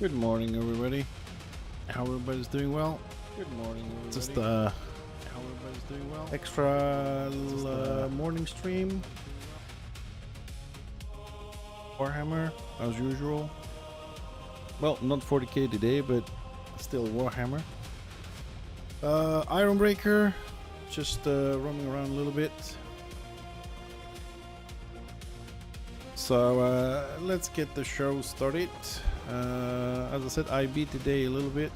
Good morning, everybody. How everybody's doing well? Good morning, everybody. Just how everybody's doing well? Extra morning stream. Warhammer, as usual. Well, not 40k today, but still Warhammer. Ironbreaker, just roaming around a little bit. So let's get the show started. As I said, I beat today a little bit.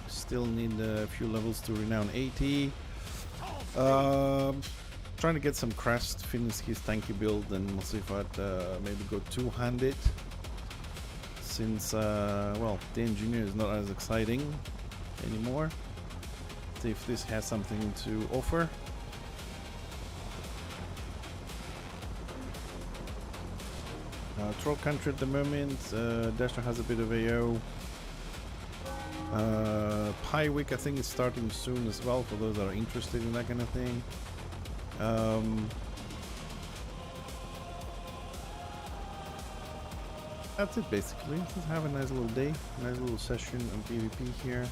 Still need a few levels to renown 80. Trying to get some crest, finish his tanky build, and we'll see if I'd maybe go two-handed. Since, well, the engineer is not as exciting anymore. See if this has something to offer. Troll country at the moment. Dasher has a bit of AO. Pie Week I think is starting soon as well for those that are interested in that kind of thing. That's it basically. Just have a nice little day, nice little session on PvP here.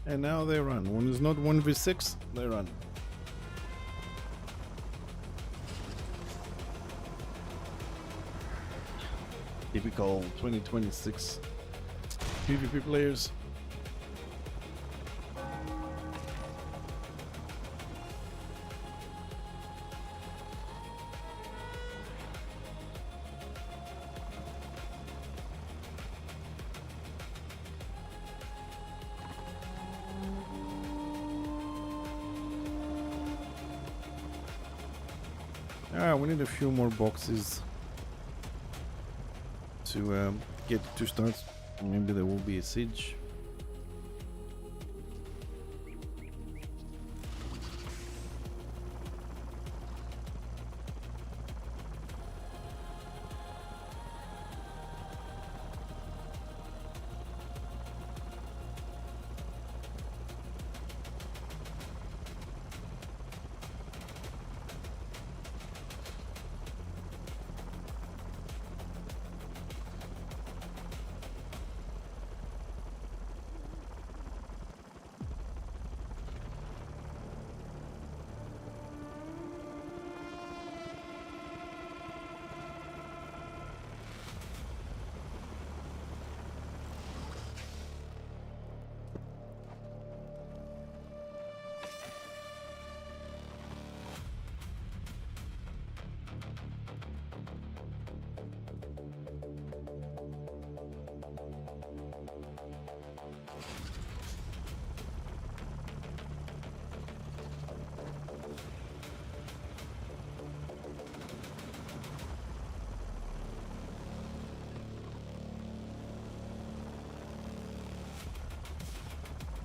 And now they run. When it's not 1v6, they run. Typical 2026 PvP players. We need a few more boxes to get to start. Maybe there will be a siege.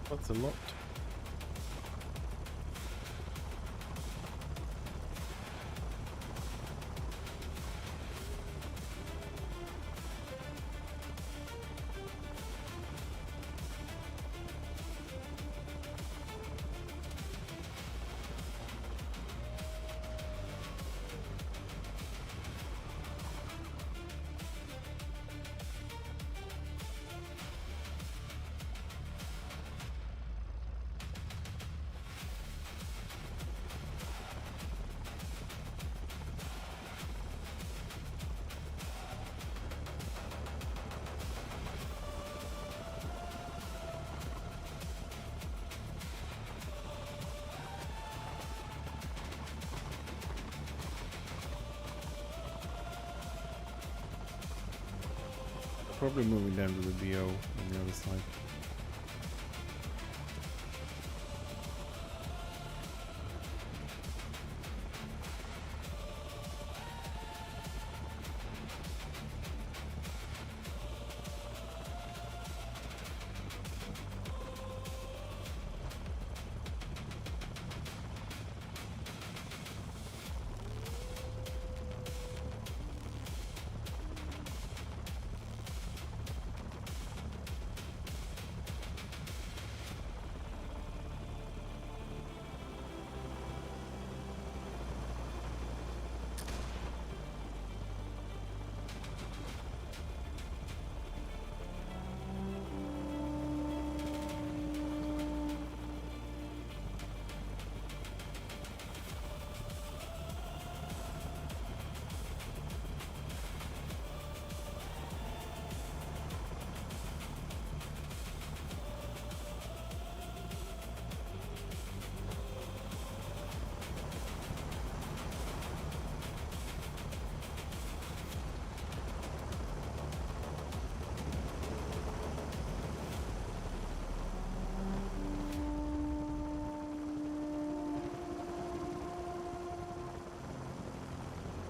That's a lot. Probably moving down to the BO on the other side.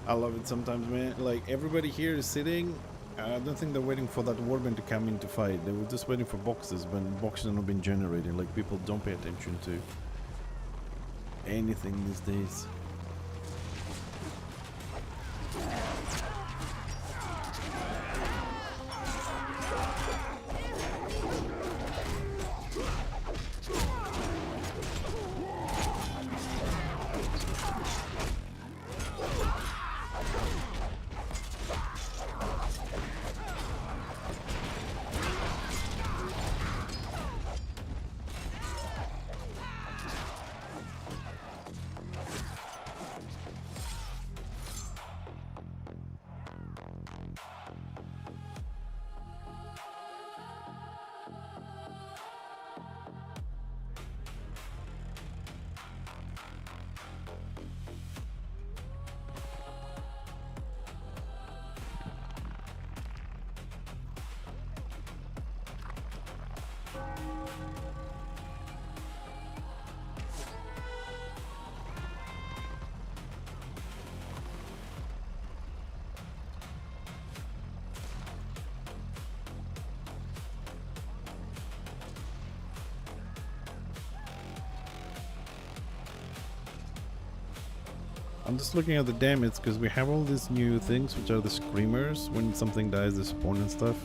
I love it sometimes, man. Like, everybody here is sitting. I don't think they're waiting for that warband to come in to fight. They were just waiting for boxes when boxes are not being generated. Like, people don't pay attention to anything these days. I'm just looking at the damage because we have all these new things, which are the screamers. When something dies, they spawn and stuff.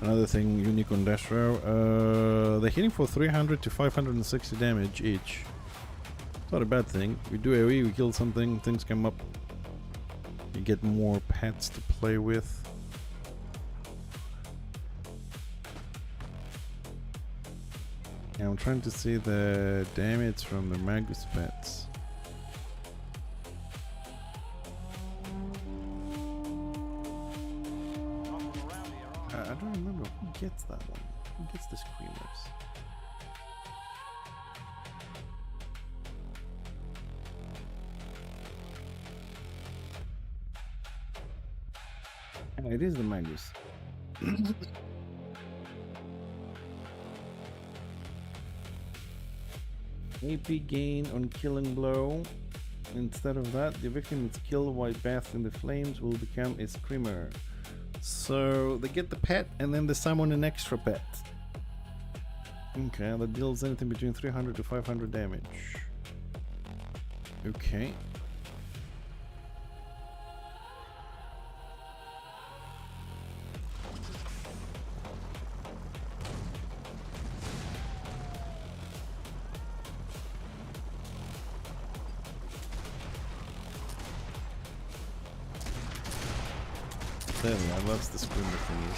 Another thing unique on Dashrow. They're hitting for 300 to 560 damage each. It's not a bad thing. We do AoE, we kill something, things come up. You get more pets to play with. Yeah, I'm trying to see the damage from the Magus pets. I don't remember who gets that one. Who gets the screamers? Oh, it is the Magus. AP gain on killing blow. Instead of that, the victim is killed while bathed in the flames will become a screamer. So they get the pet and then they summon an extra pet. Okay, that deals anything between 300 to 500 damage. Okay. That's the screamer thingy.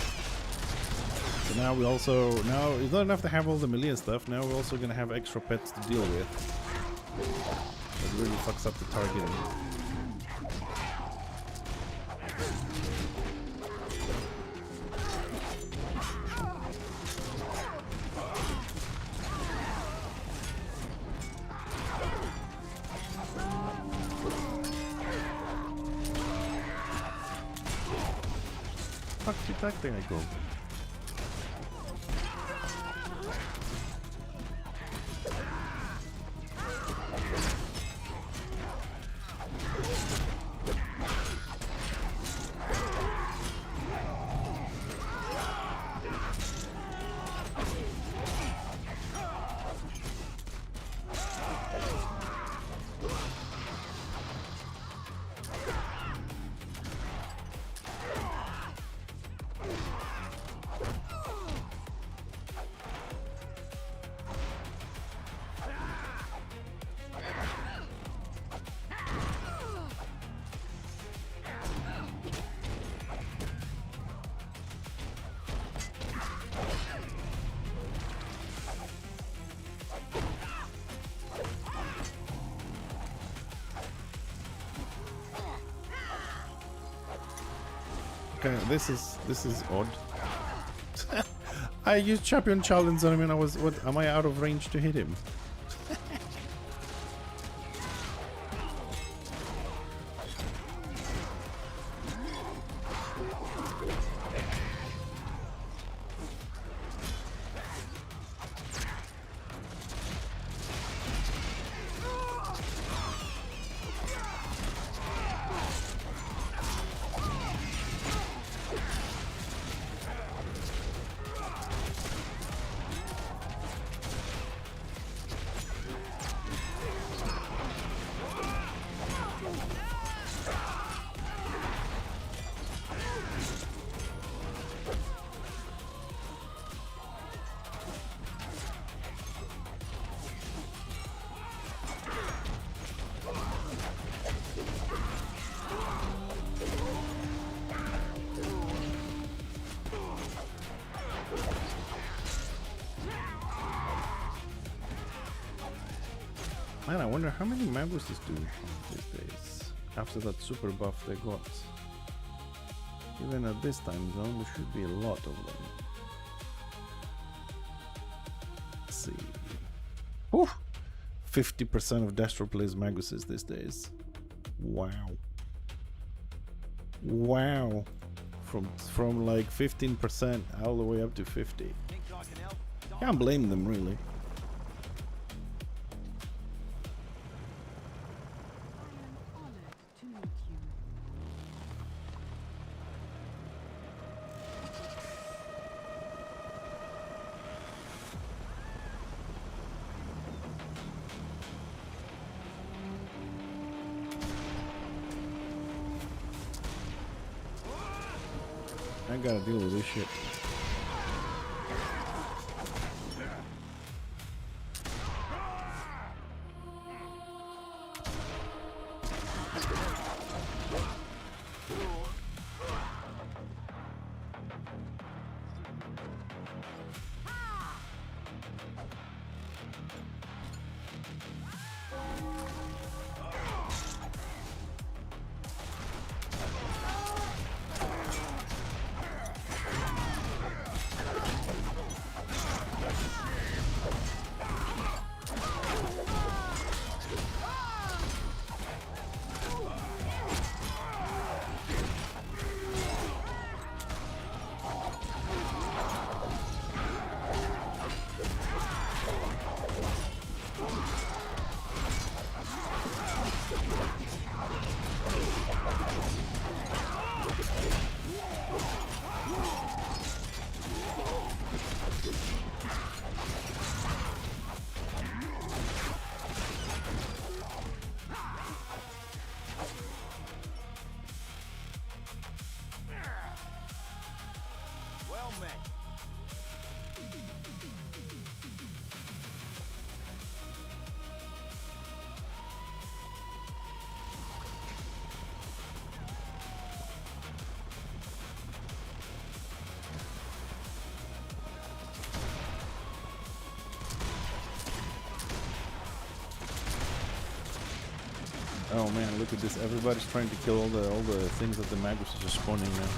So now we also, now it's not enough to have all the melee stuff, now we're also gonna have extra pets to deal with. That really fucks up the targeting. Fuck did that thing I go? Okay, this is odd. I used champion challenge on him and I was, what, am I out of range to hit him? Man, I wonder how many Magus's do we have these days after that super buff they got. Even at this time zone, there should be a lot of them. Let's see. Whew! 50% of Destro plays Maguses these days. Wow. Wow. From like 15% all the way up to 50. Can't blame them really. I gotta deal with this shit. Oh man, look at this. Everybody's trying to kill all the things that the Magus is just spawning now.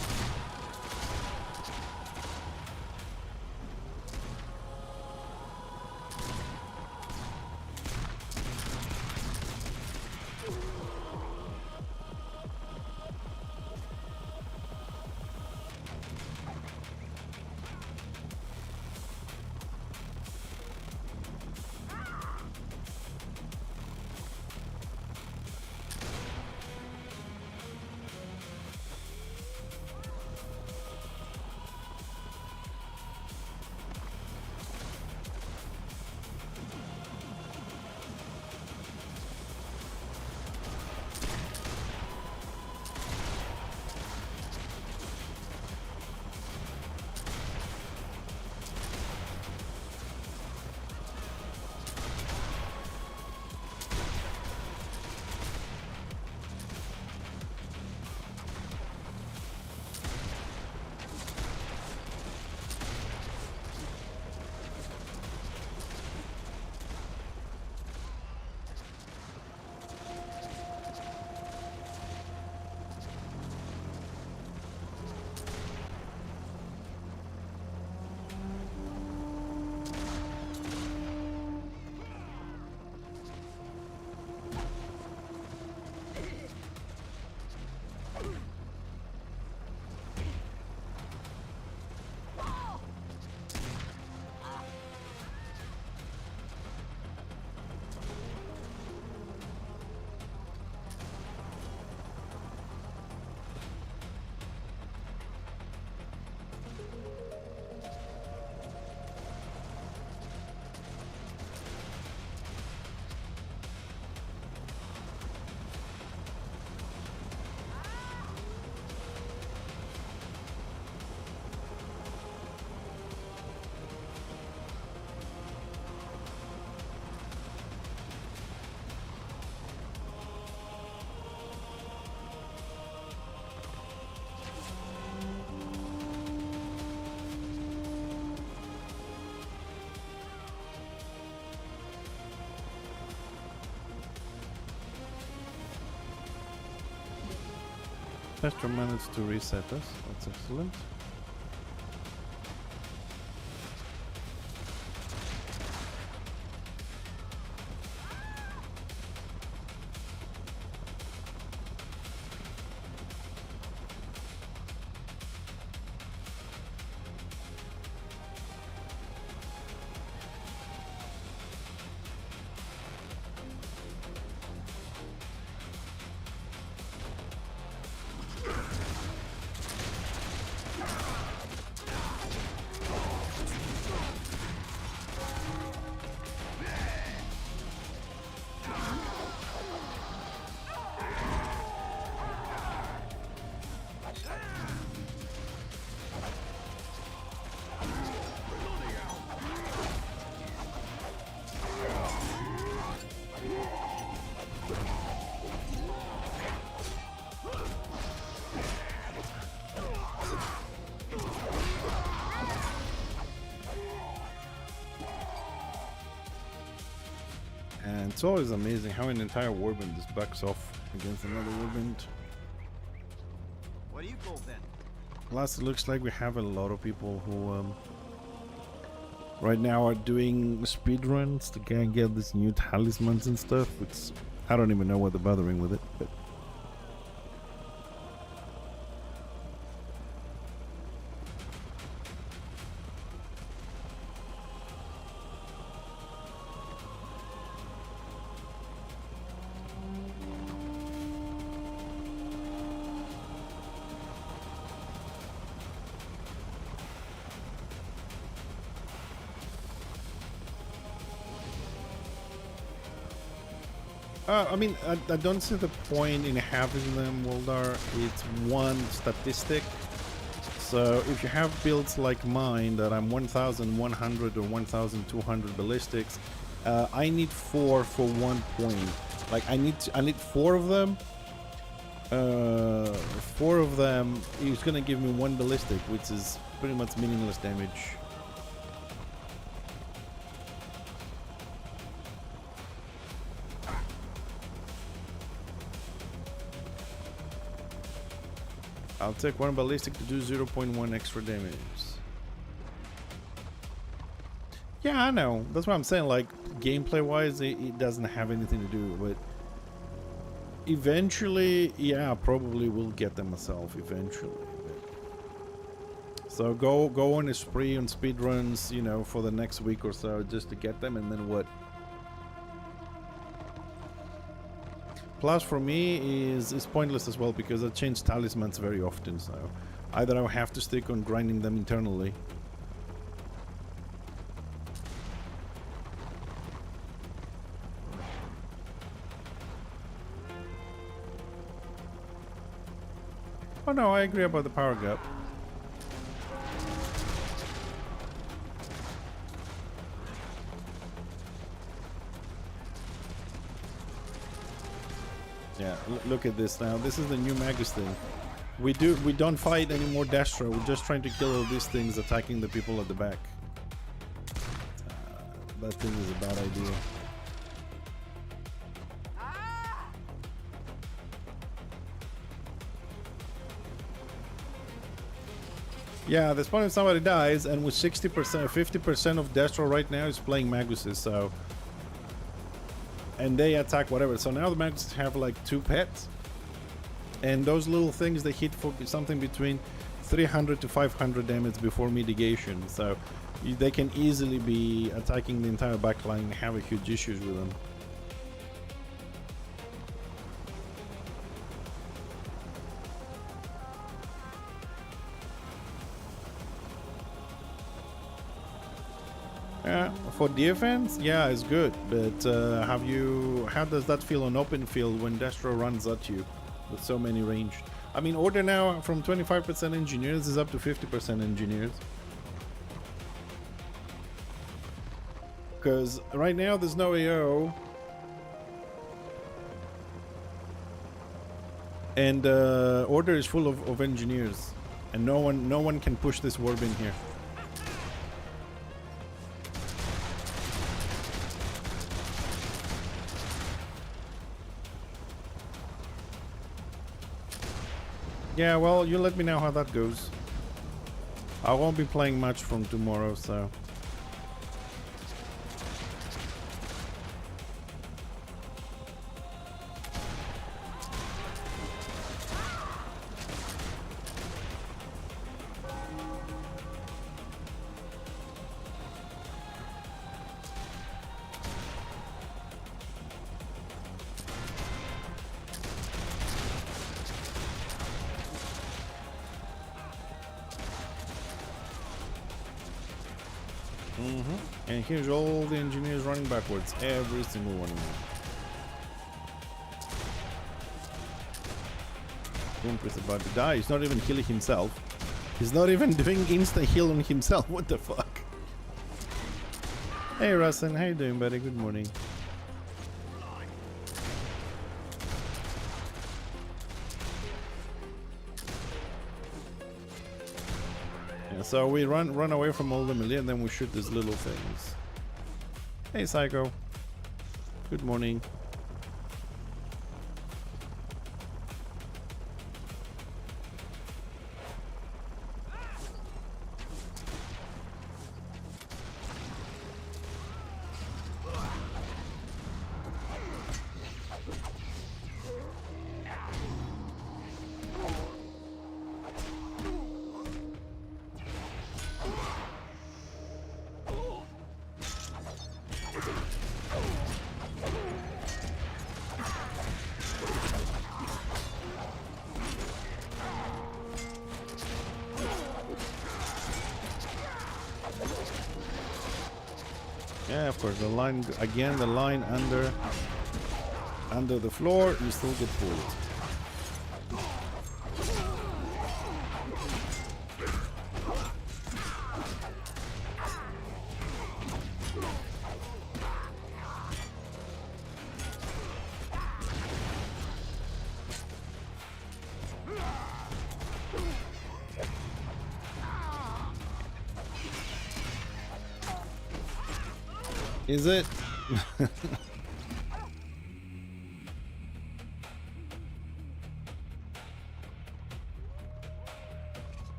Tester managed to reset us. That's excellent. And it's always amazing how an entire warband just backs off against another warband. What do you pull then? Plus, it looks like we have a lot of people who right now are doing speedruns to get these new talismans and stuff. It's, I don't even know what they're bothering with it, but I mean, I don't see the point in having them, Woldar. It's one statistic. So if you have builds like mine that I'm 1,100 or 1,200 ballistics, I need 4 for 1 point. Like I need 4 of them. 4 of them is gonna give me 1 ballistic, which is pretty much meaningless damage. I'll take 1 ballistic to do 0.1 extra damage. Yeah, I know. That's what I'm saying. Like, gameplay-wise, it doesn't have anything to do with it. Eventually, yeah, probably will get them myself. Eventually. So go on a spree on speedruns, you know, for the next week or so, just to get them, and then what? Plus for me is pointless as well, because I change talismans very often, so either I have to stick on grinding them internally. Oh no, I agree about the power gap. Yeah, look at this now. This is the new Magus thing. We don't fight anymore Destro. We're just trying to kill all these things attacking the people at the back. That thing is a bad idea. Yeah, the point if somebody dies, and with 60%, 50% of Destro right now is playing Maguses, so... And they attack whatever. So now the Maguses have like 2 pets. And those little things, they hit for something between 300 to 500 damage before mitigation. So they can easily be attacking the entire backline and have huge issues with them. For defense, yeah, it's good, but how does that feel on open field when Destro runs at you with so many ranged? I mean, Order now from 25% engineers is up to 50% engineers. Because right now there's no AO. And Order is full of engineers. And no one can push this warb in here. Yeah, well, you let me know how that goes. I won't be playing much from tomorrow, so... And here's all the engineers running backwards, every single one of them. Dwarf is about to die. He's not even healing himself. He's not even doing insta heal on himself. What the fuck? Hey Russen, how you doing, buddy? Good morning. So we run away from all the melee and then we shoot these little things. Hey Psycho. Good morning. Yeah, of course, the line, again, the line under the floor, you still get pulled. Is it?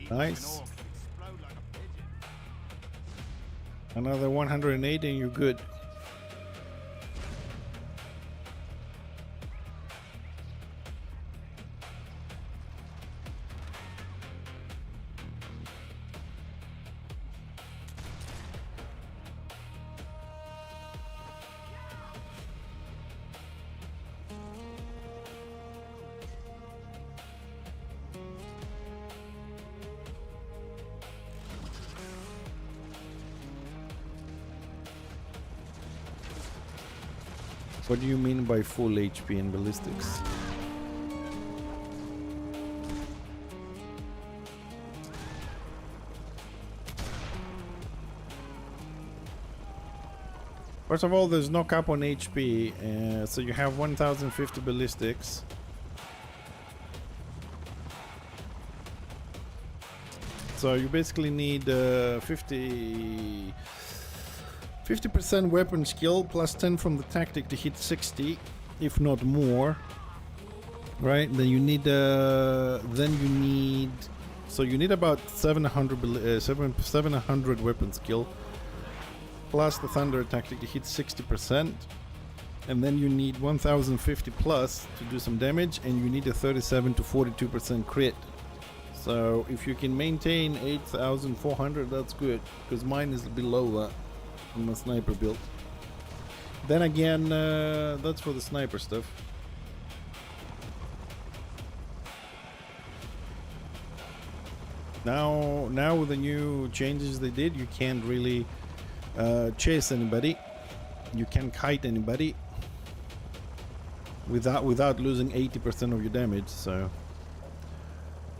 Nice. Another 108 and you're good. What do you mean by full HP and ballistics? First of all, there's no cap on HP, so you have 1050 ballistics. So you basically need 50% weapon skill plus 10 from the tactic to hit 60, if not more. Right? Then you need so you need about 700 weapon skill plus the thunder tactic to hit 60%, and then you need 1050 plus to do some damage, and you need a 37 to 42% crit. So if you can maintain 8400, that's good, because mine is below that. My sniper build. Then again, that's for the sniper stuff. Now with the new changes they did, you can't really chase anybody. You can't kite anybody without losing 80% of your damage. So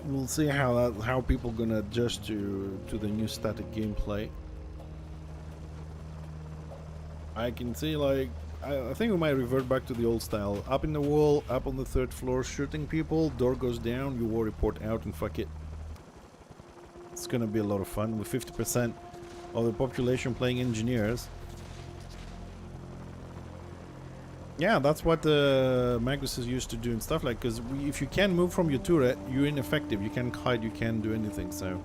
we'll see how people gonna adjust to the new static gameplay. I can see, like, I think we might revert back to the old style. Up in the wall, up on the 3rd floor, shooting people, door goes down, you war report out and fuck it. It's gonna be a lot of fun with 50% of the population playing engineers. Yeah, that's what the Magus is used to do and stuff like. Because if you can't move from your turret, you're ineffective. You can't hide. You can't do anything. So,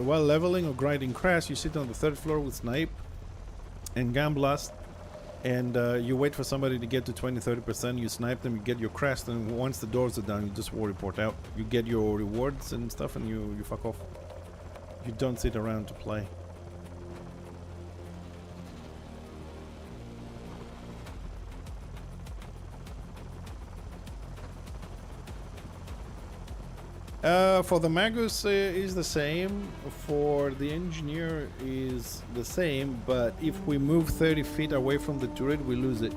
while leveling or grinding crash, you sit on the 3rd floor with snipe and gun blast, and you wait for somebody to get to 20-30%. You snipe them. You get your crest, and once the doors are down, you just war report out. You get your rewards and stuff, and you fuck off. You don't sit around to play. For the Magus is the same, for the Engineer is the same, but if we move 30 feet away from the turret, we lose it.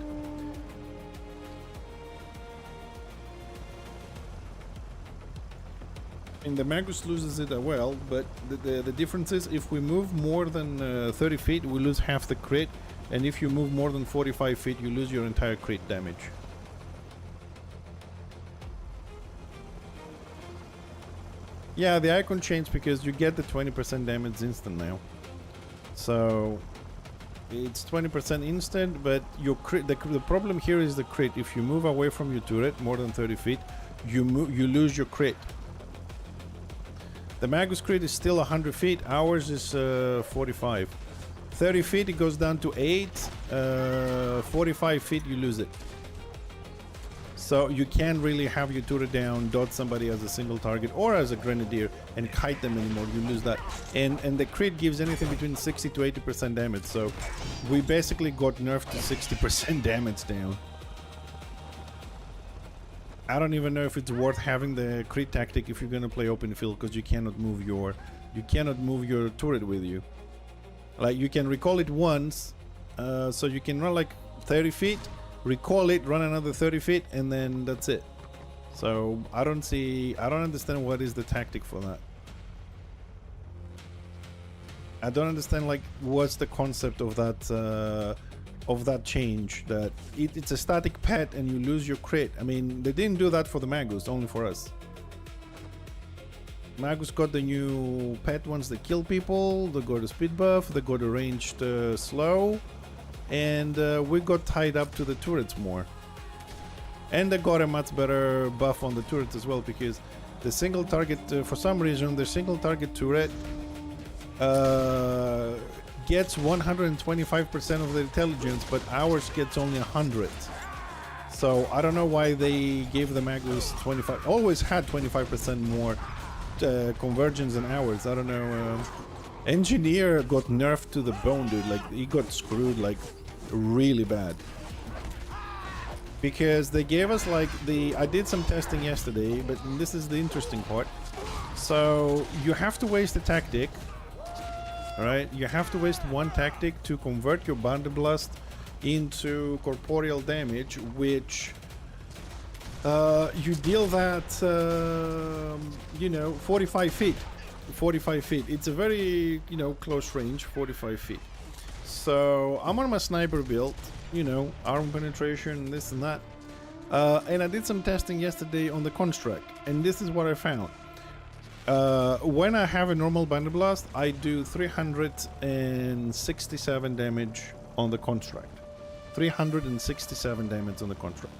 And the Magus loses it as well, but the difference is if we move more than 30 feet, we lose half the crit, and if you move more than 45 feet, you lose your entire crit damage. Yeah, the icon changed because you get the 20% damage instant now. So it's 20% instant, but your crit. The problem here is the crit. If you move away from your turret more than 30 feet, you lose your crit. The Magus crit is still 100 feet. Ours is 45. 30 feet it goes down to 8. 45 feet you lose it. So you can't really have your turret down, dot somebody as a single target or as a grenadier and kite them anymore. You lose that. And the crit gives anything between 60 to 80% damage. So we basically got nerfed to 60% damage down. I don't even know if it's worth having the crit tactic if you're gonna play open field, because you cannot move your turret with you. Like you can recall it once, so you can run like 30 feet. Recall it, run another 30 feet, and then that's it. So I don't understand what is the tactic for that. I don't understand like what's the concept of that change, that it's a static pet and you lose your crit. I mean, they didn't do that for the Magus, only for us. Magus got the new pet ones that kill people, they got a speed buff, they got a ranged slow, and we got tied up to the turrets more. And they got a much better buff on the turrets as well, because the single target, for some reason, the single target turret gets 125% of the intelligence, but ours gets only 100. So I don't know why they gave the Magus 25. Always had 25% more convergence than ours. I don't know. Engineer got nerfed to the bone, dude. Like he got screwed like really bad. Because they gave us like I did some testing yesterday, but this is the interesting part. So you have to waste a tactic. Alright, you have to waste one tactic to convert your Boundary Blast into corporeal damage, which you deal that, 45 feet. 45 feet. It's a very, close range, 45 feet. So I'm on my sniper build, arm penetration, this and that. And I did some testing yesterday on the construct, and this is what I found. When I have a normal Boundary Blast, I do 367 damage on the construct. 367 damage on the construct.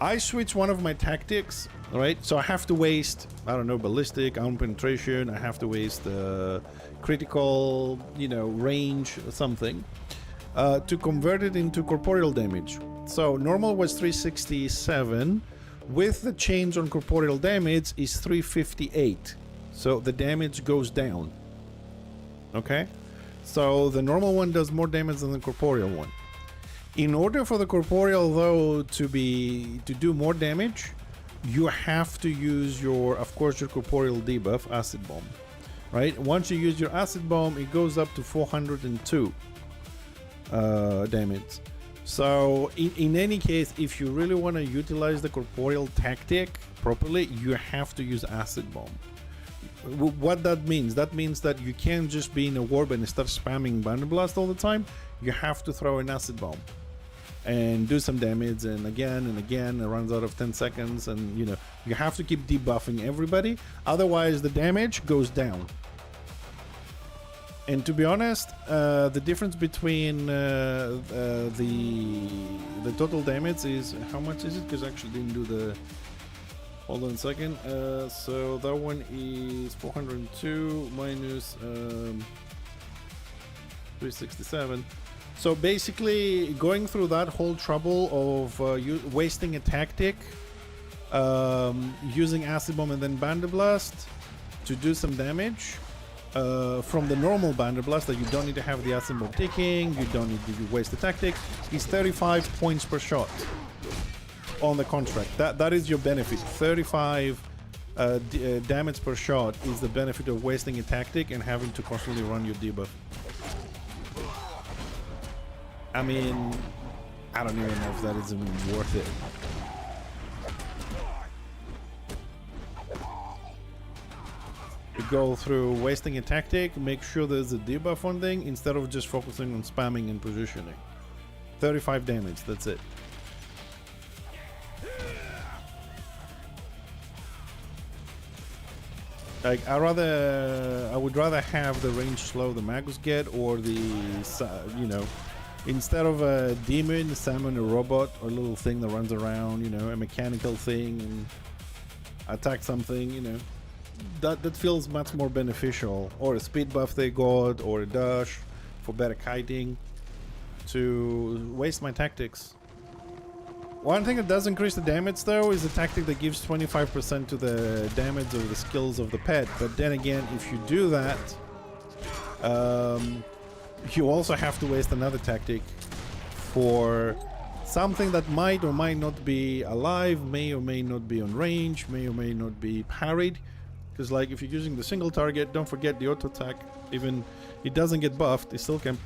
I switch one of my tactics, right? So I have to waste, I don't know, ballistic, arm penetration. I have to waste critical, range, something, to convert it into corporeal damage. So normal was 367. With the change on corporeal damage is 358. So the damage goes down. Okay? So the normal one does more damage than the corporeal one. In order for the corporeal though to do more damage, you have to use your corporeal debuff, acid bomb. Right? Once you use your acid bomb, it goes up to 402 damage. So in any case, if you really want to utilize the corporeal tactic properly, you have to use acid bomb. What that means that you can't just be in a warp and start spamming Boundary Blast all the time. You have to throw an acid bomb and do some damage, and again, it runs out of 10 seconds, and you have to keep debuffing everybody, otherwise the damage goes down. And to be honest, the difference between the total damage is, how much is it? Because I actually didn't do the... Hold on a second. So that one is 402 minus 367. So basically, going through that whole trouble of wasting a tactic, using Acid Bomb and then Bandit Blast to do some damage, from the normal Bandit Blast that you don't need to have the Acid Bomb ticking, you don't need to waste the tactic, is 35 points per shot on the contract. That is your benefit. 35 damage per shot is the benefit of wasting a tactic and having to constantly run your debuff. I mean, I don't even know if that is even worth it. You go through wasting a tactic, make sure there's a debuff on thing instead of just focusing on spamming and positioning. 35 damage, that's it. Like, I would rather have the range slow the Magus get, or the, you know, instead of a demon, summon a robot or a little thing that runs around, you know, a mechanical thing and attack something, you know. That feels much more beneficial. Or a speed buff they got, or a dash for better kiting, to waste my tactics. One thing that does increase the damage though is a tactic that gives 25% to the damage of the skills of the pet. But then again, if you do that, you also have to waste another tactic for something that might or might not be alive, may or may not be on range, may or may not be parried. Because like if you're using the single target, don't forget the auto attack, even it doesn't get buffed, it still can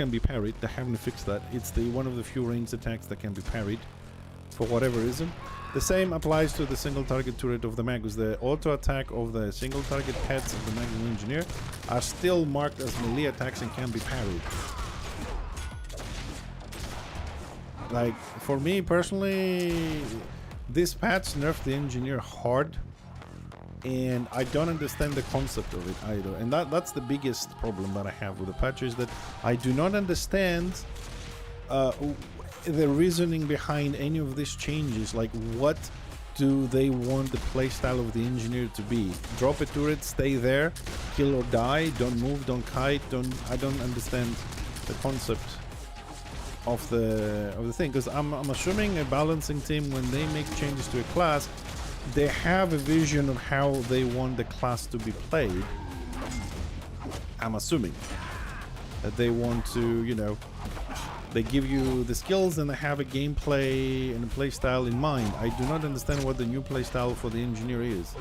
be parried. They haven't fixed that. It's the one of the few ranged attacks that can be parried for whatever reason. The same applies to the single target turret of the Magus. The auto attack of the single target pets of the Magus Engineer are still marked as melee attacks and can be parried. Like, for me personally, this patch nerfed the Engineer hard, and I don't understand the concept of it either. And that's the biggest problem that I have with the patch, is that I do not understand the reasoning behind any of these changes. Like, what do they want the playstyle of the Engineer to be? Drop a turret, stay there, kill or die, don't move, don't kite, I don't understand the concept of the thing, because I'm assuming a balancing team, when they make changes to a class, they have a vision of how they want the class to be played. I'm assuming that they want to, you know, they give you the skills and they have a gameplay and a play style in mind. I do not understand what the new play style for the Engineer is.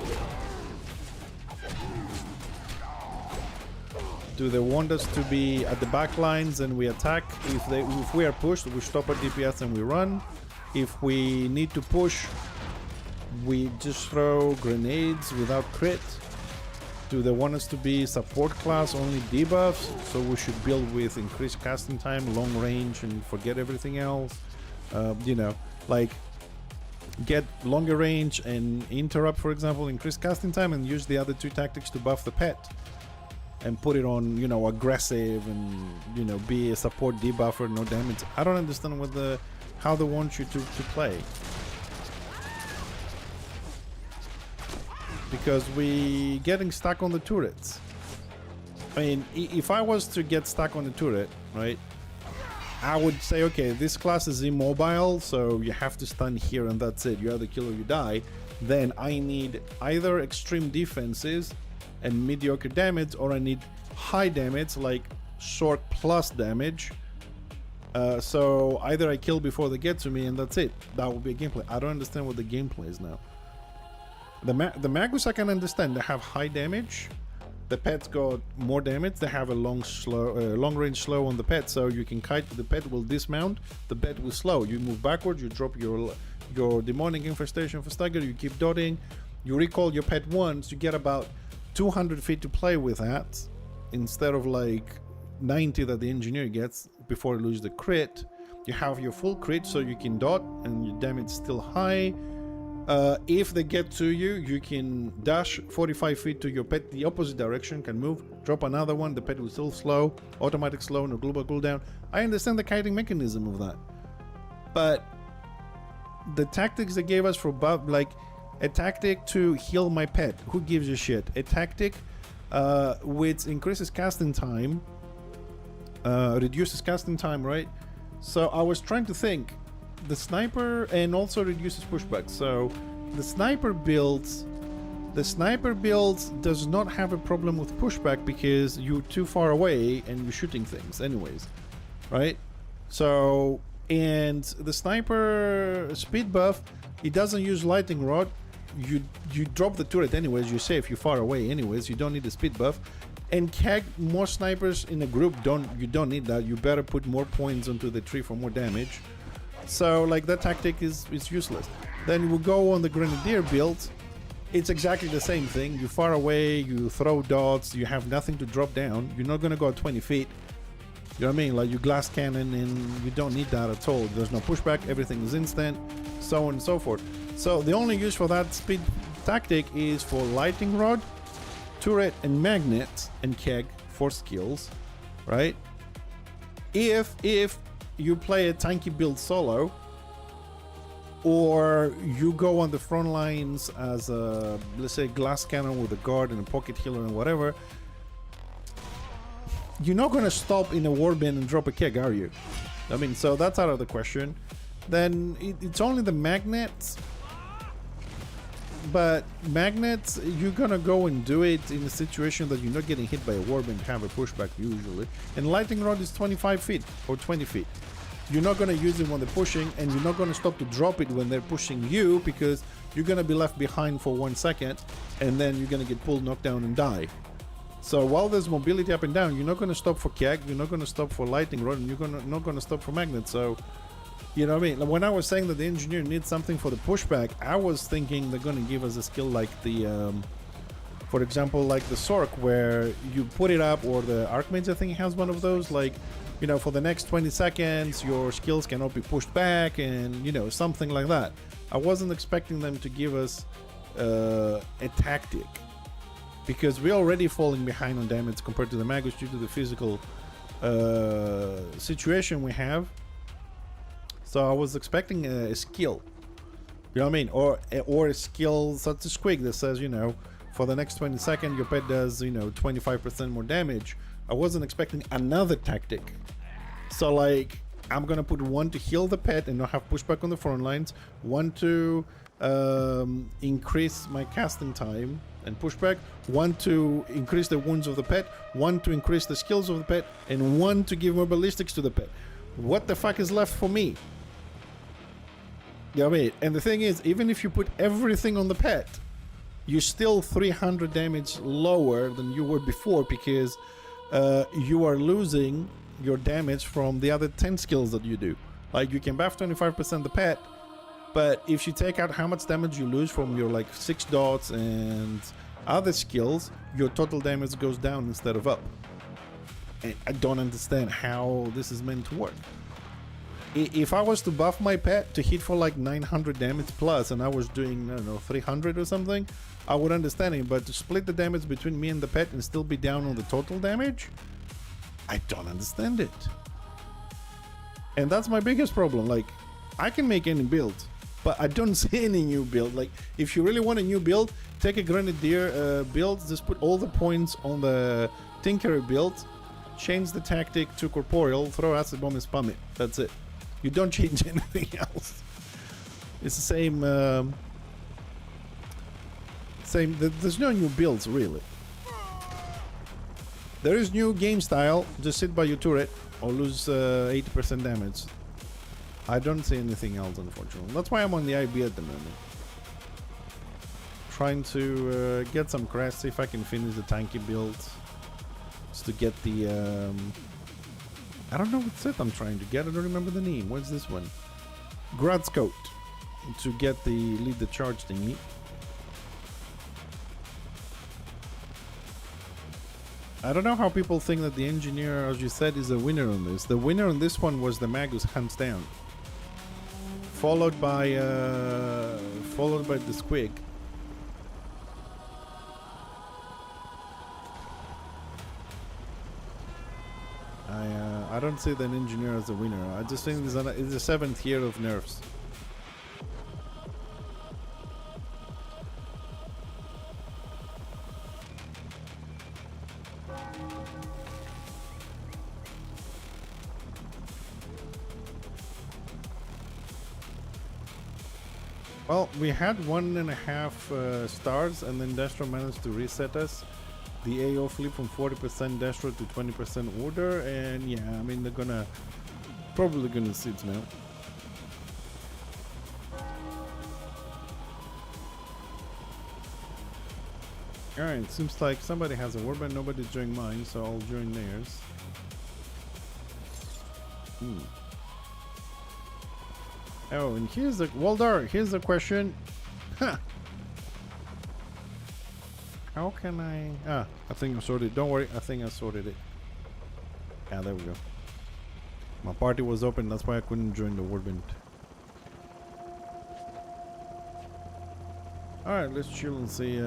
Do they want us to be at the back lines and we attack? If we are pushed, we stop at DPS and we run. If we need to push, we just throw grenades without crit. Do they want us to be support class, only debuffs? So we should build with increased casting time, long range, and forget everything else. You know, like get longer range and interrupt, for example, increase casting time, and use the other two tactics to buff the pet. And put it on, you know, aggressive and, you know, be a support debuffer, no damage. I don't understand how they want you to play. Because we getting stuck on the turrets. I mean, if I was to get stuck on the turret, right, I would say, okay, this class is immobile, so you have to stun here and that's it. You either kill or you die. Then I need either extreme defenses and mediocre damage, or I need high damage, like short plus damage. So either I kill before they get to me and that's it. That would be a gameplay. I don't understand what the gameplay is now. The Magus I can understand. They have high damage. The pets got more damage. They have a long range slow on the pet, so you can kite. The pet will dismount. The pet will slow. You move backwards. You drop your demonic infestation for stagger. You keep dotting. You recall your pet once. You get about 200 feet to play with that, instead of like 90 that the Engineer gets before you lose the crit. You have your full crit, so you can dot and your damage is still high. If they get to you, you can dash 45 feet to your pet the opposite direction, can move, drop another one, the pet will still slow, automatic slow, no global cooldown. I understand the kiting mechanism of that, but the tactics they gave us for like a tactic to heal my pet, who gives a shit? A tactic which increases casting time, reduces casting time, right? So I was trying to think, the sniper, and also reduces pushback. So the sniper builds does not have a problem with pushback because you're too far away and you're shooting things anyways, right? So, and the sniper speed buff, it doesn't use lightning rod. You drop the turret anyways, you're safe, you're far away anyways, you don't need the speed buff. And keg, more snipers in a group, you don't need that. You better put more points onto the tree for more damage. So like that tactic is useless. Then we go on the grenadier build. It's exactly the same thing. You're far away, you throw dots, you have nothing to drop down. You're not gonna go 20 feet. You know what I mean? Like you glass cannon, and you don't need that at all. There's no pushback, everything is instant, so on and so forth. So the only use for that speed tactic is for lightning rod, turret and magnet, and keg for skills, right? If you play a tanky build solo, or you go on the front lines as a, let's say, glass cannon with a guard and a pocket healer and whatever, you're not going to stop in a warband and drop a keg, are you? I mean, so that's out of the question. Then it's only the magnets. But magnets, you're gonna go and do it in a situation that you're not getting hit by a warband, have a pushback usually. And lightning rod is 25 feet or 20 feet. You're not gonna use it when they're pushing, and you're not gonna stop to drop it when they're pushing you, because you're gonna be left behind for 1 second, and then you're gonna get pulled, knocked down, and die. So while there's mobility up and down, you're not gonna stop for keg, you're not gonna stop for lightning rod, and you're not gonna stop for magnets. So, you know what I mean? When I was saying that the engineer needs something for the pushback, I was thinking they're going to give us a skill like the, for example, like the Sork, where you put it up, or the Archmage, I think, has one of those, like, you know, for the next 20 seconds, your skills cannot be pushed back, and, you know, something like that. I wasn't expecting them to give us a tactic, because we're already falling behind on damage compared to the Magus due to the physical situation we have. So I was expecting a skill, you know what I mean, or a skill such as Squig that says, you know, for the next 20 seconds your pet does, you know, 25% more damage. I wasn't expecting another tactic. So like, I'm gonna put one to heal the pet and not have pushback on the front lines, one to increase my casting time and pushback, one to increase the wounds of the pet, one to increase the skills of the pet, and one to give more ballistics to the pet. What the fuck is left for me? You know what I mean? And the thing is, even if you put everything on the pet, you're still 300 damage lower than you were before, because you are losing your damage from the other 10 skills that you do. Like, you can buff 25% the pet, but if you take out how much damage you lose from your like 6 dots and other skills, your total damage goes down instead of up. And I don't understand how this is meant to work. If I was to buff my pet to hit for like 900 damage plus, and I was doing, I don't know, 300 or something, I would understand it. But to split the damage between me and the pet and still be down on the total damage, I don't understand it. And that's my biggest problem. Like, I can make any build, but I don't see any new build. Like, if you really want a new build, take a Grenadier build, just put all the points on the Tinkerer build, change the tactic to Corporeal, throw Acid Bomb and spam it. That's it. You don't change anything else. It's the same, there's no new builds, really. There is new game style, just sit by your turret or lose 80% damage. I don't see anything else, unfortunately. That's why I'm on the IB at the moment. Trying to get some crests, see if I can finish the tanky build. Just to get the... I don't know what set I'm trying to get, I don't remember the name. What's this one? Grad's Coat. To get the lead the charge thingy. I don't know how people think that the engineer, as you said, is a winner on this. The winner on this one was the Magus, hands down. followed by the squig. I don't see the engineer as a winner. I just think it's the 7th year of nerfs. Well, we had 1.5 stars, and then Destro managed to reset us. The AO flip from 40% Destro to 20% order, and yeah, I mean they're probably gonna sit now. Alright, seems like somebody has a warband, nobody's joining mine, so I'll join theirs. Oh, and here's the Waldar, here's the question. Huh. How can I I think I sorted it. Don't worry, I think I sorted it. Yeah, there we go. My party was open, that's why I couldn't join the warband. Alright, let's chill and see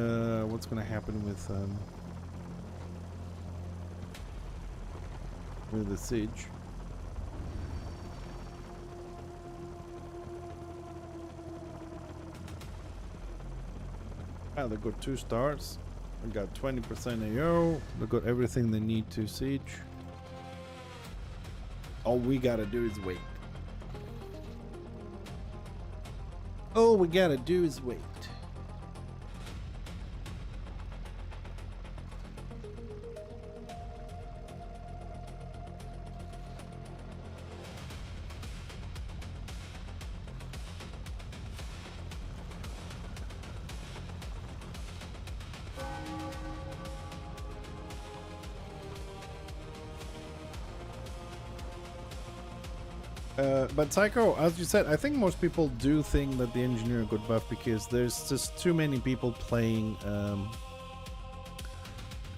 what's gonna happen with the siege. They got 2 stars. I got 20% AO. They got everything they need to siege. All we gotta do is wait. All we gotta do is wait. But Psycho, as you said, I think most people do think that the engineer got buffed because there's just too many people playing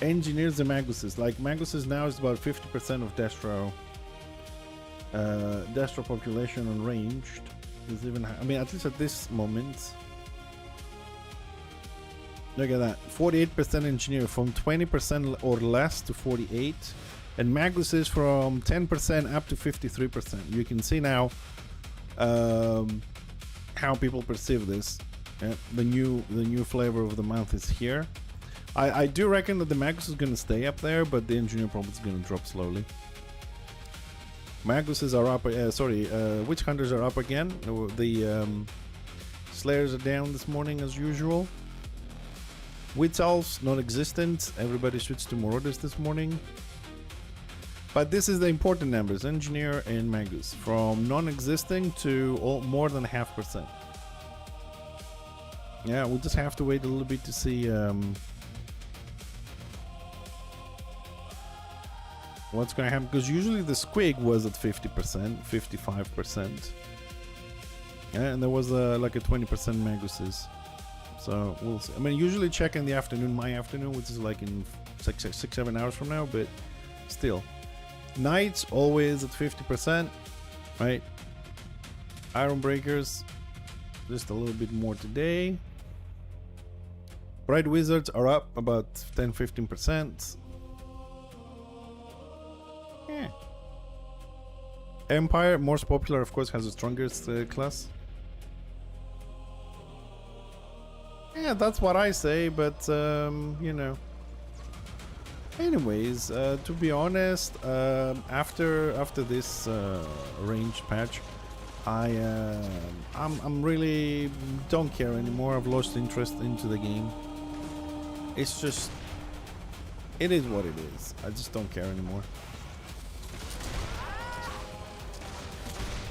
engineers and maguses. Like maguses now is about 50% of Destro. Destro population on ranged is even. I mean, at least at this moment. Look at that, 48% engineer from 20% or less to 48. And Magus is from 10% up to 53%. You can see now how people perceive this. The new flavor of the month is here. I do reckon that the Magus is going to stay up there, but the engineer probably is going to drop slowly. Maguses are up. Witch hunters are up again. The Slayers are down this morning as usual. Witch elves non-existent. Everybody switched to Marauders this morning. But this is the important numbers, engineer and magus, from non-existing to more than 0.5%. Yeah, we'll just have to wait a little bit to see what's going to happen, because usually the squig was at 50%, 55%. Yeah, and there was like a 20% maguses. So we'll see. I mean, usually check in the afternoon, my afternoon, which is like in 6-7 hours from now, but still. Knights always at 50%, right? Iron Breakers just a little bit more today. Bright Wizards are up about 10-15%. Yeah. Empire, most popular, of course, has the strongest class. Yeah, that's what I say, but you know. Anyways, to be honest, after this range patch, I'm really don't care anymore. I've lost interest into the game. It's just, it is what it is. I just don't care anymore.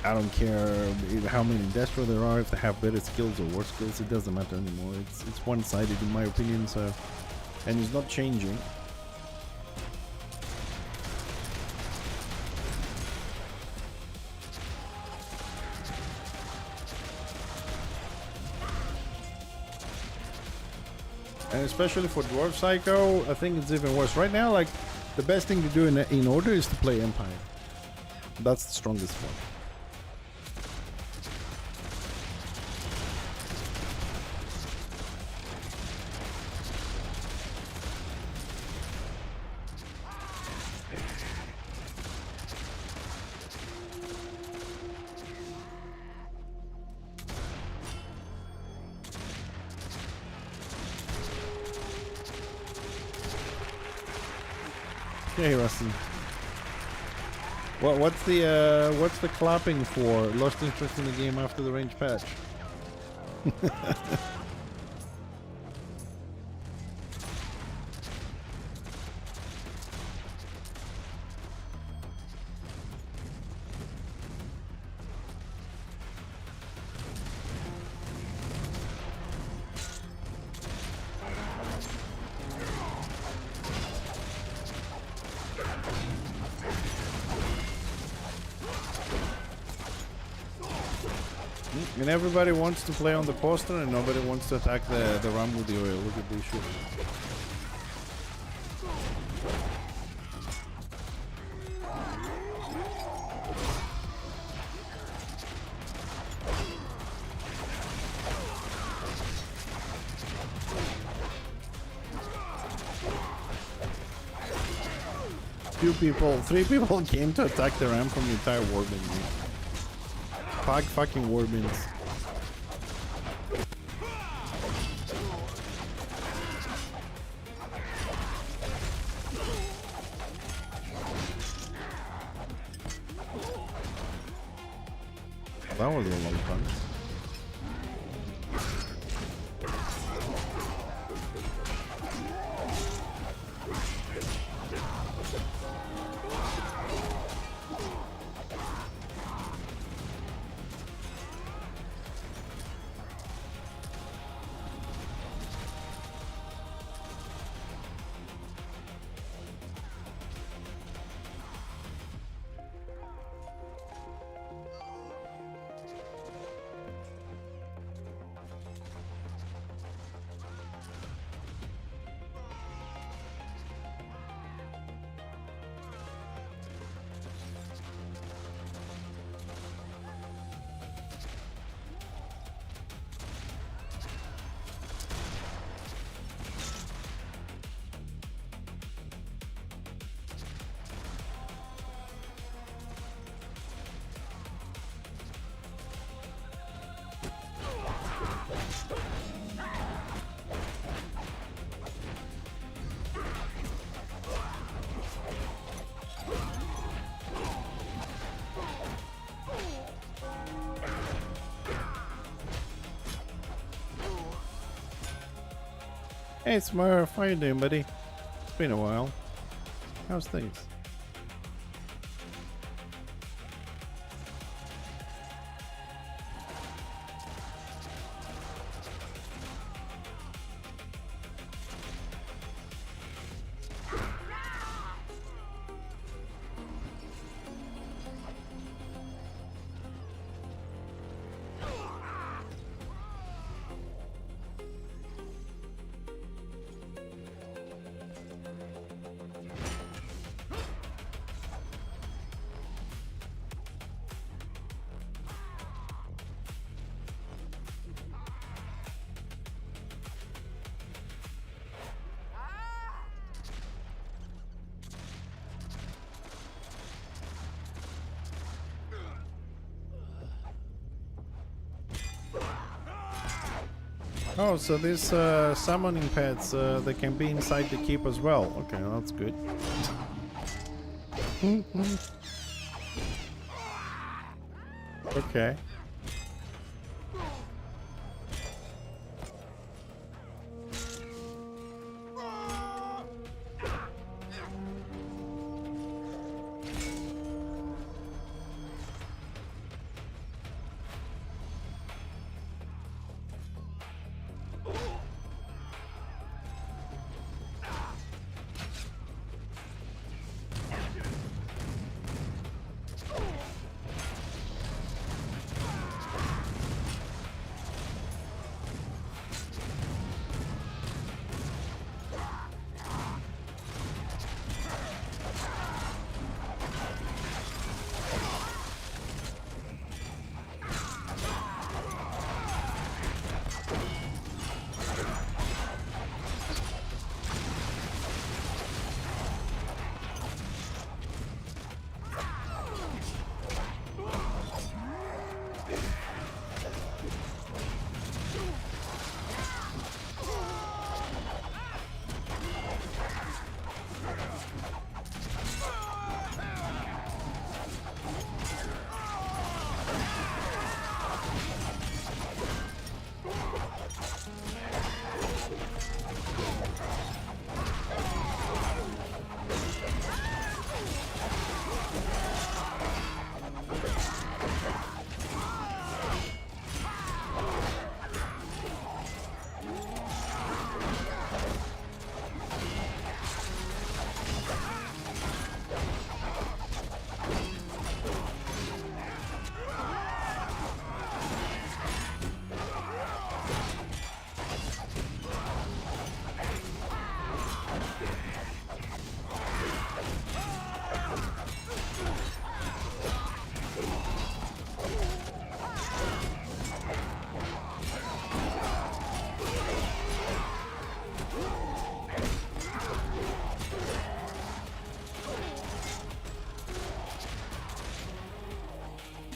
I don't care how many Destro there are, if they have better skills or worse skills. It doesn't matter anymore. It's one-sided in my opinion. So, and it's not changing. And especially for Dwarf Psycho, I think it's even worse. Right now, like, the best thing to do in order is to play Empire. That's the strongest one. Okay, Rusty. What's the clapping for? Lost interest in the game after the range patch. And everybody wants to play on the poster and nobody wants to attack the ram with the oil. Look at this shit. Three people came to attack the ram from the entire warband. Five fucking warbands. That was a long punch. Hey Smurf, how you doing, buddy? It's been a while. How's things? Oh, so these summoning pads, they can be inside the keep as well. Okay, that's good. Okay.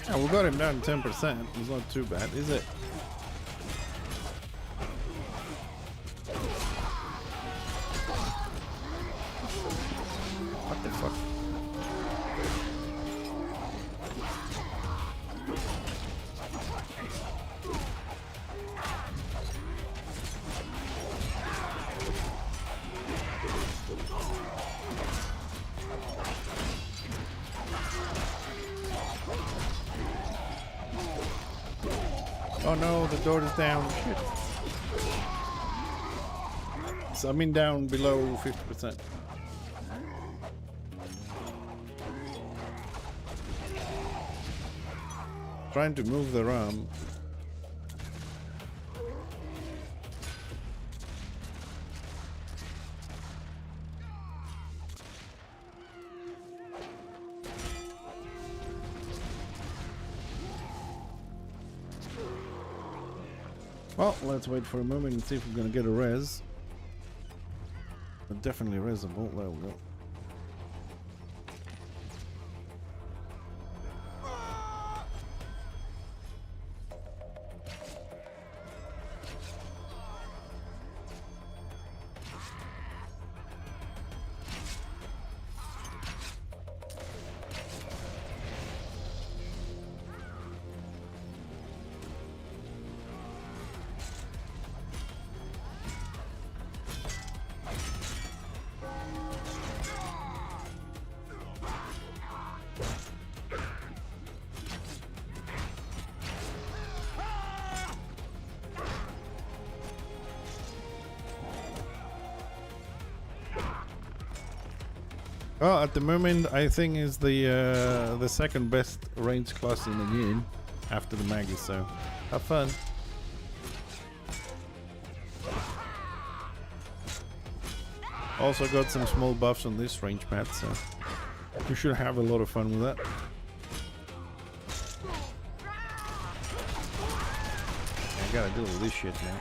Yeah, we got him down 10%. It's not too bad, is it? What the fuck? Oh no, the door is down. Shit. So I'm in down below 50%. Trying to move the RAM. Well, let's wait for a moment and see if we're gonna get a res. But definitely resable. There we go. Well, at the moment, I think is the second best range class in the game after the Maggie. So, have fun. Also got some small buffs on this range pad, so you should have a lot of fun with that. I gotta deal with this shit now.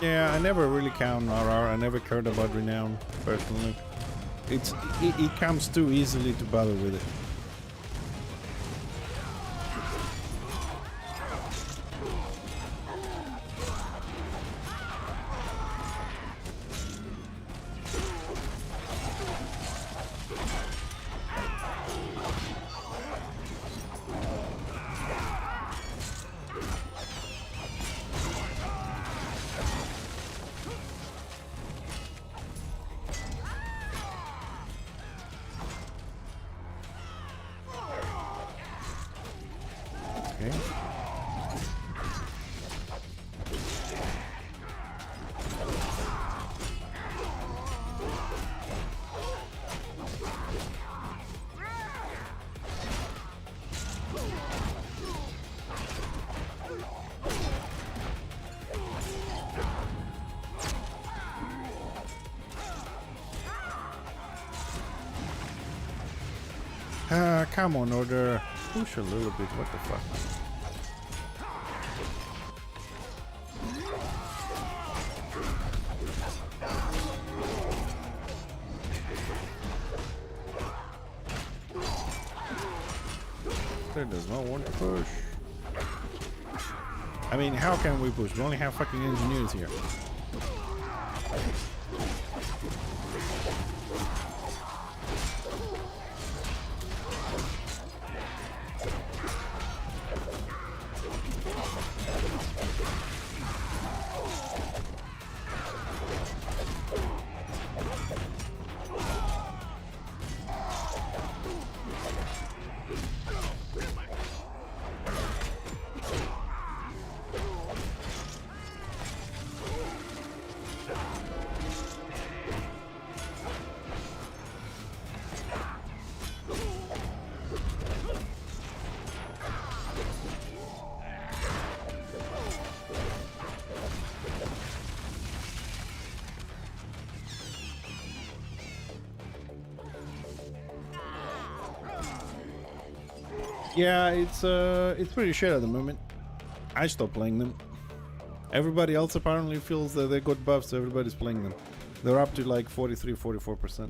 Yeah, I never really count RR. I never cared about renown personally. It comes too easily to bother with it. Come on, order. Push a little bit. What the fuck? It does not want to push. I mean, how can we push? We only have fucking engineers here. Yeah, it's pretty shit at the moment. I stopped playing them. Everybody else apparently feels that they got buffs, so everybody's playing them. They're up to like 43, 44%.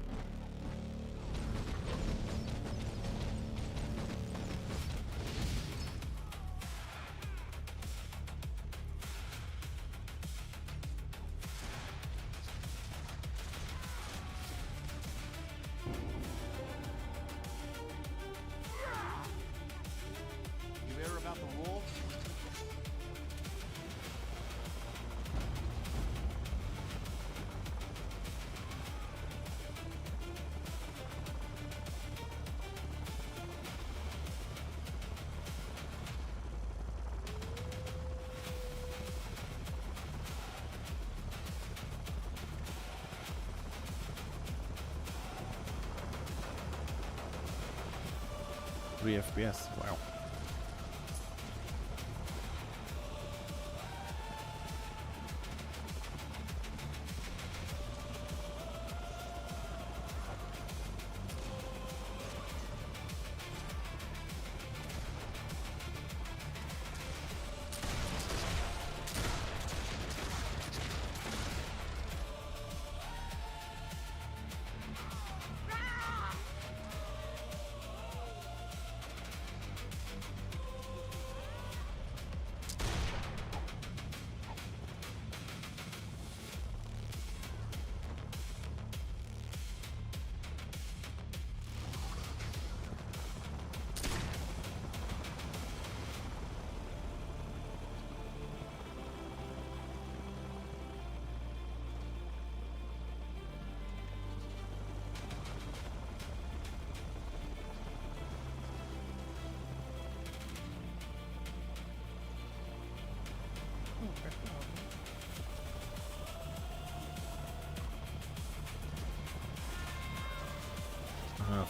FPS. Wow.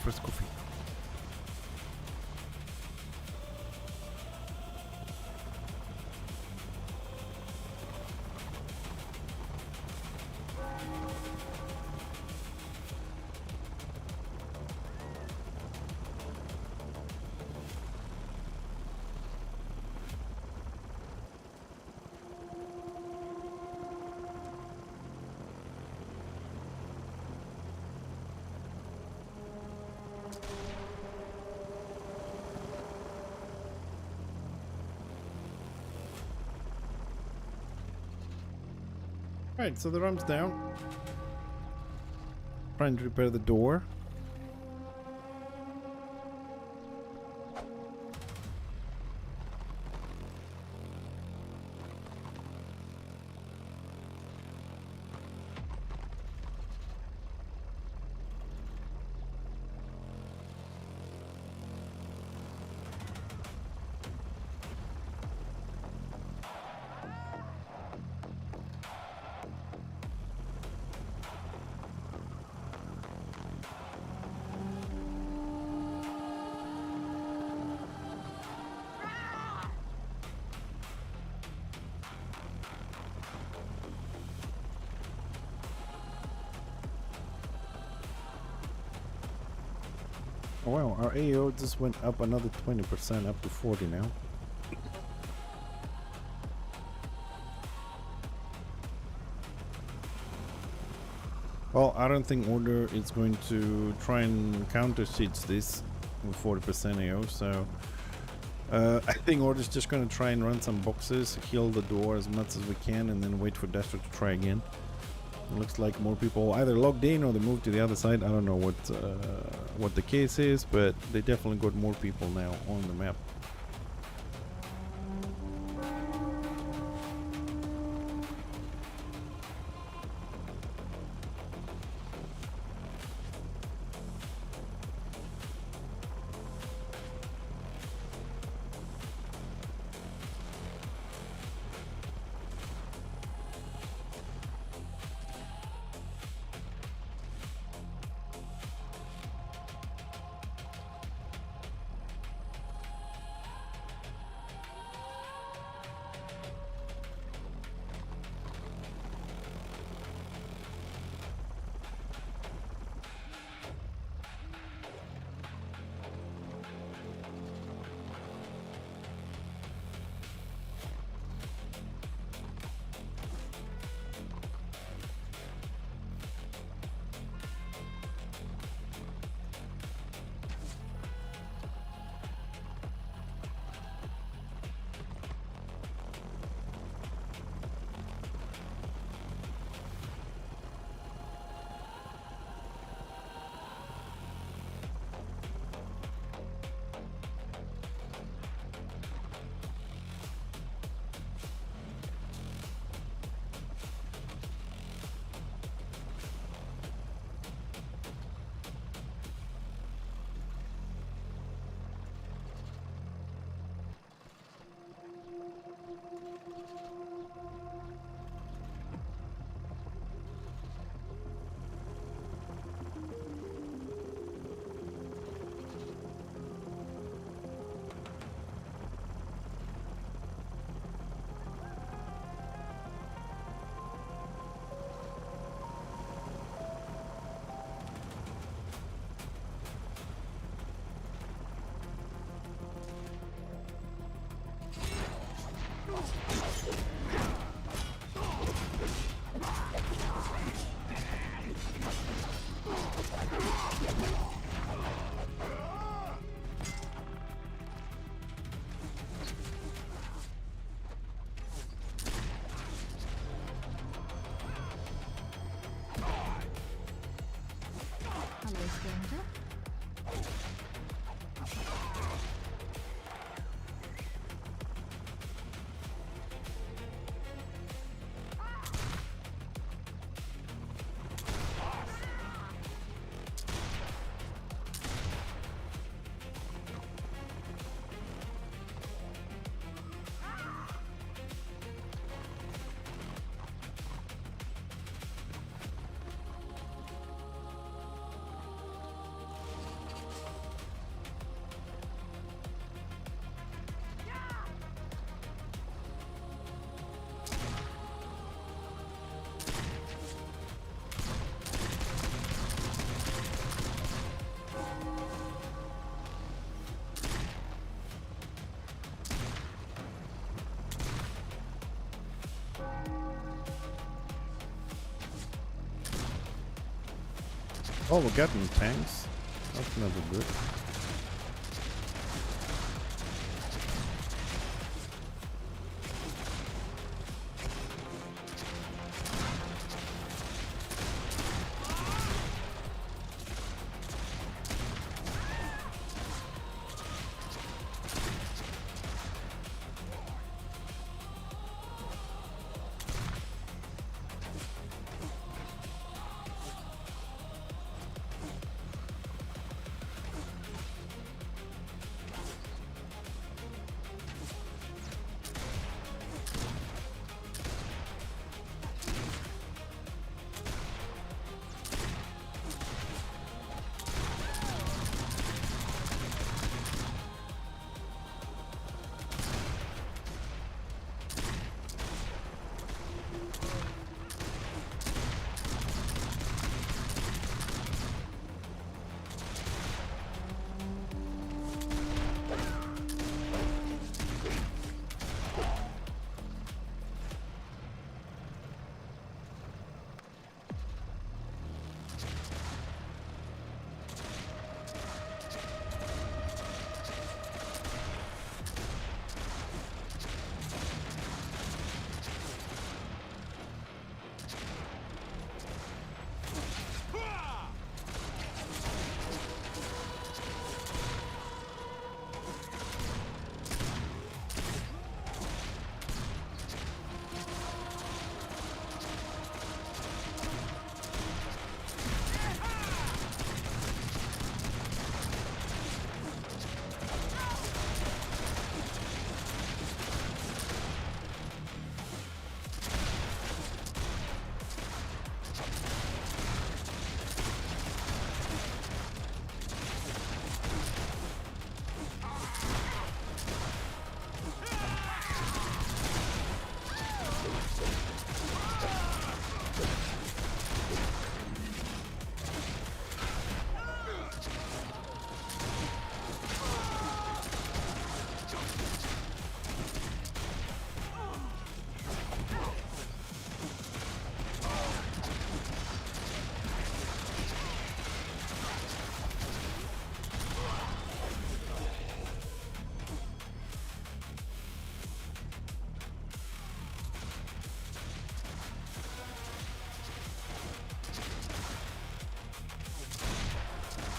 First coffee. Right, so the rump's down. Trying to repair the door. Oh wow, our AO just went up another 20%, up to 40 now. Well, I don't think Order is going to try and counter siege this with 40% AO, so I think Order's just going to try and run some boxes, heal the door as much as we can, and then wait for Destra to try again. It looks like more people either logged in or they moved to the other side. I don't know what the case is, but they definitely got more people now on the map. Oh, we're getting tanks. That's never good.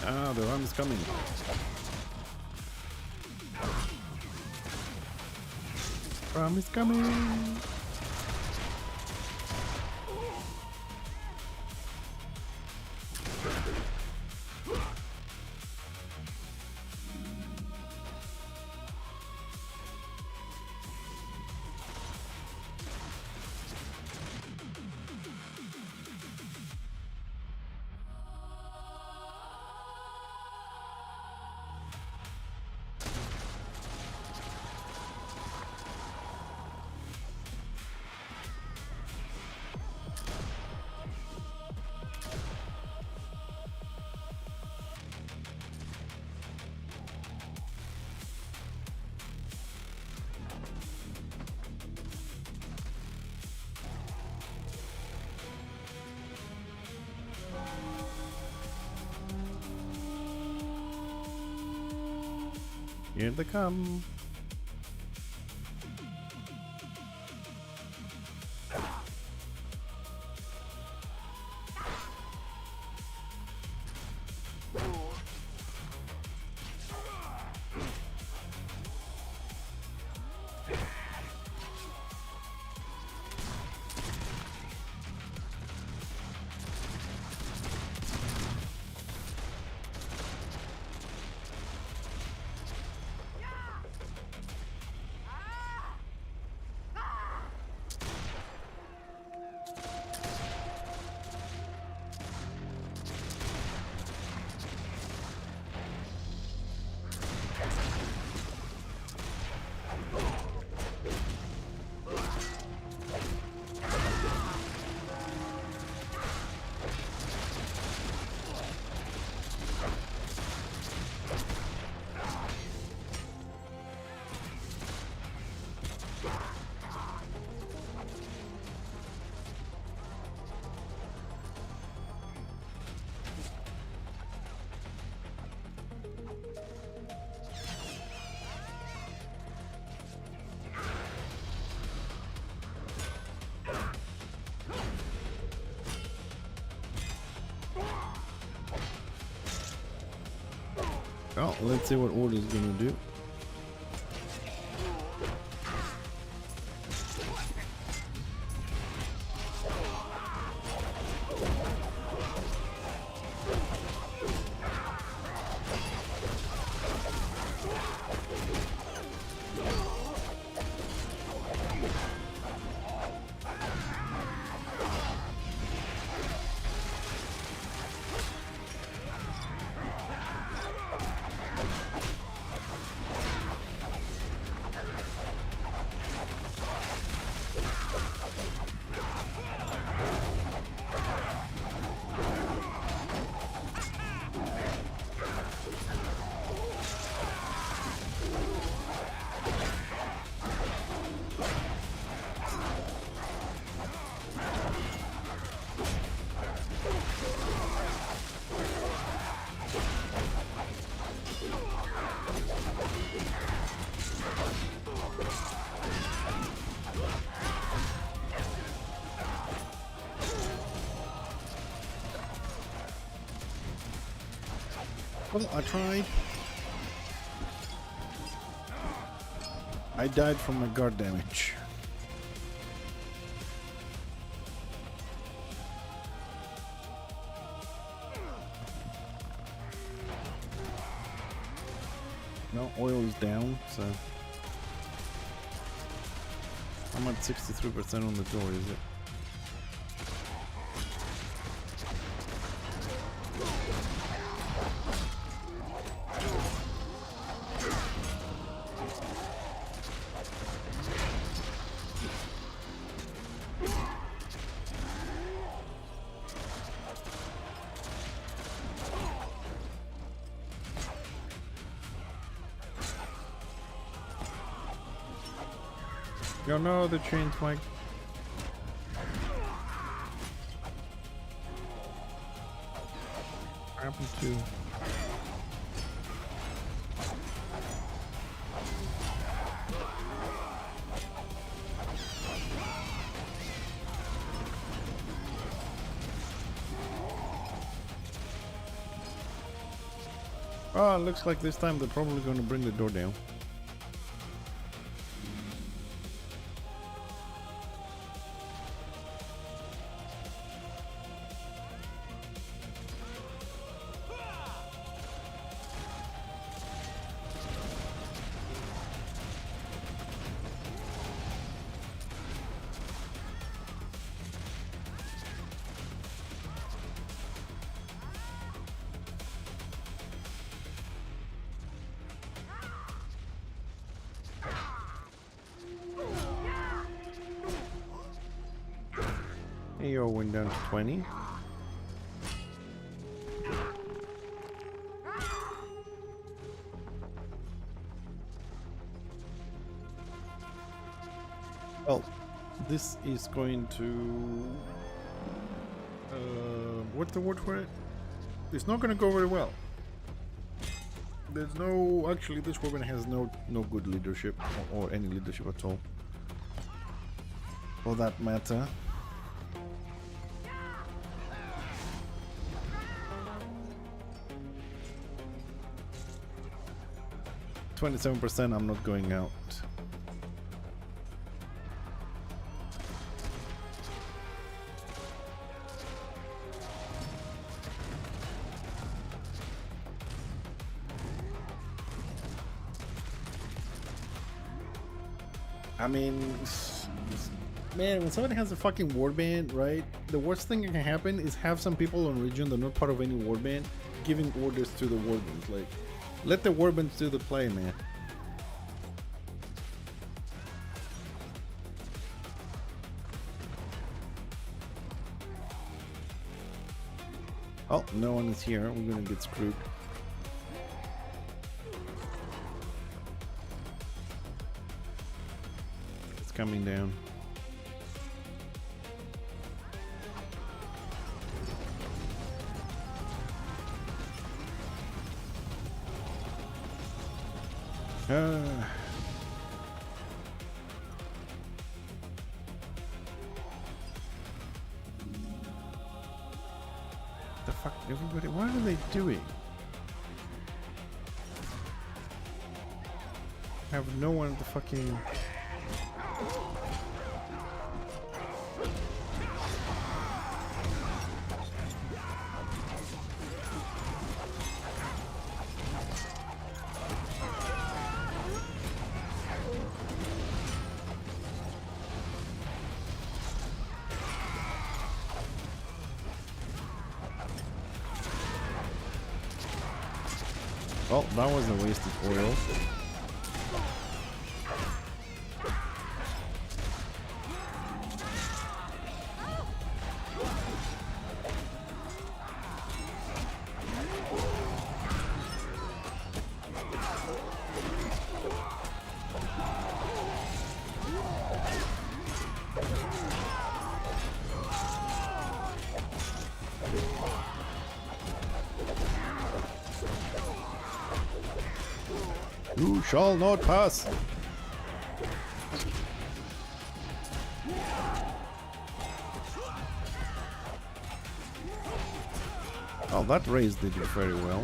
Ah, the ram is coming. Ram is coming. Here they come. Well, let's see what order is gonna do. Well, I tried. I died from my guard damage. No, oil is down, so I'm at 63% on the door, is it? Yo, no, the chain flank. What happened to? Oh, looks like this time they're probably going to bring the door down. AO went down to 20. Well, this is going to... what's the word for it? It's not going to go very well. There's no... Actually, this woman has no good leadership, or any leadership at all. For that matter. 27%, I'm not going out. I mean, man, when somebody has a fucking warband, right? The worst thing that can happen is have some people on region that are not part of any warband giving orders to the warbands. Like, let the warbands do the play, man. Oh, no one is here. We're gonna get screwed. It's coming down. The fuck, everybody, what are they doing? I have no one to fucking... Well, that was a wasted oil. You shall not pass. Oh, that race did it very well.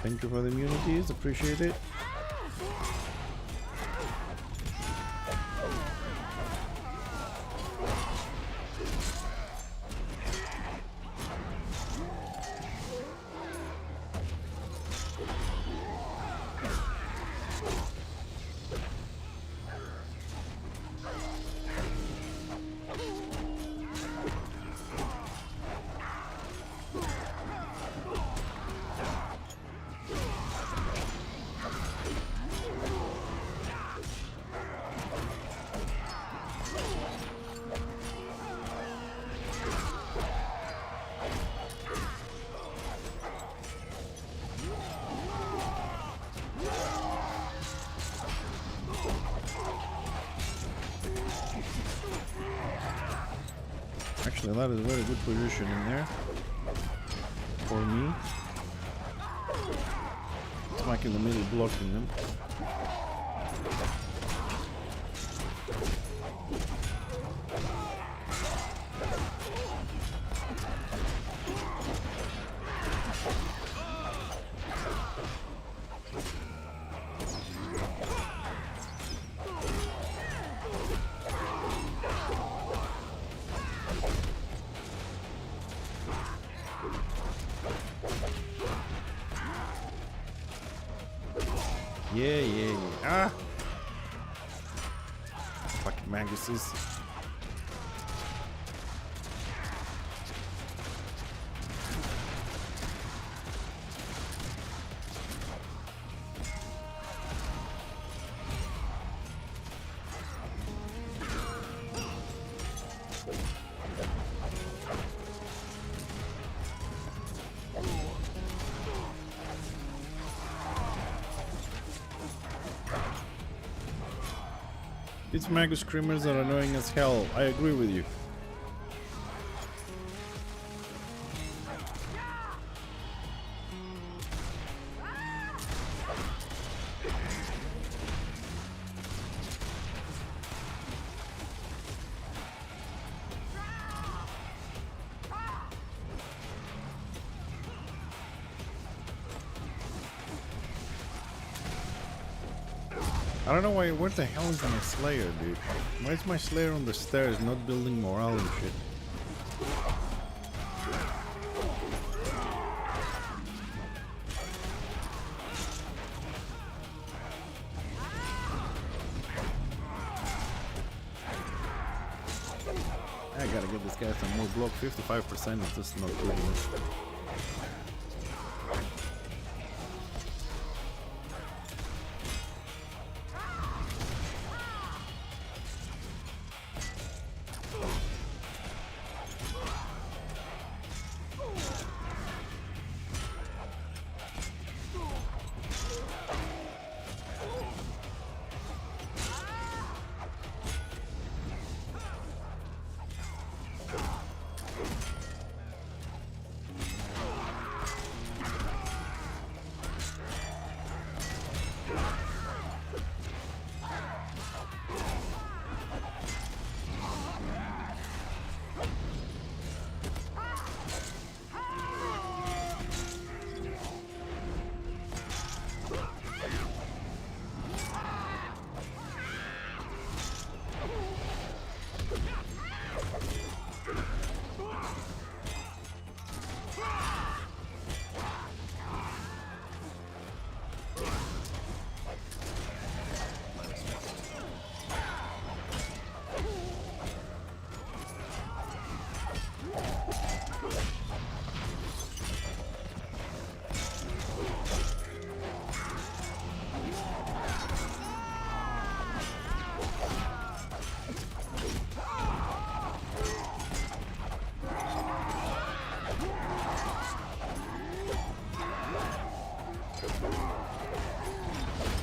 Thank you for the immunities, appreciate it. Actually, that is a very good position in there for me. Smack in the middle, blocking them. Yeah. Ah! Fucking Maguses. These Magus Screamers are annoying as hell. I agree with you. I don't know why. Where the hell is my Slayer, dude? Why is my Slayer on the stairs, not building morale and shit? I gotta give this guy some more block. 55% is just not good enough.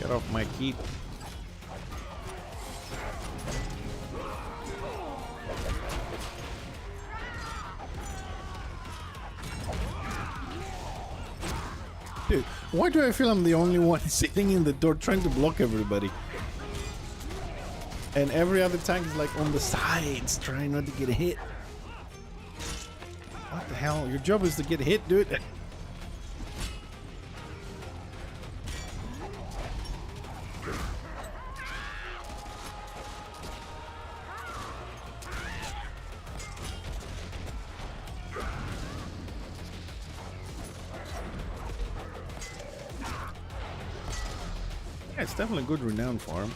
Get off my keep. Dude, why do I feel I'm the only one sitting in the door trying to block everybody? And every other tank is like on the sides trying not to get hit. What the hell? Your job is to get hit, dude. Yeah, it's definitely a good renown farm.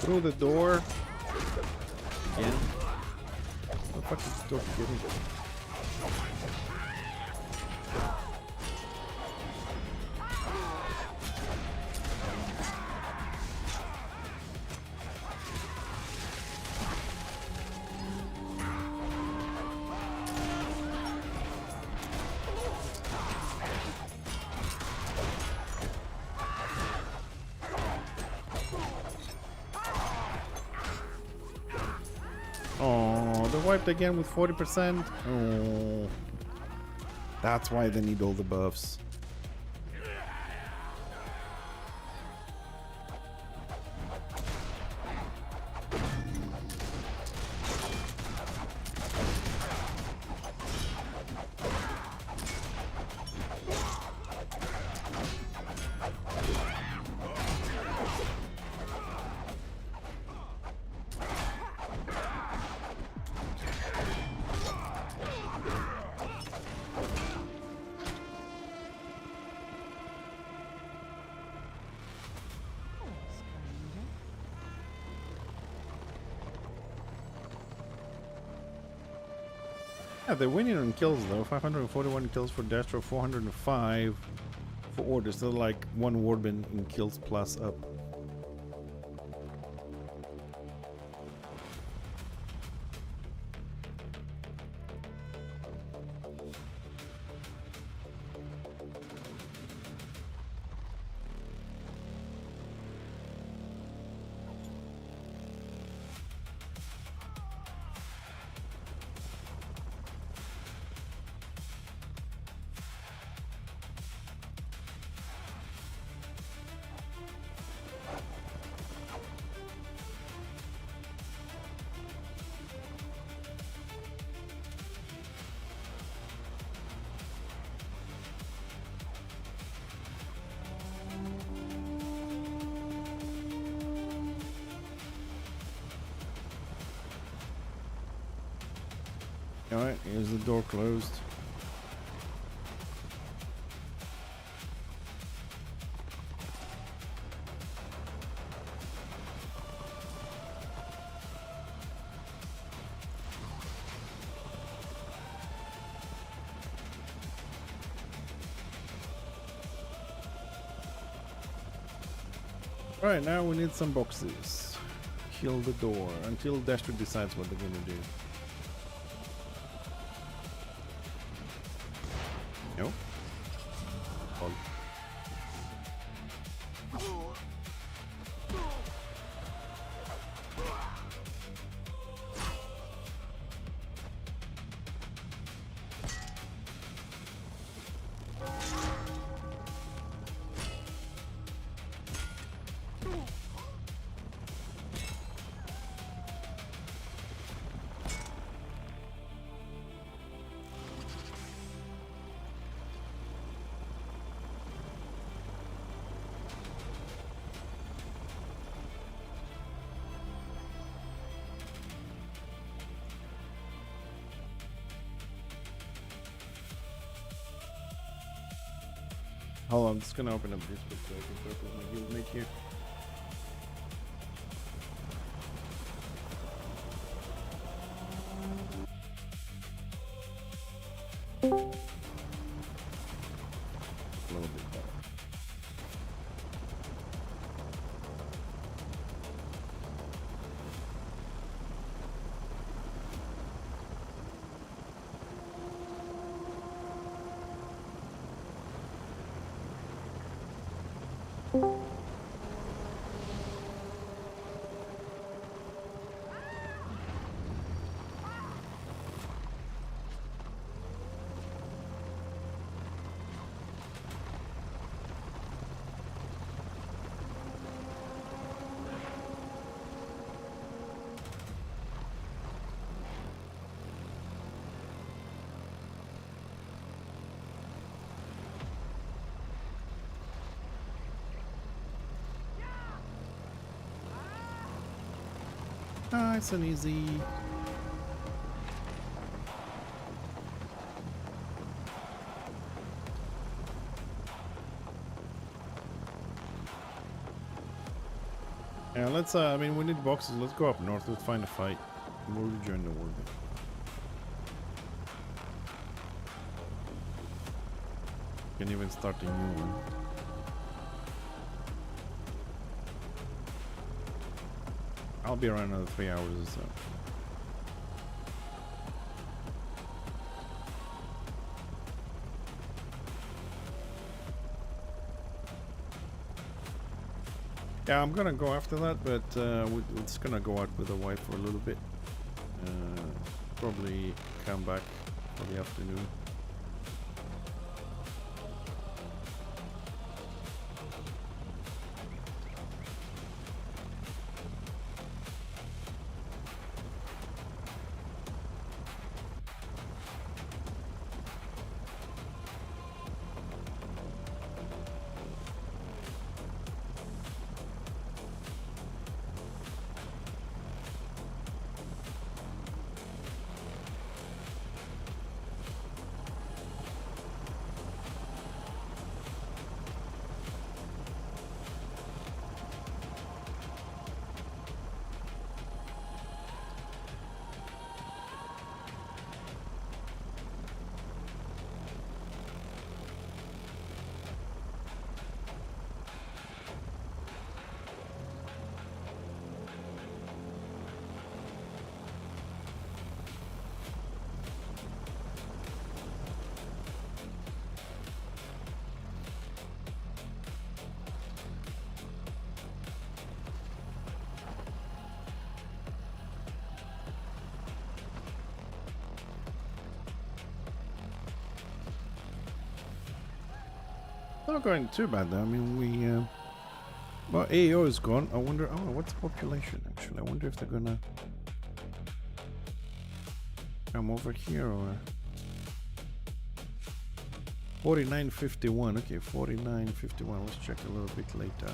Through the door. Again. What the fuck is this door getting? Oh, they wiped again with 40%. Oh, that's why they need all the buffs. Yeah, they're winning on kills though. 541 kills for Destro, 405 for orders. So like one warbin in kills plus up. Alright, here's the door closed. Alright, now we need some boxes. Kill the door until Destro decides what they're gonna do. No? Oh. Hold on, I'm just gonna open up Discord so I can talk with my guildmate here. A little bit better. Nice and easy. Yeah, let's, I mean, we need boxes. Let's go up north. Let's find a fight. We'll rejoin the war then. Can even start a new one. I'll be around another 3 hours or so. Yeah, I'm gonna go after that, but we're just gonna go out with the wife for a little bit. Probably come back for the afternoon. Not going too bad though. I mean, we well, AO is gone. I wonder. Oh, what's the population actually? I wonder if they're gonna come over here or 4951. Okay, 4951. Let's check a little bit later.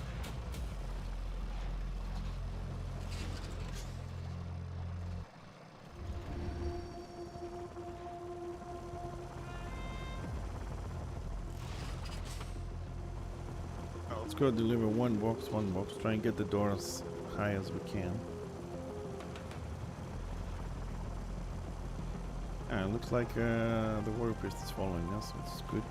Let's go deliver one box. Try and get the door as high as we can. Ah, it looks like the warrior priest is following us, which is good.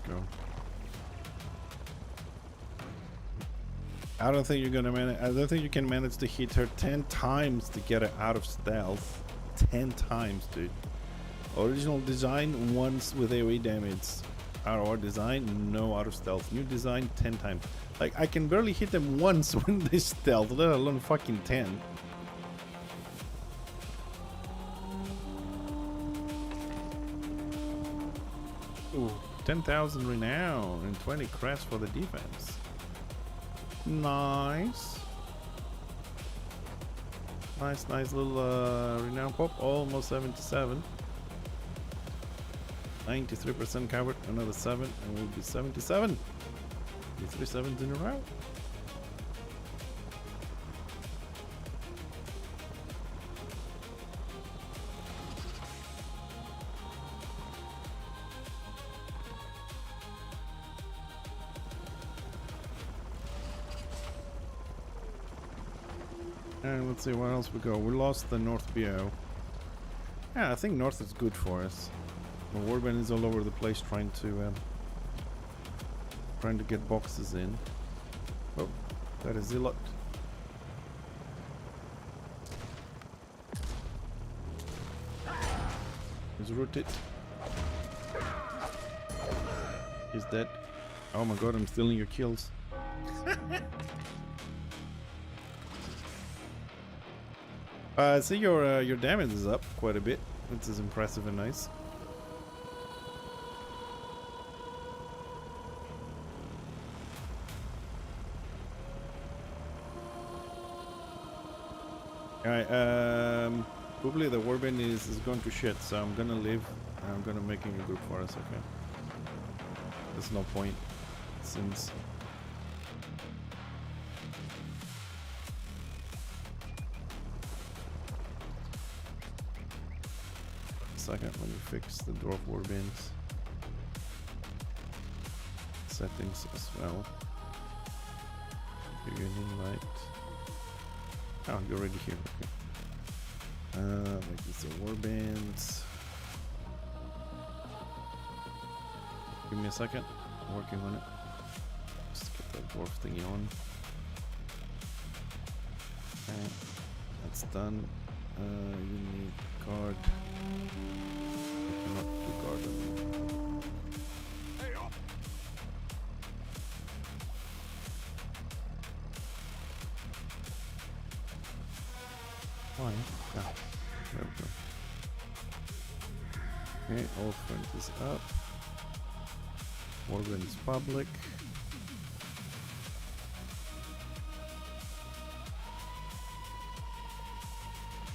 go. I don't think you're gonna manage. I don't think you can manage to hit her 10 times to get her out of stealth. 10 times, dude. Original design once with AoE damage. RvR design, no out of stealth. New design 10 times. Like, I can barely hit them once when they stealth, let alone fucking 10. Ooh, 10,000 renown and 20 crest for the defense. Nice. Nice little renown pop. Almost 77. 93% covered. Another 7 and we'll be 77. 3 sevens in a row. And let's see where else we go. We lost the North BO. Yeah, I think North is good for us. The Warband is all over the place trying to get boxes in. Oh, that is Zealot. He's rooted. He's dead. Oh my god, I'm stealing your kills. I see your damage is up quite a bit, which is impressive and nice. Alright, probably the Warband is going to shit, so I'm gonna leave and I'm gonna make a group for us, okay? There's no point, since... Second, let me fix the Dwarf Warbands. Settings as well. Give you an invite. Oh, you're already here, okay. Make this a Warbands. Give me a second, I'm working on it. Just get that Dwarf thingy on. Okay, that's done. You need guard. I cannot do guard anymore. Why? Ah, there we go. Okay, all front is up. Warband is public.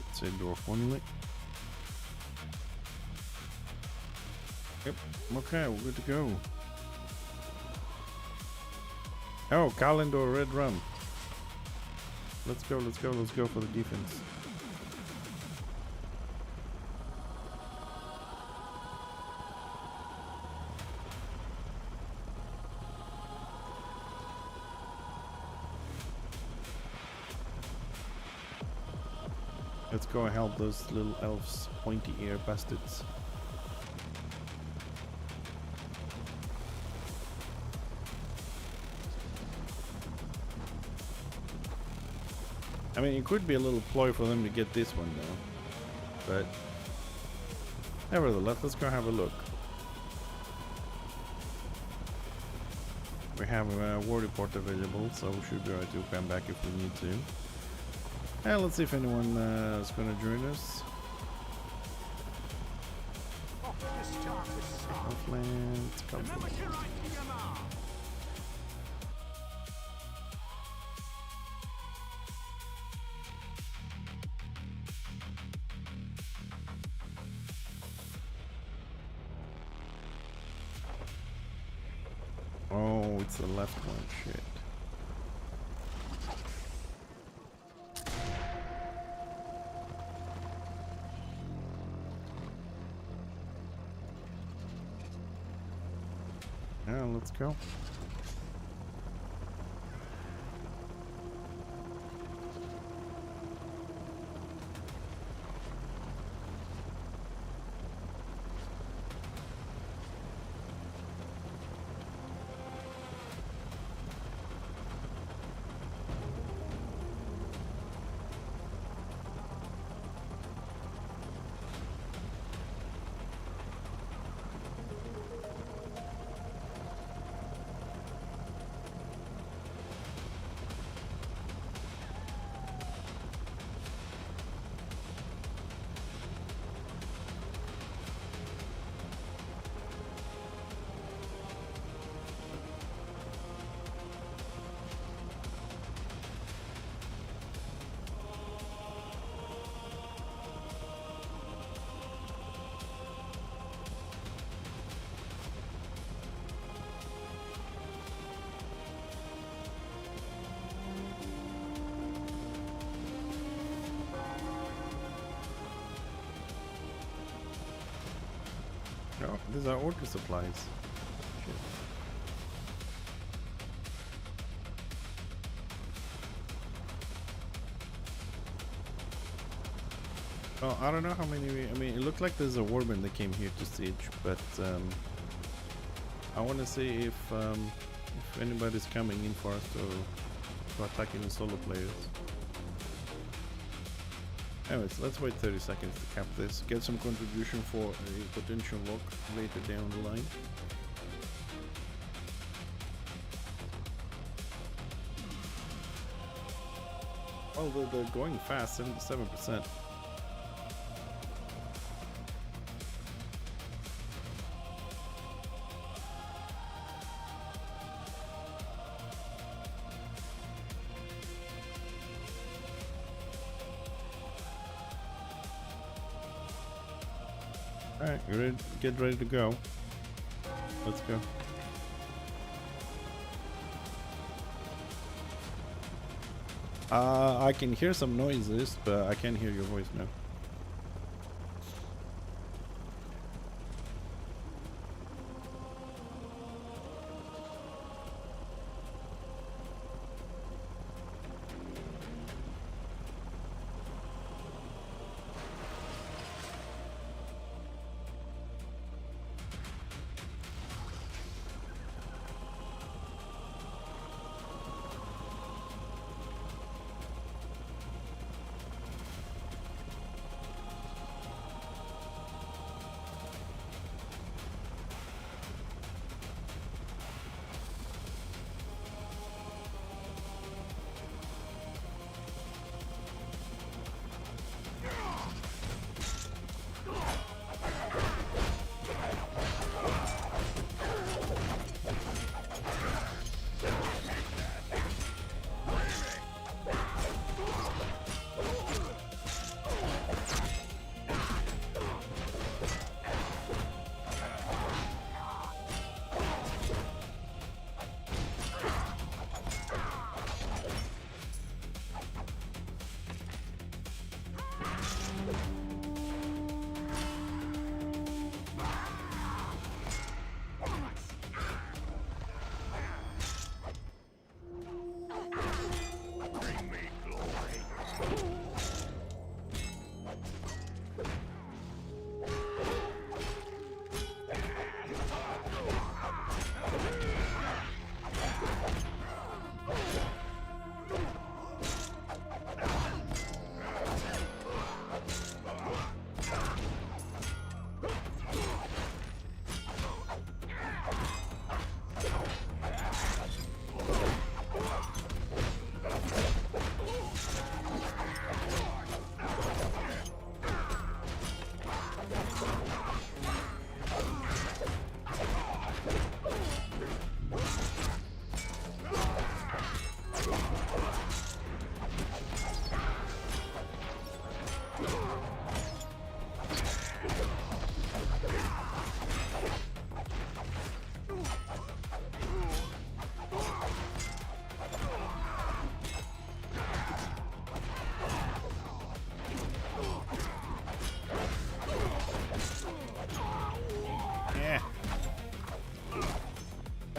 Let's say Dwarf only. Yep, okay, we're good to go. Oh, calendar red rum. Let's go for the defense. Let's go and help those little elves, pointy ear bastards. I mean, it could be a little ploy for them to get this one though, but nevertheless, let's go have a look. We have a war report available, so we should be able to come back if we need to. And let's see if anyone is going to join us. Offlands, company. Oh, it's the left one, shit. Yeah, let's go. These are order supplies. Shit. Well, I don't know how many. I mean, it looked like there's a warband that came here to siege, but I want to see if anybody's coming in for us to attack any solo players. Anyways, let's wait 30 seconds to cap this. Get some contribution for a potential lock later down the line. Oh, they're going fast, 77%. Alright, you ready? Get ready to go. Let's go. I can hear some noises, but I can't hear your voice now.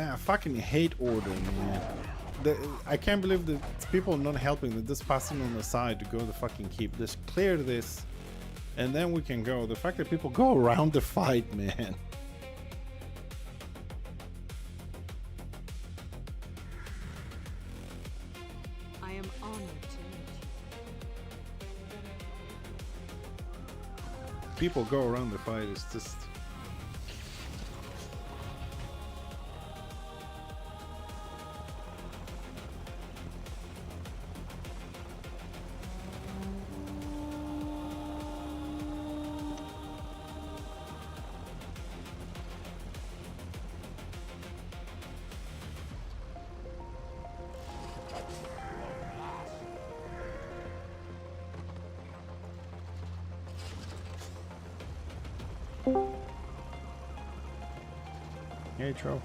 I fucking hate ordering, man. I can't believe that people are not helping. They're just passing on the side to go to the fucking keep. Just clear this, and then we can go. The fact that people go around the fight, man. I am honored to meet you. People go around the fight. It's just. Hey, Tro.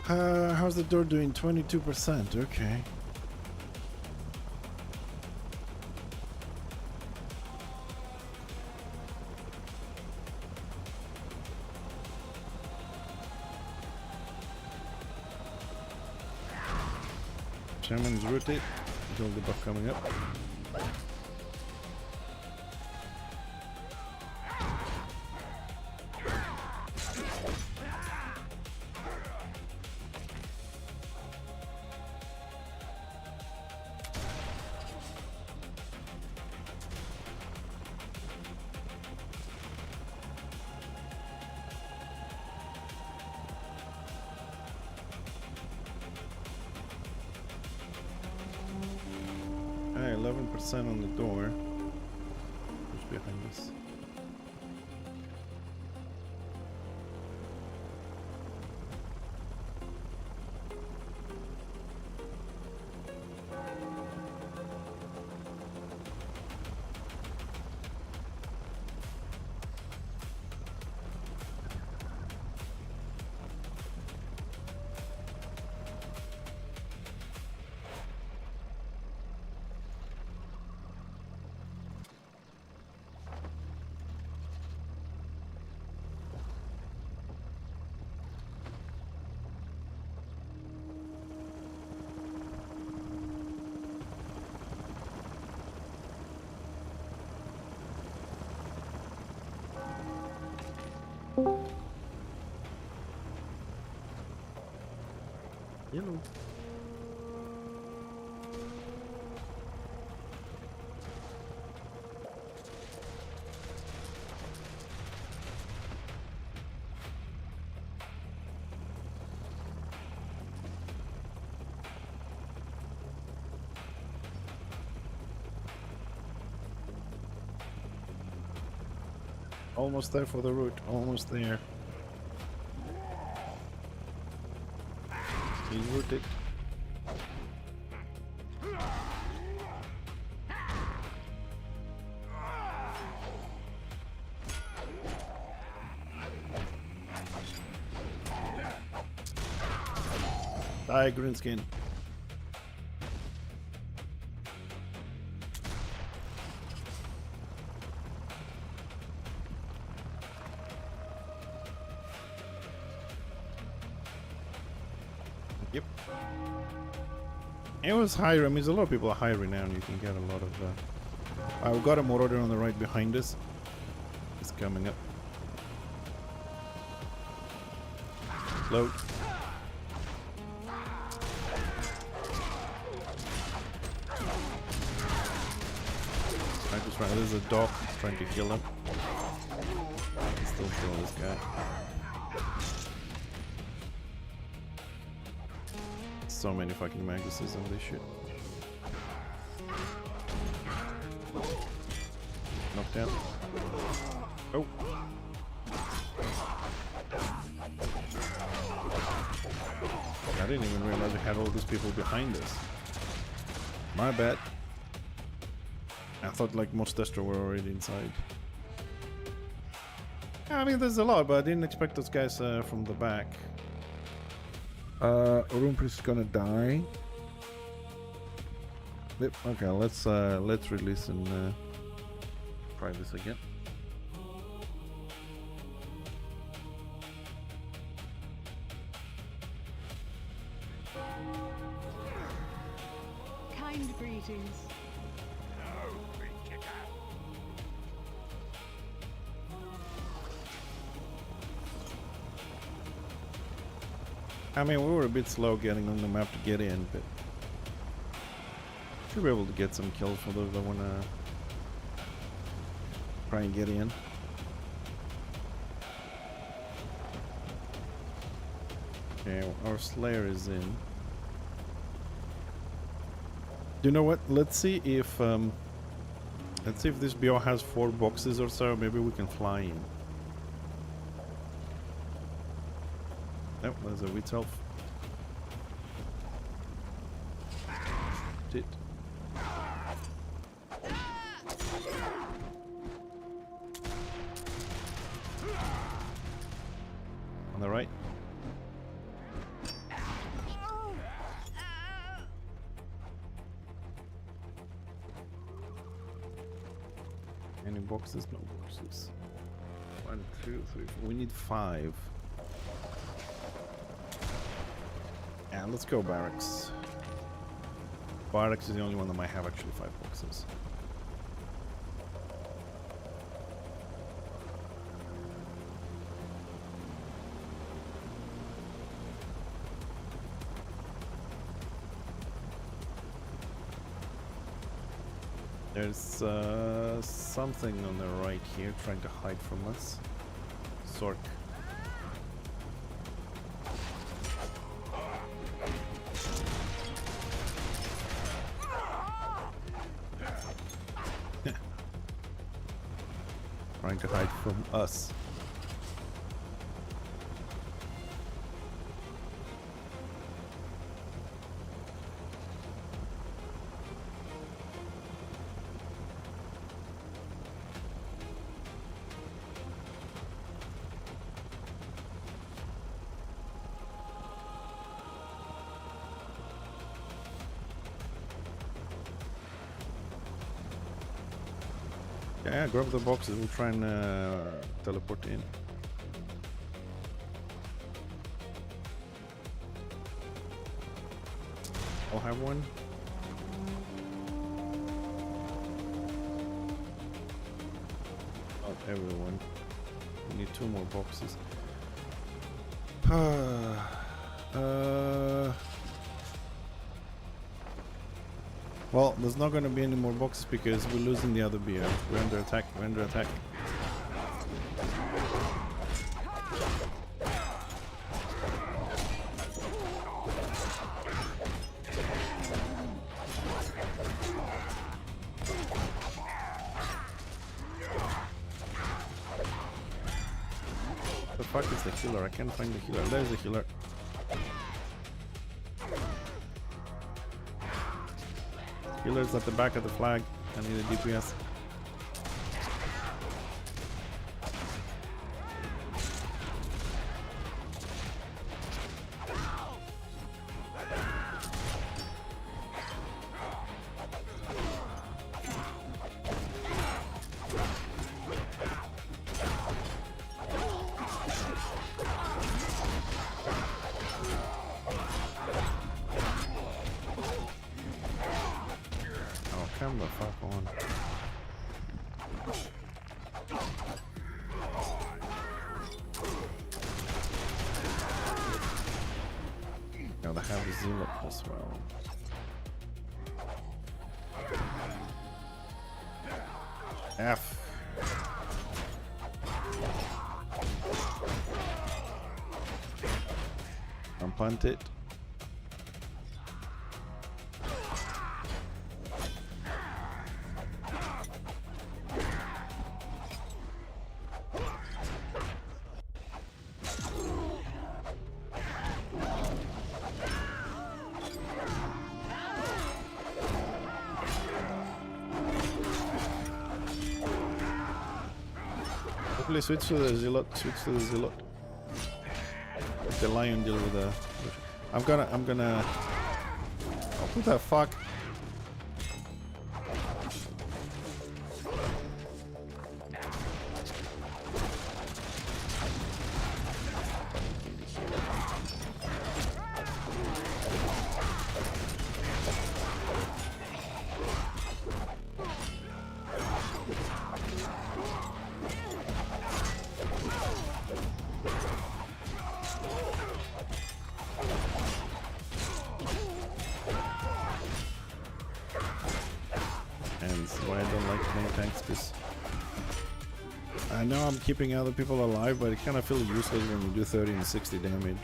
How's the door doing? 22%. Okay. Shaman's rotate. Until the buff coming up. Hey, 11% on the door. Who's behind us? Yellow. Almost there for the route. Almost there. He's rooted. Die, Greenskin. Yep. It was high. I mean, a lot of people are high renown. You can get a lot of. I've got a Marauder on the right behind us. It's coming up. Slow. I just ran. There's a dog trying to kill him. I can still kill this guy. So many fucking Maguses on this shit. Knockdown. Oh. I didn't even realize we had all these people behind us. My bad. I thought like most Destro were already inside. I mean, there's a lot, but I didn't expect those guys from the back. Rune is gonna die. Yep. Okay, let's release and try this again. Kind greetings. I mean, we were a bit slow getting on the map to get in, but should be able to get some kills for those that wanna try and get in. Okay, our Slayer is in. You know what? Let's see if this BO has 4 boxes or so. Maybe we can fly in. Nope, there's a wheat elf. Shit. On the right. Any boxes? No boxes. 1, 2, 3, 4. We need 5. Yeah, let's go barracks. Barracks is the only one that might have actually 5 boxes. There's something on the right here trying to hide from us. Sork. Trying to hide from us. Yeah, grab the boxes. We'll try and teleport in. I'll have one. Not everyone. We need 2 more boxes. Well, there's not going to be any more boxes because we're losing the other beer. We're under attack. We're under attack. The fuck is the healer? I can't find the healer. There's the healer. Healer's at the back of the flag. I need a DPS. Come the fuck on. Now they have a zealot as well. F. Unpunt it. Hopefully switch to the zealot. Switch to the zealot. Let the lion deal with the. I'm gonna. Oh, what the fuck? Why I don't like playing tanks, because I know I'm keeping other people alive, but it kind of feels useless when you do 30 and 60 damage.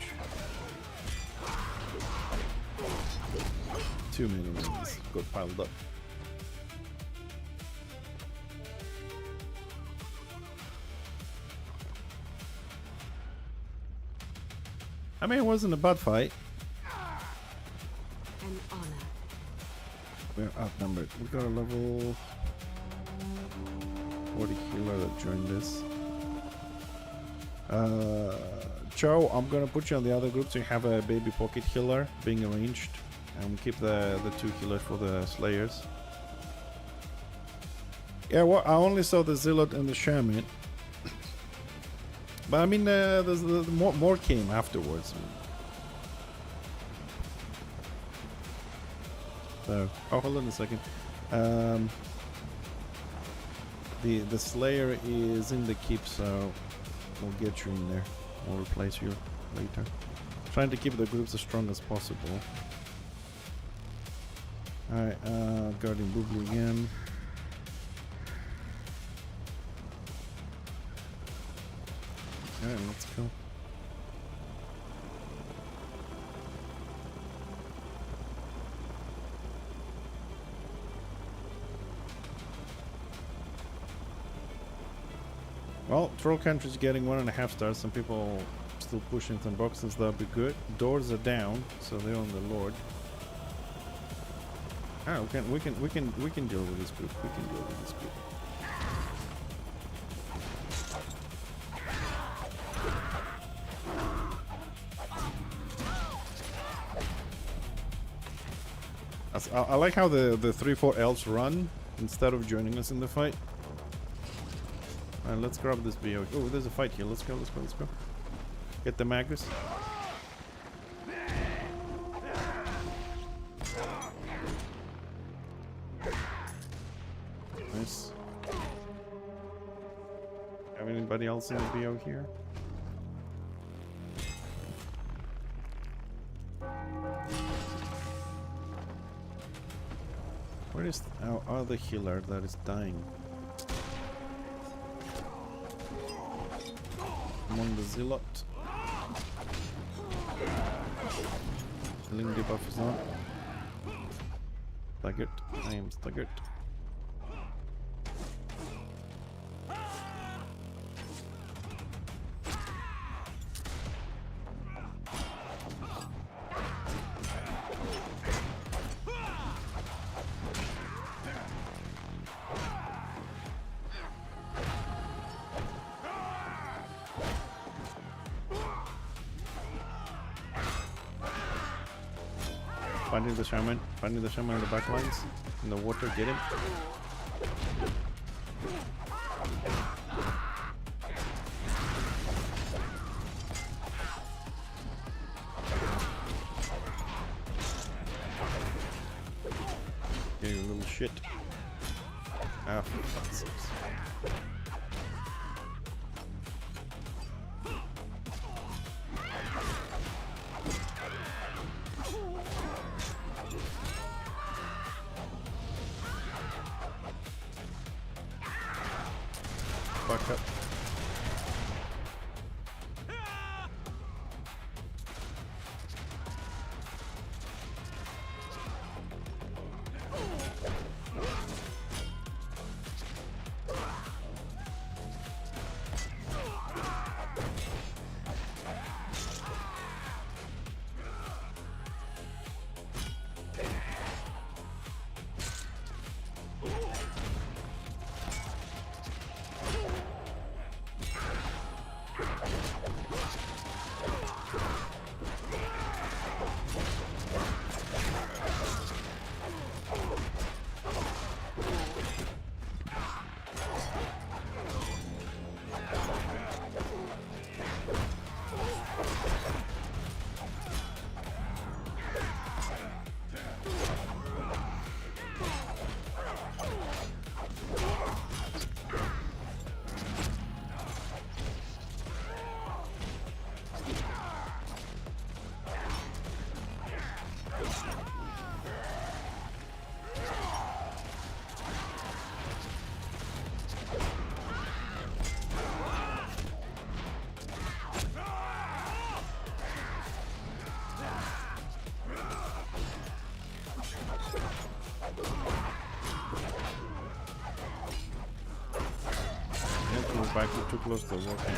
Too many minions got piled up. I mean, it wasn't a bad fight. An honor. We're outnumbered. We got a level 40 healer that joined us. Joe, I'm gonna put you on the other group so you have a baby pocket healer being arranged, and keep the 2 healers for the slayers. Yeah, well, I only saw the zealot and the shaman, but I mean, there's more came afterwards. So, oh, hold on a second. The Slayer is in the keep, so we'll get you in there. We'll replace you later. Trying to keep the groups as strong as possible. Alright, guarding Boobly again. Alright, let's go. Well, Troll Country's getting 1.5 stars. Some people still pushing some boxes. That'll be good. Doors are down, so they're on the Lord. Ah, we can deal with this group. We can deal with this group. I like how the 3-4 elves run instead of joining us in the fight. Alright, let's grab this BO. Oh, there's a fight here. Let's go, let's go, let's go. Get the Magus. Nice. Have anybody else in the BO here? Where is our other healer that is dying? Among the Zealot. Healing debuff is on. Staggered. I am staggered. Finding the shaman in the back lines. In the water, get him. You little shit. Ah, for fuck's sakes. Back up. Back too close to the walking.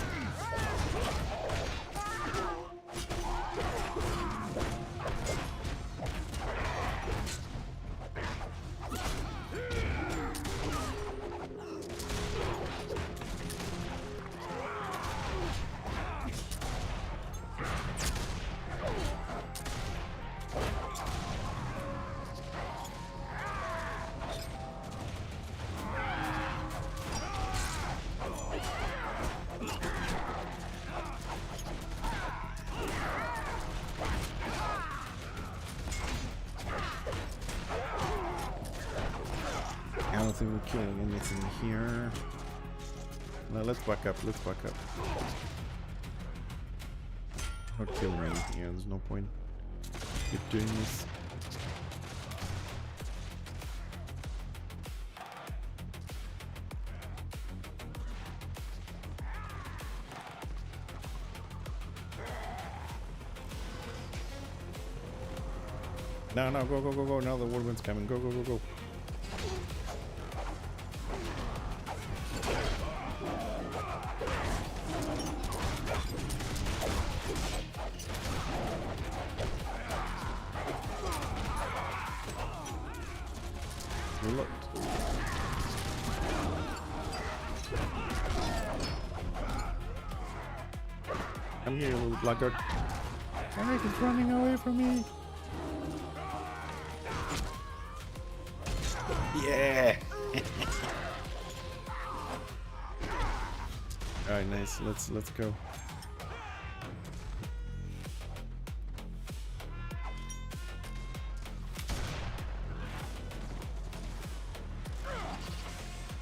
think we're killing anything here. No, let's back up. Let's back up. Not killing anything here. There's no point. Keep doing this. No, no, go, go, go, go. Now the woodman's coming. Go, go, go, go. Reload. Come here, you little blackguard. Eric is running away from me. Yeah. All right, nice. Let's go.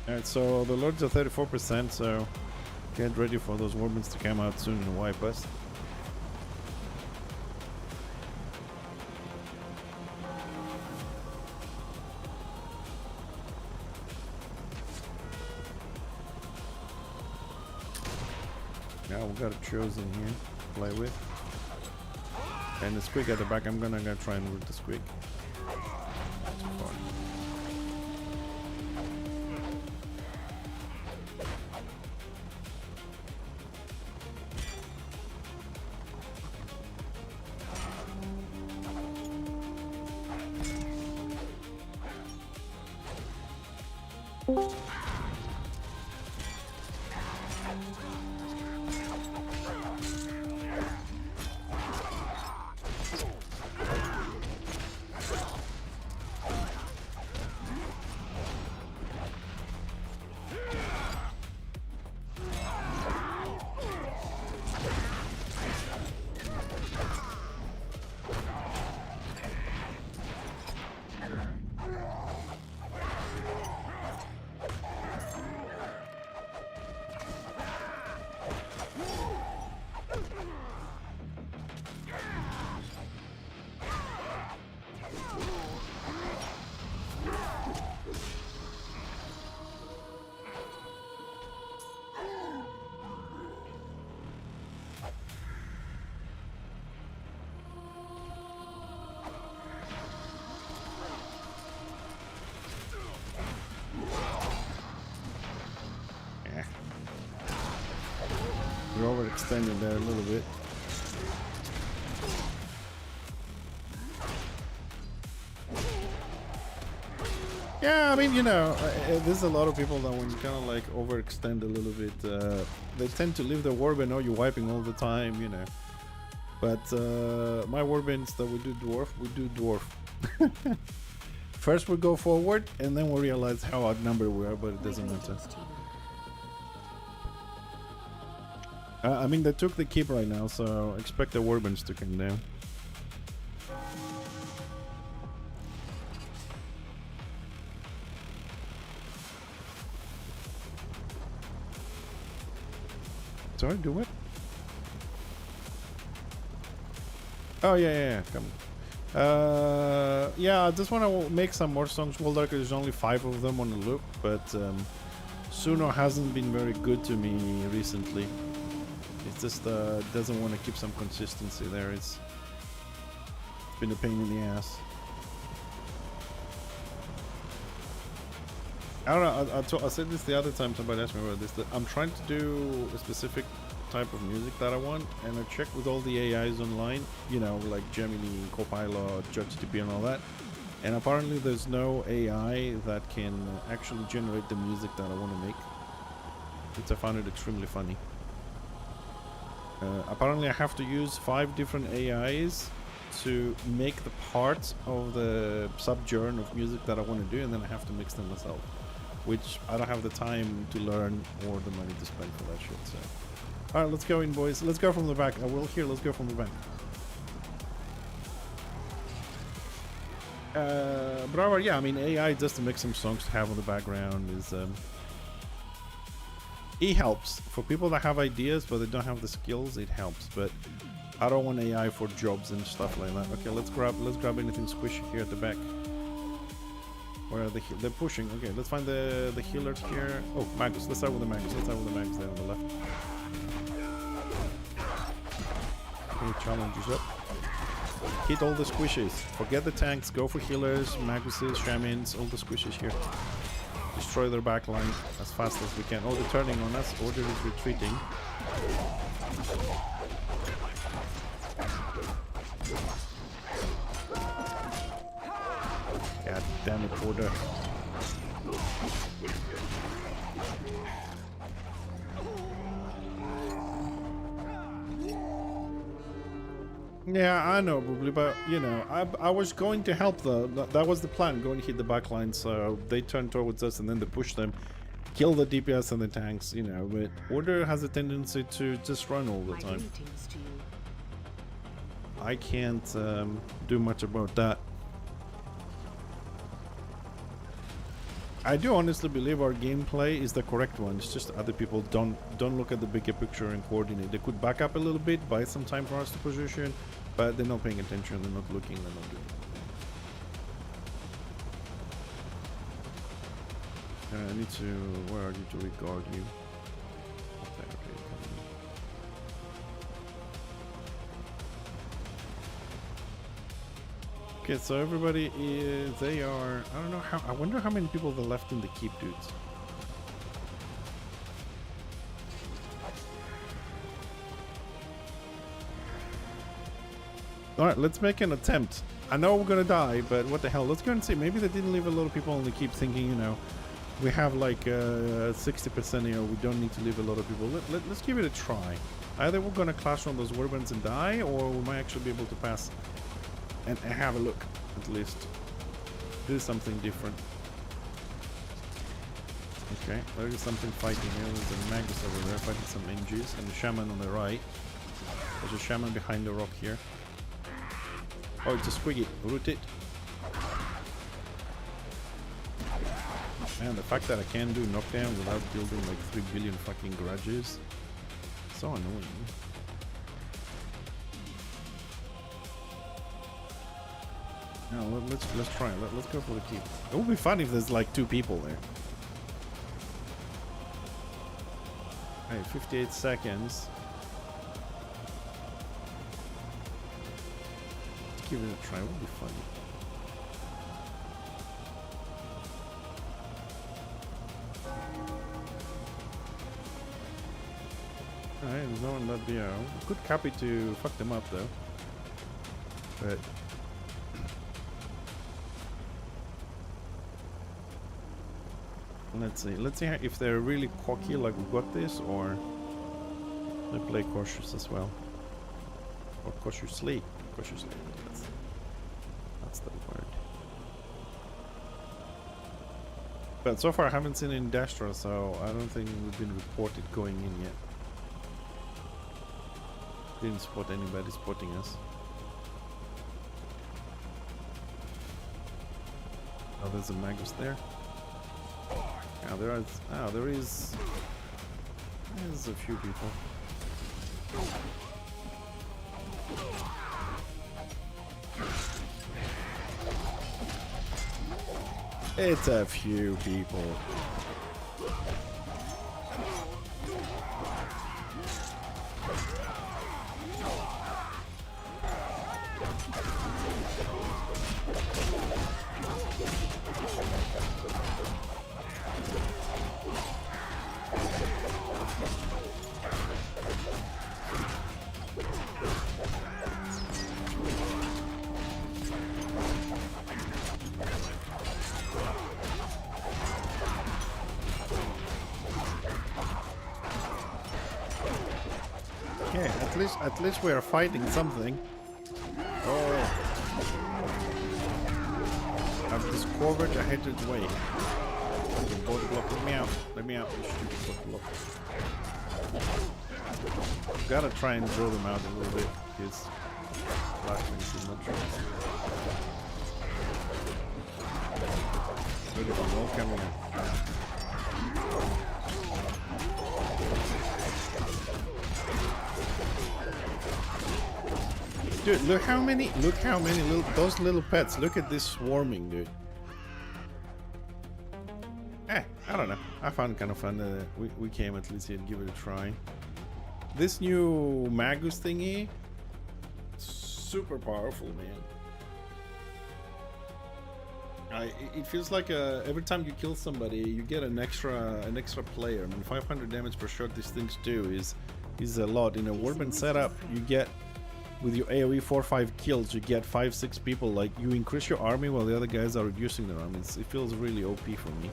All right, so the lords are 34%, so get ready for those warbands to come out soon and wipe us. Now we got a chosen here to play with. And the squig at the back, I'm gonna try and root the squig. Too far. We're overextended there a little bit. Yeah, I mean, you know, there's a lot of people that when you kind of like overextend a little bit, they tend to leave the warband, oh, you're wiping all the time, you know. But my warbands that we do dwarf. First we go forward, and then we realize how outnumbered we are, but it doesn't matter. I mean, they took the keep right now, so expect the warbands to come down. Sorry, do what? Oh, yeah, come on. Yeah, I just want to make some more songs. Well, there's only 5 of them on the loop, but Suno hasn't been very good to me recently. It just doesn't want to keep some consistency there. It's been a pain in the ass. I don't know, I said this the other time somebody asked me about this, that I'm trying to do a specific type of music that I want, and I checked with all the AIs online, you know, like Gemini, Copilot, ChatGPT and all that, and apparently there's no AI that can actually generate the music that I want to make. I found it extremely funny. Apparently I have to use 5 different AIs to make the parts of the subgenre of music that I want to do, and then I have to mix them myself, which I don't have the time to learn or the money to spend for that shit. So, all right, let's go in, boys. Let's go from the back. I will here. Let's go from the back. Brother, yeah, I mean AI just to make some songs to have on the background is it helps for people that have ideas but they don't have the skills. It helps, but I don't want AI for jobs and stuff like that. Okay, let's grab anything squishy here at the back. Where are they're pushing? Okay, let's find the healers here. Oh, Magus. Let's start with the Magus. Let's start with the Magus there on the left. Okay, challenges up. Hit all the squishes. Forget the tanks. Go for healers, Maguses, Shamans, all the squishes here. Destroy their backline as fast as we can. Oh, they're turning on us. Order is retreating. God damn it, Order. Yeah, I know, Boobly, but you know, I was going to help though. That was the plan, going to hit the backline, so they turned towards us and then they push them, kill the DPS and the tanks, you know, but Order has a tendency to just run all the time. I can't do much about that. I do honestly believe our gameplay is the correct one. It's just other people don't look at the bigger picture and coordinate. They could back up a little bit, buy some time for us to position, but they're not paying attention, they're not looking, they're not doing it. I need to... where are you to regard you? Okay, okay, okay, so everybody is... they are... I don't know how... I wonder how many people are left in the keep, dudes. Alright, let's make an attempt. I know we're gonna die, but what the hell? Let's go and see. Maybe they didn't leave a lot of people on the keep thinking, you know, we have like 60% here, we don't need to leave a lot of people. Let's give it a try. Either we're gonna clash on those warbirds and die, or we might actually be able to pass and have a look, at least. Do something different. Okay, there is something fighting here. There's a Magus over there fighting some NGs, and the Shaman on the right. There's a Shaman behind the rock here. Oh, it's a squiggy. Root it. Man, the fact that I can do knockdown without building like 3 billion fucking grudges. So annoying. No, let's try it. Let's go for the keep. It would be fun if there's like 2 people there. Hey, 58 seconds. Let's give it a try. It would be funny. Alright, there's no one that BO. Good copy to fuck them up though. But let's see if they're really cocky like we got this, or they play cautious as well. Or cautiously. Cautiously. That's the word. But so far I haven't seen any Dastra, so I don't think we've been reported going in yet. Didn't spot anybody spotting us. Oh, there's a Magus there. Yeah, there's a few people. It's a few people. At least we are fighting something. Oh, I've discovered a headed way. Board block, let me out. Let me out, you stupid board block. Gotta try and draw them out a little bit, because flashing too much. Look at them all coming in. Dude, look how many little, those little pets. Look at this swarming, dude. I don't know. I found it kind of fun. We came at least here to give it a try. This new Magus thingy, super powerful, man. It feels like every time you kill somebody, you get an extra player. I mean, 500 damage per shot. These things do is a lot. In a warband setup, you get with your AOE 4-5 kills, you get 5-6 people. Like you increase your army while the other guys are reducing their armies. It feels really OP for me.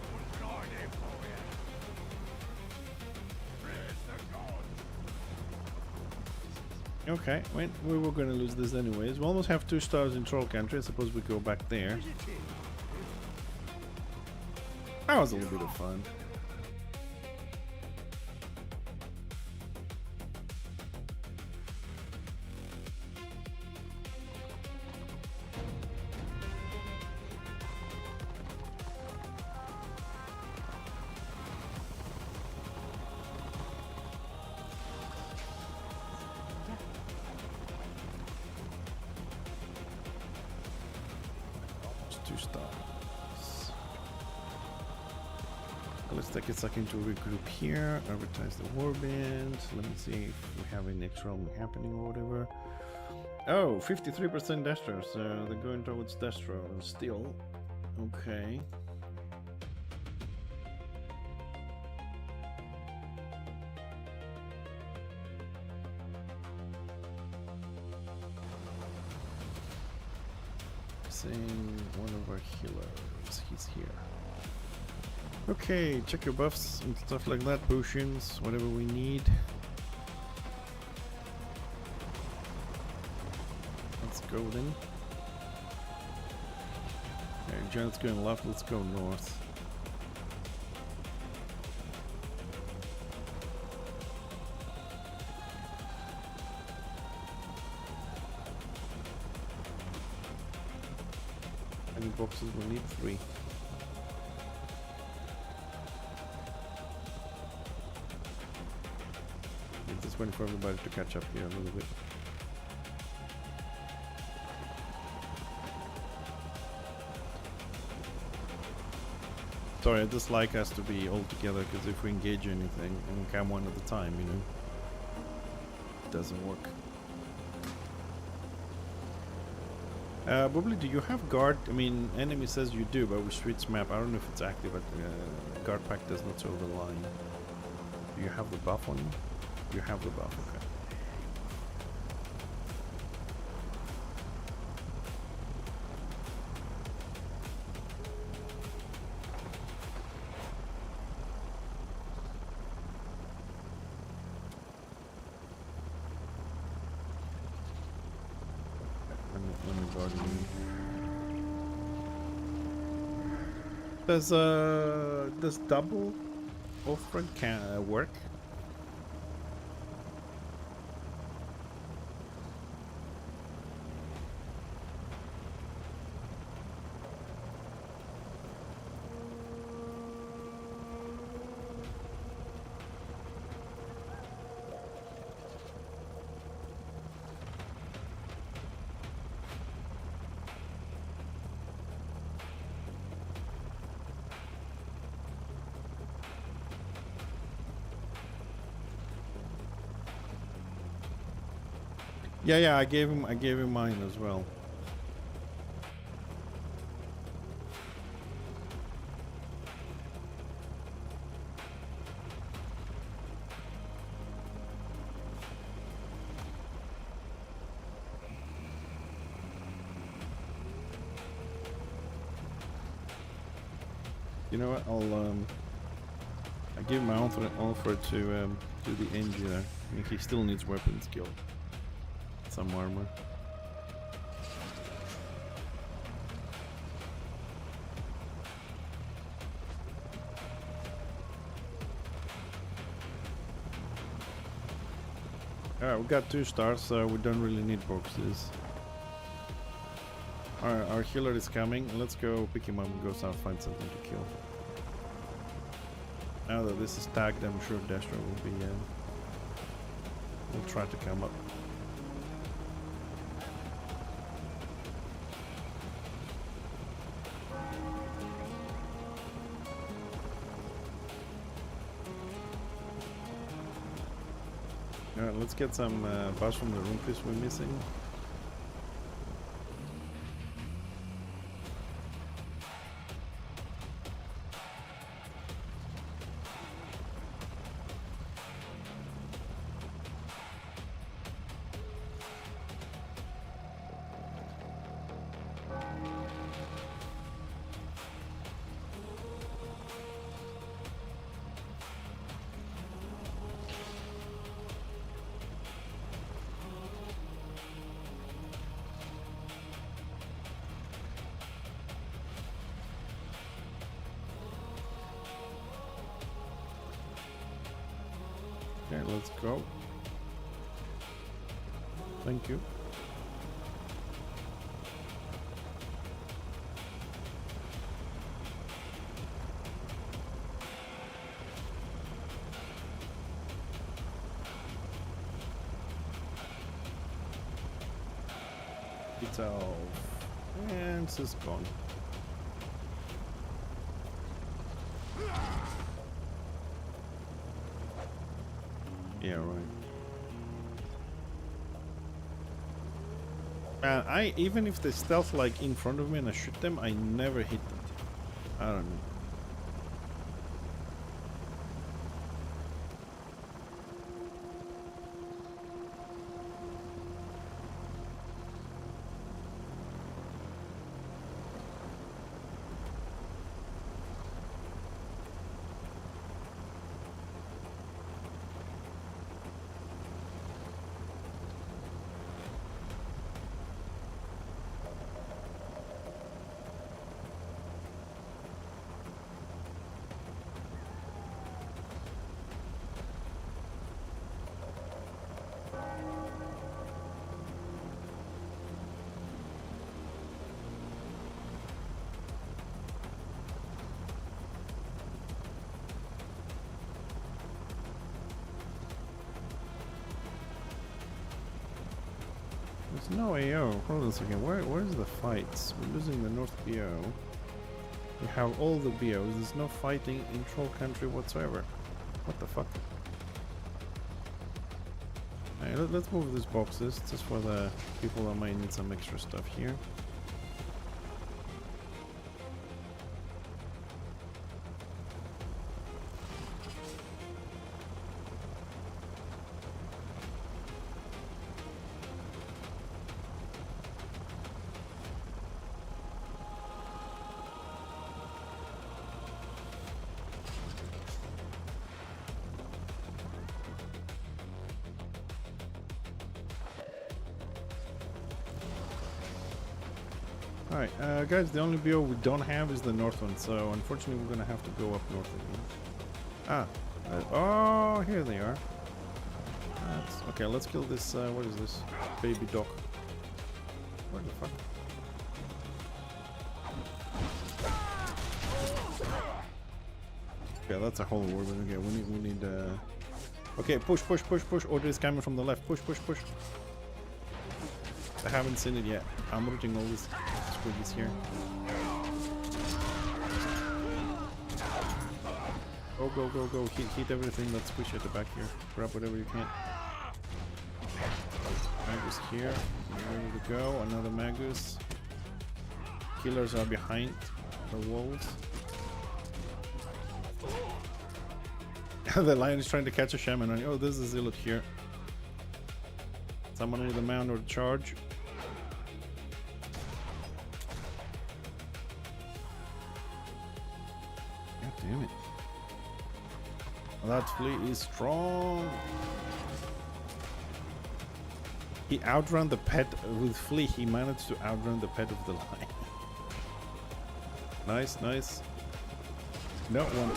Okay, wait, we were gonna lose this anyways. We almost have 2 stars in Troll Country. I suppose we go back there. That was a little bit of fun. Let's take a second to regroup here. Advertise the warband. Let me see if we have any next realm happening or whatever. Oh, 53% Destro, so they're going towards Destro still. Okay. Seeing one of our healers. He's here. Okay, check your buffs and stuff like that, potions, whatever we need. Let's go then. Okay, Janet's going left, let's go north. How many boxes we need? 3. Just waiting for everybody to catch up here a little bit. Sorry, I just like us to be all together, because if we engage anything and we come one at a time, you know, it doesn't work. Bubbly, do you have guard? I mean, enemy says you do, but with Streets map, I don't know if it's active, but guard pack does not show the line. Do you have the buff on you? You have the buff, okay. Let me guard you. Does double offer can work? Yeah, I gave him mine as well. You know what? I give my offer to the engineer. I mean, he still needs weapon skill. Some armor. Alright, we got 2 stars, so we don't really need boxes. Our healer is coming. Let's go pick him up and go south, find something to kill. Now that this is tagged, I'm sure Destro will be will try to come up. Alright, let's get some buffs from the Rune we're missing. Okay, let's go. Thank you. It's off. And it's just gone. Yeah, right. I even if they stealth like in front of me and I shoot them, I never hit them. I don't know. There's no AO. Hold on a second. Where's the fights? We're losing the North BO. We have all the BOs. There's no fighting in Troll Country whatsoever. What the fuck? Alright, let's move these boxes just for the people that might need some extra stuff here. Alright, guys, the only BO we don't have is the north one, so unfortunately we're gonna have to go up north again. Oh, here they are. Okay, let's kill this, what is this? Baby dog. Where the fuck? Okay, that's a whole war. Okay, we need, okay, push. Order is coming from the left. Push. I haven't seen it yet. I'm rooting all these squiggies here. Go. Hit everything that's squishy at the back here. Grab whatever you can. Magus here. Ready to go. Another Magus. Killers are behind the walls. The lion is trying to catch a shaman. Oh, there's a zealot here. Someone with a mount or charge. God damn it. That flea is strong. He outrun the pet with flea. He managed to outrun the pet of the lion. Nice. No one.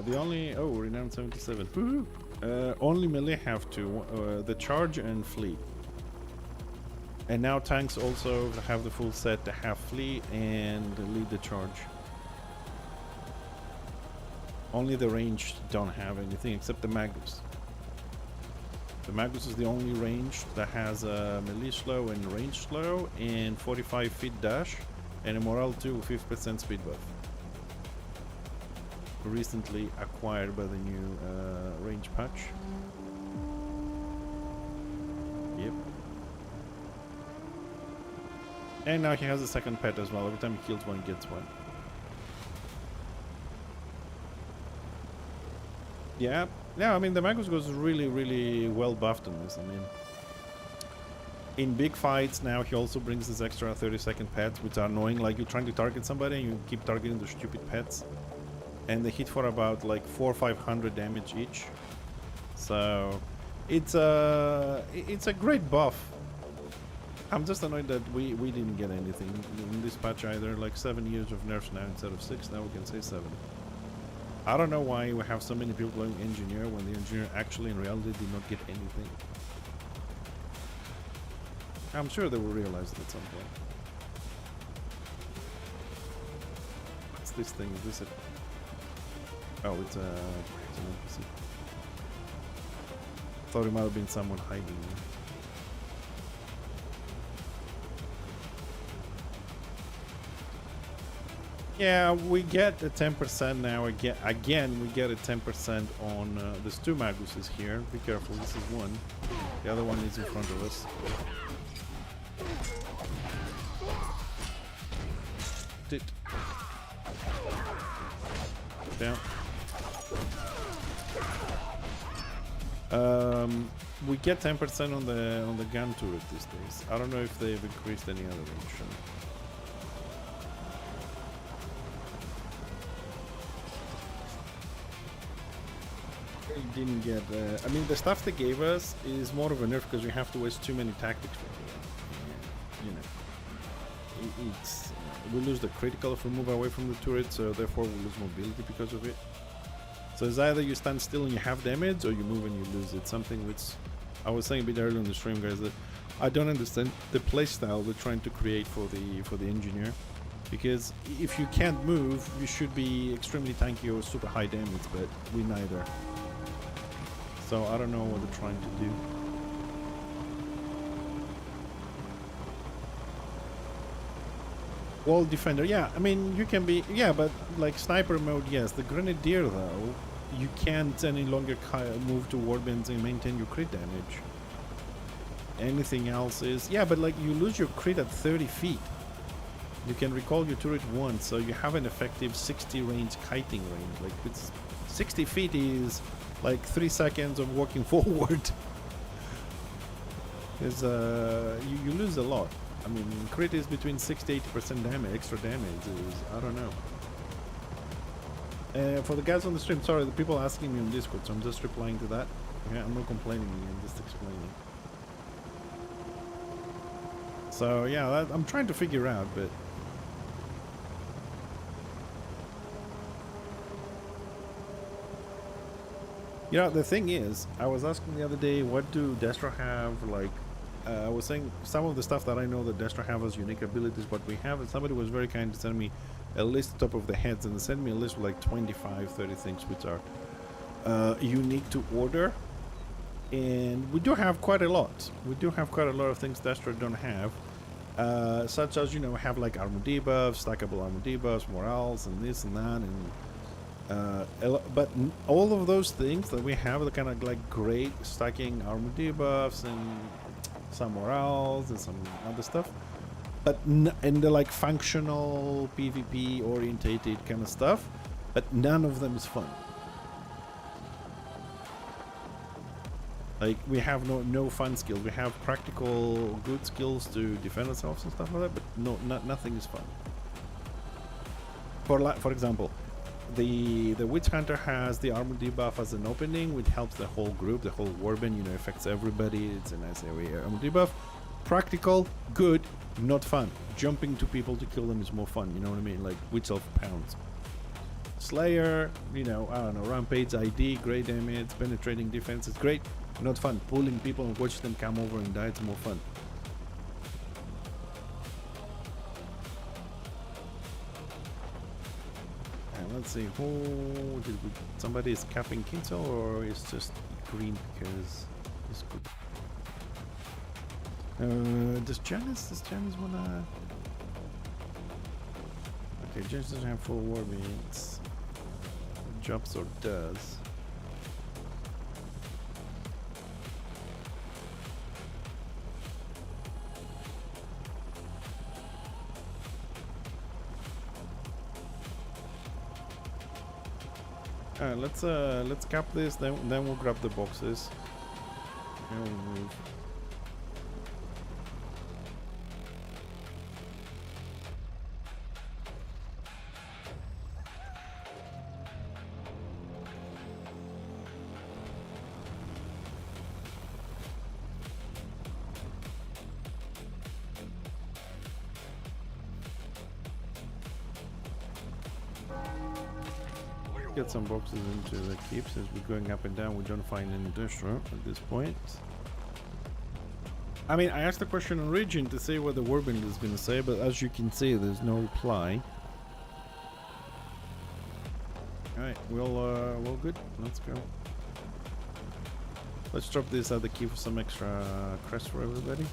The only... Oh, renown 77. Woohoo! Only melee have two, the charge and flee. And now tanks also have the full set to have flee and lead the charge. Only the ranged don't have anything except the Magus. The Magus is the only range that has a melee slow and range slow and 45 feet dash and a morale 2 50% speed buff. Recently acquired by the new range patch. Yep. And now he has a second pet as well. Every time he kills one, he gets one. Yeah, yeah. I mean, the Magus goes really well buffed on this. I mean, in big fights now he also brings this extra 30-second pets, which are annoying. Like you're trying to target somebody and you keep targeting the stupid pets, and they hit for about like 400 or 500 damage each. So it's a great buff. I'm just annoyed that we didn't get anything in this patch either. Like 7 years of nerfs now instead of 6. Now we can say 7. I don't know why we have so many people playing engineer when the engineer actually in reality did not get anything. I'm sure they will realize it at some point. What's this thing? Is this a... Oh, it's an NPC. Thought it might have been someone hiding. Yeah, we get a 10% now. Again, we get a 10% on there's two Maguses here. Be careful, this is one. The other one is in front of us. Dit. Down. We get 10% on the gun turret these days. I don't know if they've increased any other range. Didn't get I mean, the stuff they gave us is more of a nerf because we have to waste too many tactics for it. You know, it's we lose the critical if we move away from the turret, so therefore we lose mobility because of it. So it's either you stand still and you have damage, or you move and you lose it. Something which I was saying a bit earlier on the stream, guys, that I don't understand the playstyle they're trying to create for the engineer. Because if you can't move, you should be extremely tanky or super high damage, but we neither. So I don't know what they're trying to do. Wall defender, yeah, I mean you can be, yeah, but like sniper mode, yes. The grenadier though, you can't any longer move to warbins and maintain your crit damage. Anything else is, yeah, but like you lose your crit at 30 feet. You can recall your turret once, so you have an effective 60 range kiting range. Like it's 60 feet is like 3 seconds of walking forward. Is you lose a lot. I mean, crit is between 60-80% damage, extra damage is, I don't know. For the guys on the stream, sorry, the people asking me on Discord, so I'm just replying to that. Okay, I'm not complaining, I'm just explaining. So yeah, that, I'm trying to figure out, but you know, the thing is, I was asking the other day, what do Destra have, like, I was saying some of the stuff that I know that Destra have as unique abilities, what we have, and somebody was very kind to send me a list top of the heads, and they sent me a list with like 25, 30 things which are unique to Order, and we do have quite a lot. We do have quite a lot of things Destra don't have, such as, you know, have like armor debuffs, stackable armor debuffs, morals, and this and that, and but all of those things that we have are kind of like great stacking armor debuffs and some morals and some other stuff, but and they're like functional PvP orientated kind of stuff, but none of them is fun. Like we have no fun skills. We have practical good skills to defend ourselves and stuff like that, but nothing is fun. For example, the Witch Hunter has the armor debuff as an opening, which helps the whole group, the whole warband, you know, affects everybody. It's a nice area. Armor debuff, practical, good, not fun. Jumping to people to kill them is more fun, you know what I mean? Like Witch Elf pounds. Slayer, you know, I don't know, Rampage ID, great damage, penetrating defense. It's great. Not fun. Pulling people and watch them come over and die. It's more fun. And let's see who did we, somebody is capping Kinto or is just green because he's good. Does Janice wanna? Okay, Janice doesn't have full war beats. Jumps or does. Alright, let's cap this, then we'll grab the boxes. And we'll move. Get some boxes into the keep since we're going up and down. We don't find any distro at this point. I mean, I asked the question on Region to see what the warband is going to say, but as you can see, there's no reply. Alright, well good. Let's go. Let's drop this at the key for some extra crest for everybody.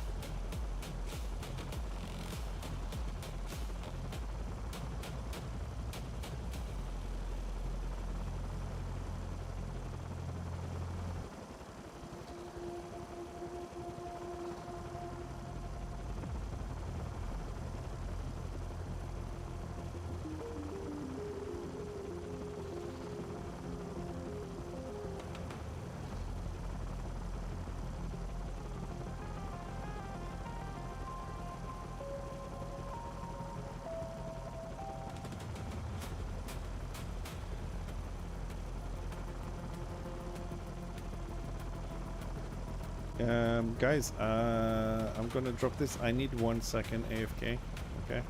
Guys, I'm gonna drop this. I need 1 second AFK. Okay,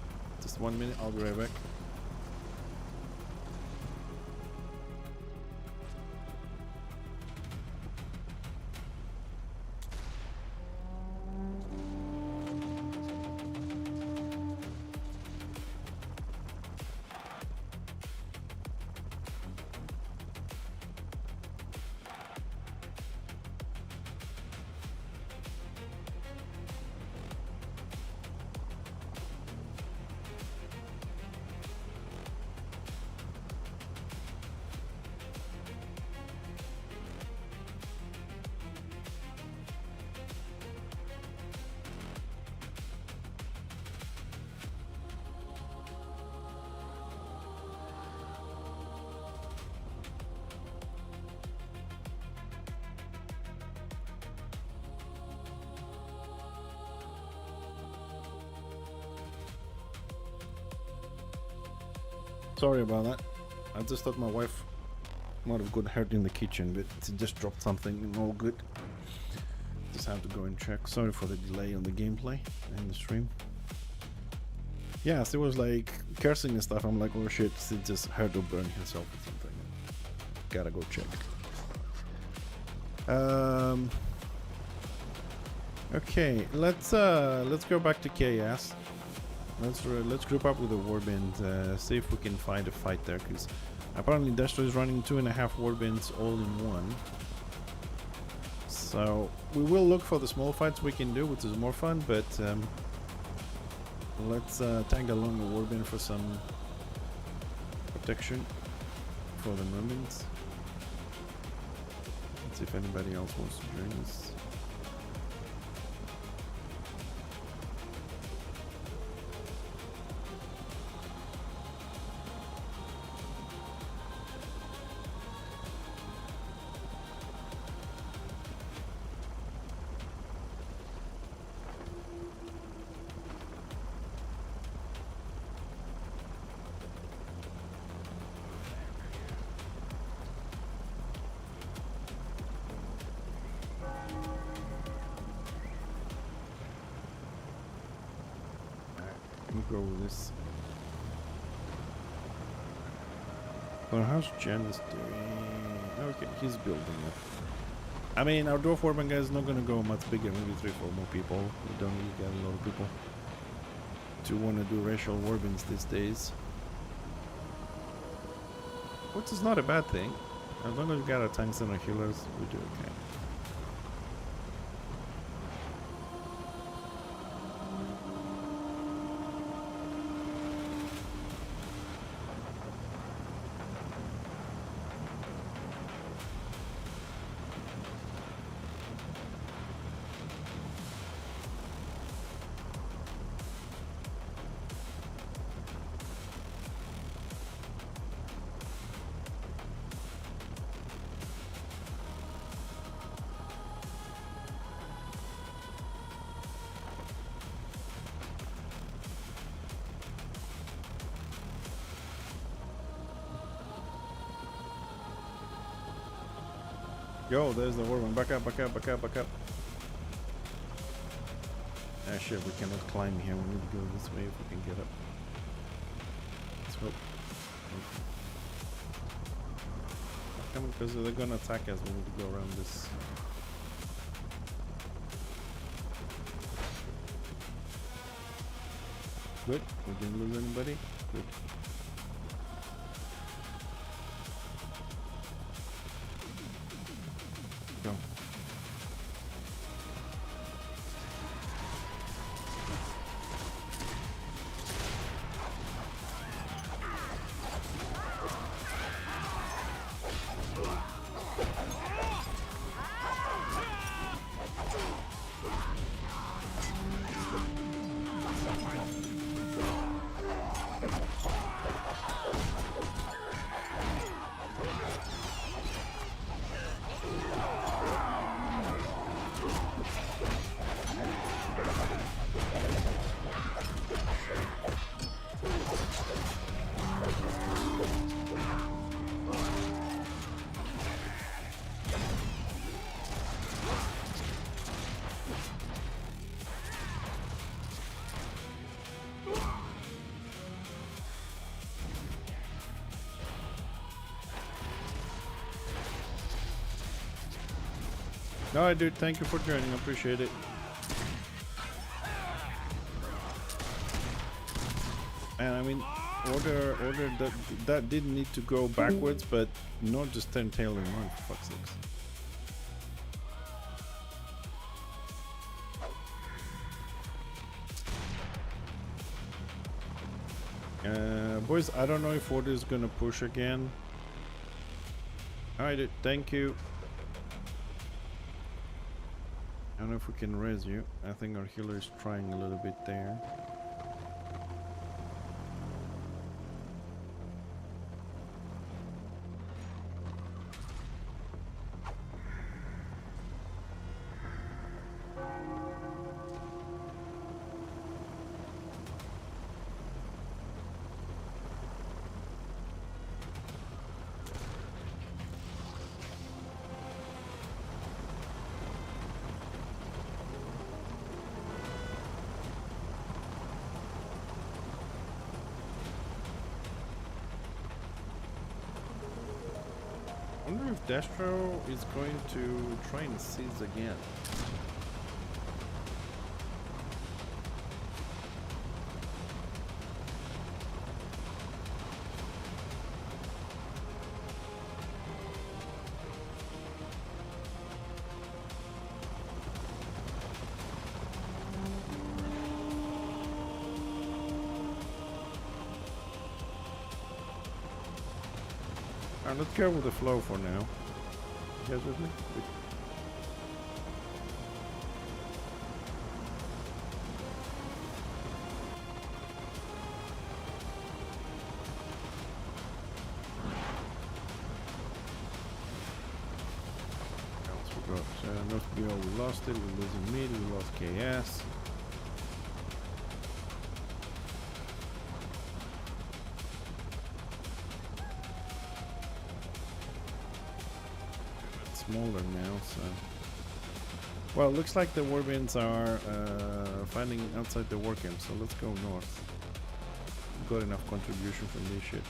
just 1 minute. I'll be right back. Sorry about that. I just thought my wife might have got hurt in the kitchen, but she just dropped something and all good. Just had to go and check. Sorry for the delay on the gameplay and the stream. Yes, it was like cursing and stuff. I'm like, oh shit, she just hurt or burned herself or something. Gotta go check. Okay, let's go back to chaos. Let's group up with the warband, see if we can find a fight there, because apparently Destro is running 2.5 warbands all in one. So we will look for the small fights we can do, which is more fun, but let's tag along the warband for some protection for the moment. Let's see if anybody else wants to join us. Go with this. Well, how's Janice doing? Okay, he's building it. I mean, our Dwarf Warband guy is not gonna go much bigger, maybe 3-4 more people. We don't really get a lot of people to want to do racial warbans these days. Which is not a bad thing. As long as we got our tanks and our healers, we do okay. Yo, there's the warband. Back up, back up, back up, back up. Ah shit, we cannot climb here. We need to go this way if we can get up. Let's hope. Come on, because they're gonna attack us. We need to go around this. Good. We didn't lose anybody. Good. Go. Alright, dude, thank you for joining. I appreciate it. And I mean, order that didn't need to go backwards, but not just 10 tail in one, for fuck's sakes. Boys, I don't know if order is gonna push again. Alright, dude, thank you. I don't know if we can raise you. I think our healer is trying a little bit there. I wonder if Destro is going to try and seize again. Alright, let's go with the flow for now. You guys with me? Good. What else we got? North BO, we lost it. We're losing mid. We lost KS. Smaller now, so well, looks like the warbands are finding outside the war camp, so let's go north. Got enough contribution from this shit.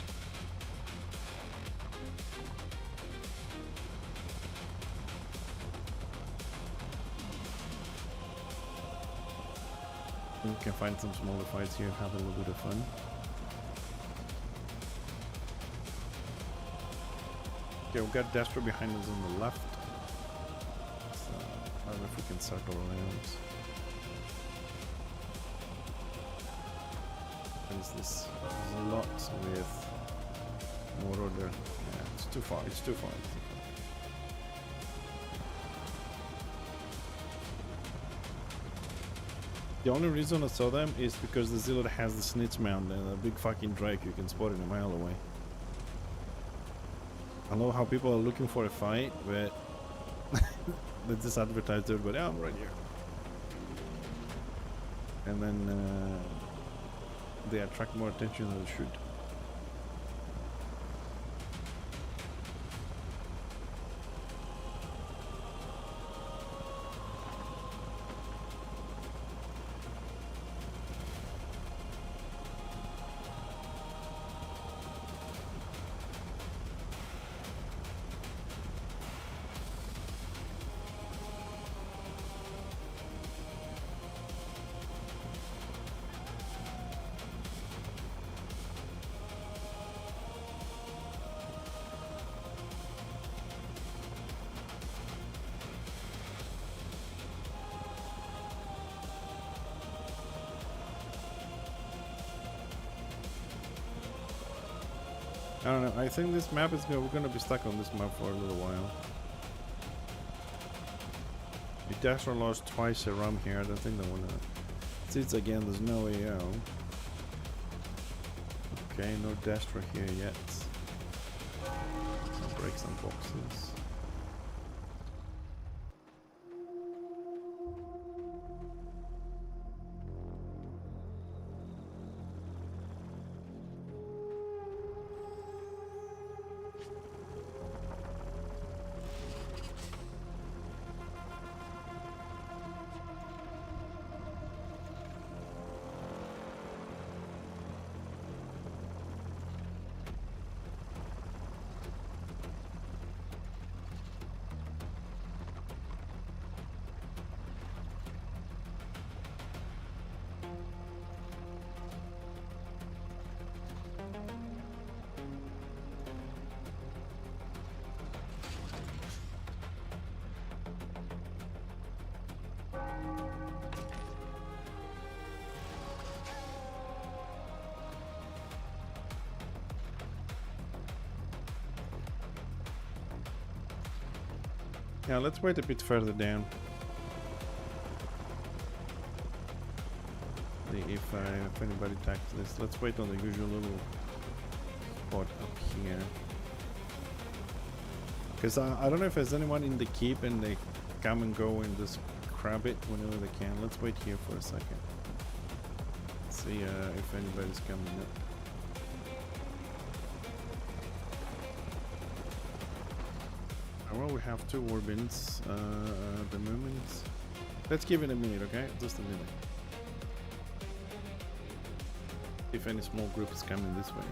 You can find some smaller fights here, have a little bit of fun. Okay, we've got Destro behind us on the left. So, I don't know if we can circle around. What is this? There's a lot with more order. Yeah, it's too far. It's too far. The only reason I saw them is because the Zealot has the snitch mount and a big fucking Drake you can spot it a mile away. I know how people are looking for a fight, but they just advertise it, but I'm right here. And then they attract more attention than they should. I don't know, I think this map is we're gonna be stuck on this map for a little while. We Destro lost twice a rum here, I don't think they wanna see it again, there's no AO. Okay, no Destro here yet. I'll break some boxes. Yeah, let's wait a bit further down. See if anybody attacks this. Let's wait on the usual little spot up here. Because I don't know if there's anyone in the keep and they come and go and just grab it whenever they can. Let's wait here for a second. See if anybody's coming up. Well, we have two Warbins at the moment. Let's give it a minute, okay? Just a minute. If any small group is coming this way.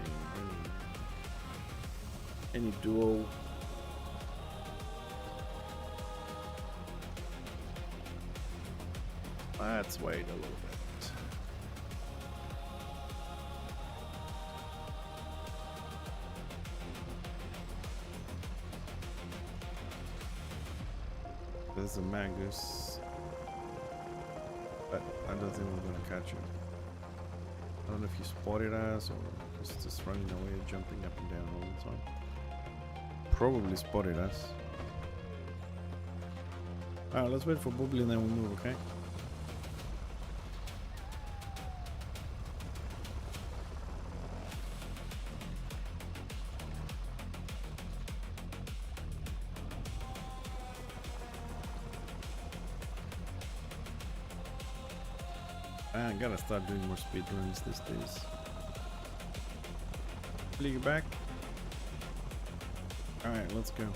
Any duo. Let's wait a little bit. There's a Magus, but I don't think we're gonna catch him. I don't know if he spotted us or he's just running away, jumping up and down all the time. Probably spotted us. Alright, let's wait for Bubbly and then we'll move, okay? I gotta start doing more speedruns these days. Flee back. Alright, let's go.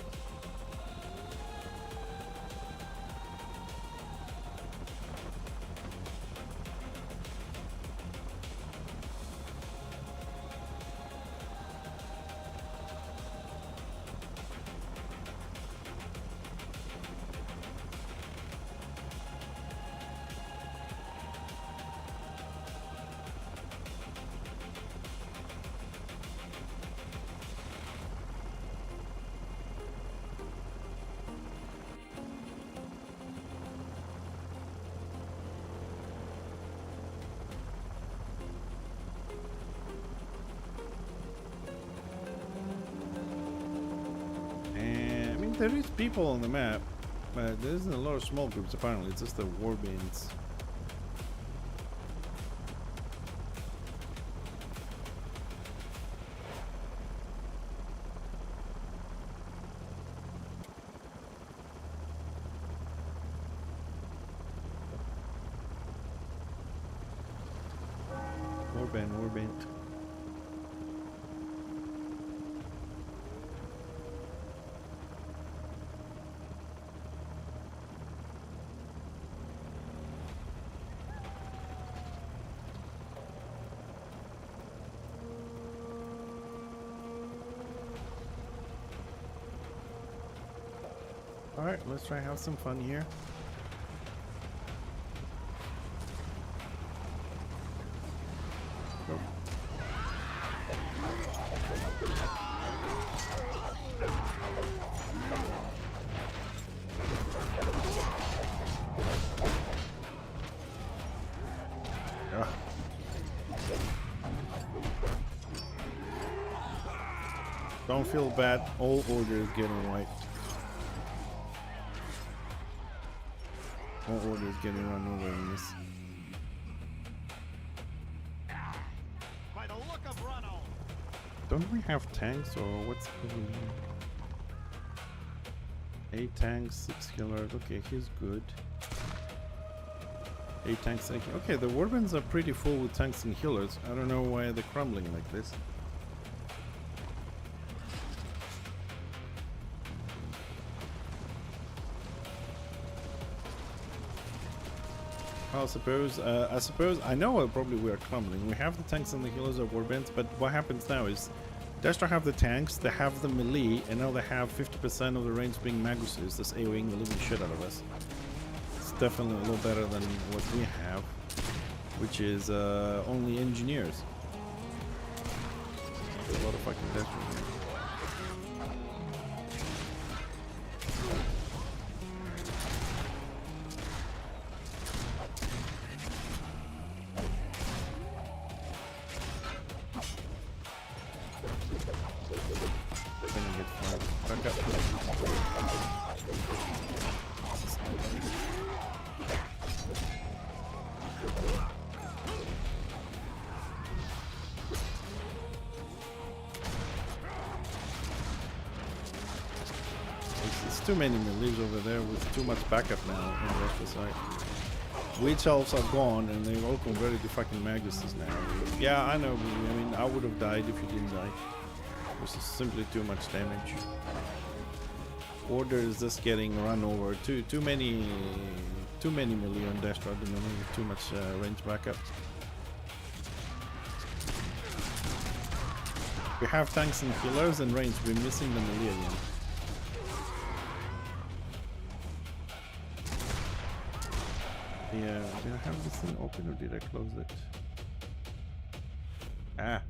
there is people on the map, but there isn't a lot of small groups apparently. It's just the warbands. Warband. Alright, let's try have some fun here. Go. Ugh. Don't feel bad, all order is getting wiped. All order is getting run over in this. By the look of Rune. Don't we have tanks or what's going on? 8 tanks, 6 killers. Okay, he's good. 8 tanks. Okay, the warbands are pretty full with tanks and healers. I don't know why they're crumbling like this. I suppose I know probably we are crumbling. We have the tanks and the healers of warbands, but what happens now is Destro have the tanks, they have the melee, and now they have 50% of the range being Maguses, that's AoEing the living shit out of us. It's definitely a little better than what we have, which is only engineers. There's a lot of fucking Destro here. Too many melees over there with too much backup now on the rest of the side. Witch elves are gone and they've all converted to fucking Maguses now. Yeah, I know, I mean, I would have died if you didn't die. This is simply too much damage. Order is just getting run over. Too many melee on Destro at the moment with too much range backup. We have tanks and healers and range, we're missing the melee again. Yeah, did I have this thing open or did I close it? Ah!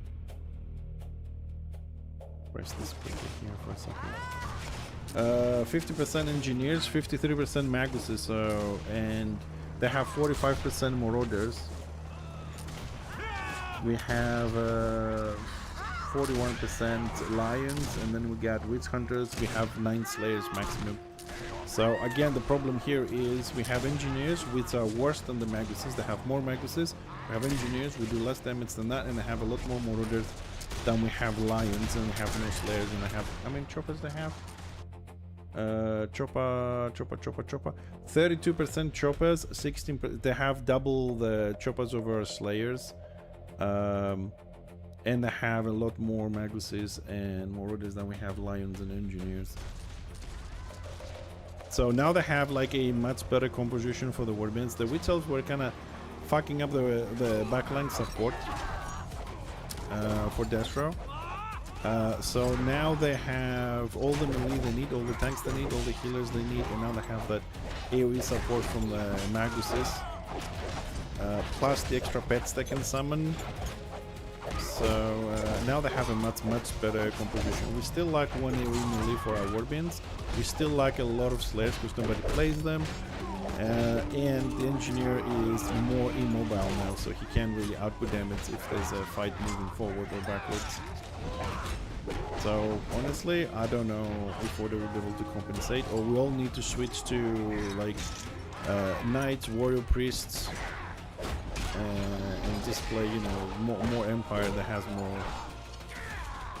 Press this quickly here for a second. 50% engineers, 53% Maguses, so, and they have 45% more orders. We have 41% lions, and then we got witch hunters, we have 9 slayers maximum. So again, the problem here is we have engineers which are worse than the Maguses. They have more Maguses. We have engineers, we do less damage than that, and they have a lot more marauders than we have lions, and we have no slayers, and they have, how many choppers they have? Chopper. 32% choppers, 16%. They have double the choppers over slayers, and they have a lot more Maguses and marauders than we have lions and engineers. So now they have like a much better composition for the warbands. The witch elves were kind of fucking up the backline support for Destro. So now they have all the melee they need, all the tanks they need, all the healers they need, and now they have that AoE support from the Maguses, plus the extra pets they can summon. So now they have a much better composition. We still lack one AoE melee for our warbands. We still lack a lot of slayers because nobody plays them. And the engineer is more immobile now, so he can't really output damage if there's a fight moving forward or backwards. So honestly, I don't know if we'll be able to compensate, or we all need to switch to like knights, warrior priests, and just play, you know, more empire that has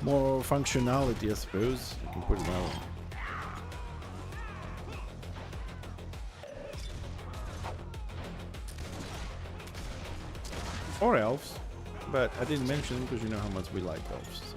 more functionality, I suppose. You can put it that way. Or elves, but I didn't mention them because you know how much we like elves. So.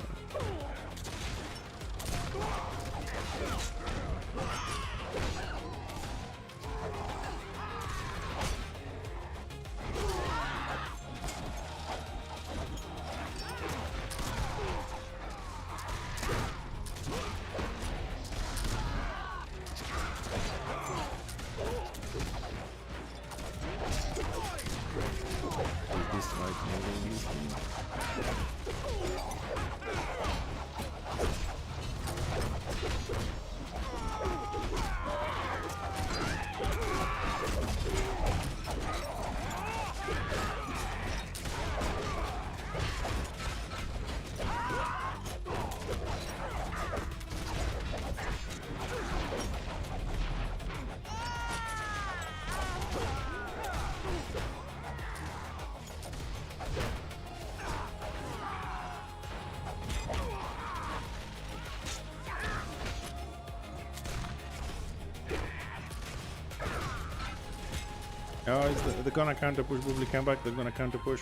Oh, they're gonna counter push, probably come back, they're gonna counter push.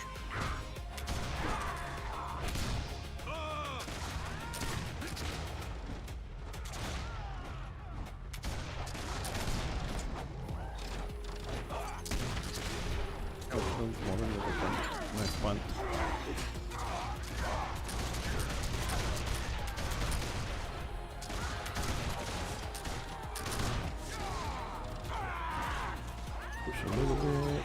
Oh, nice fun. Push a little bit.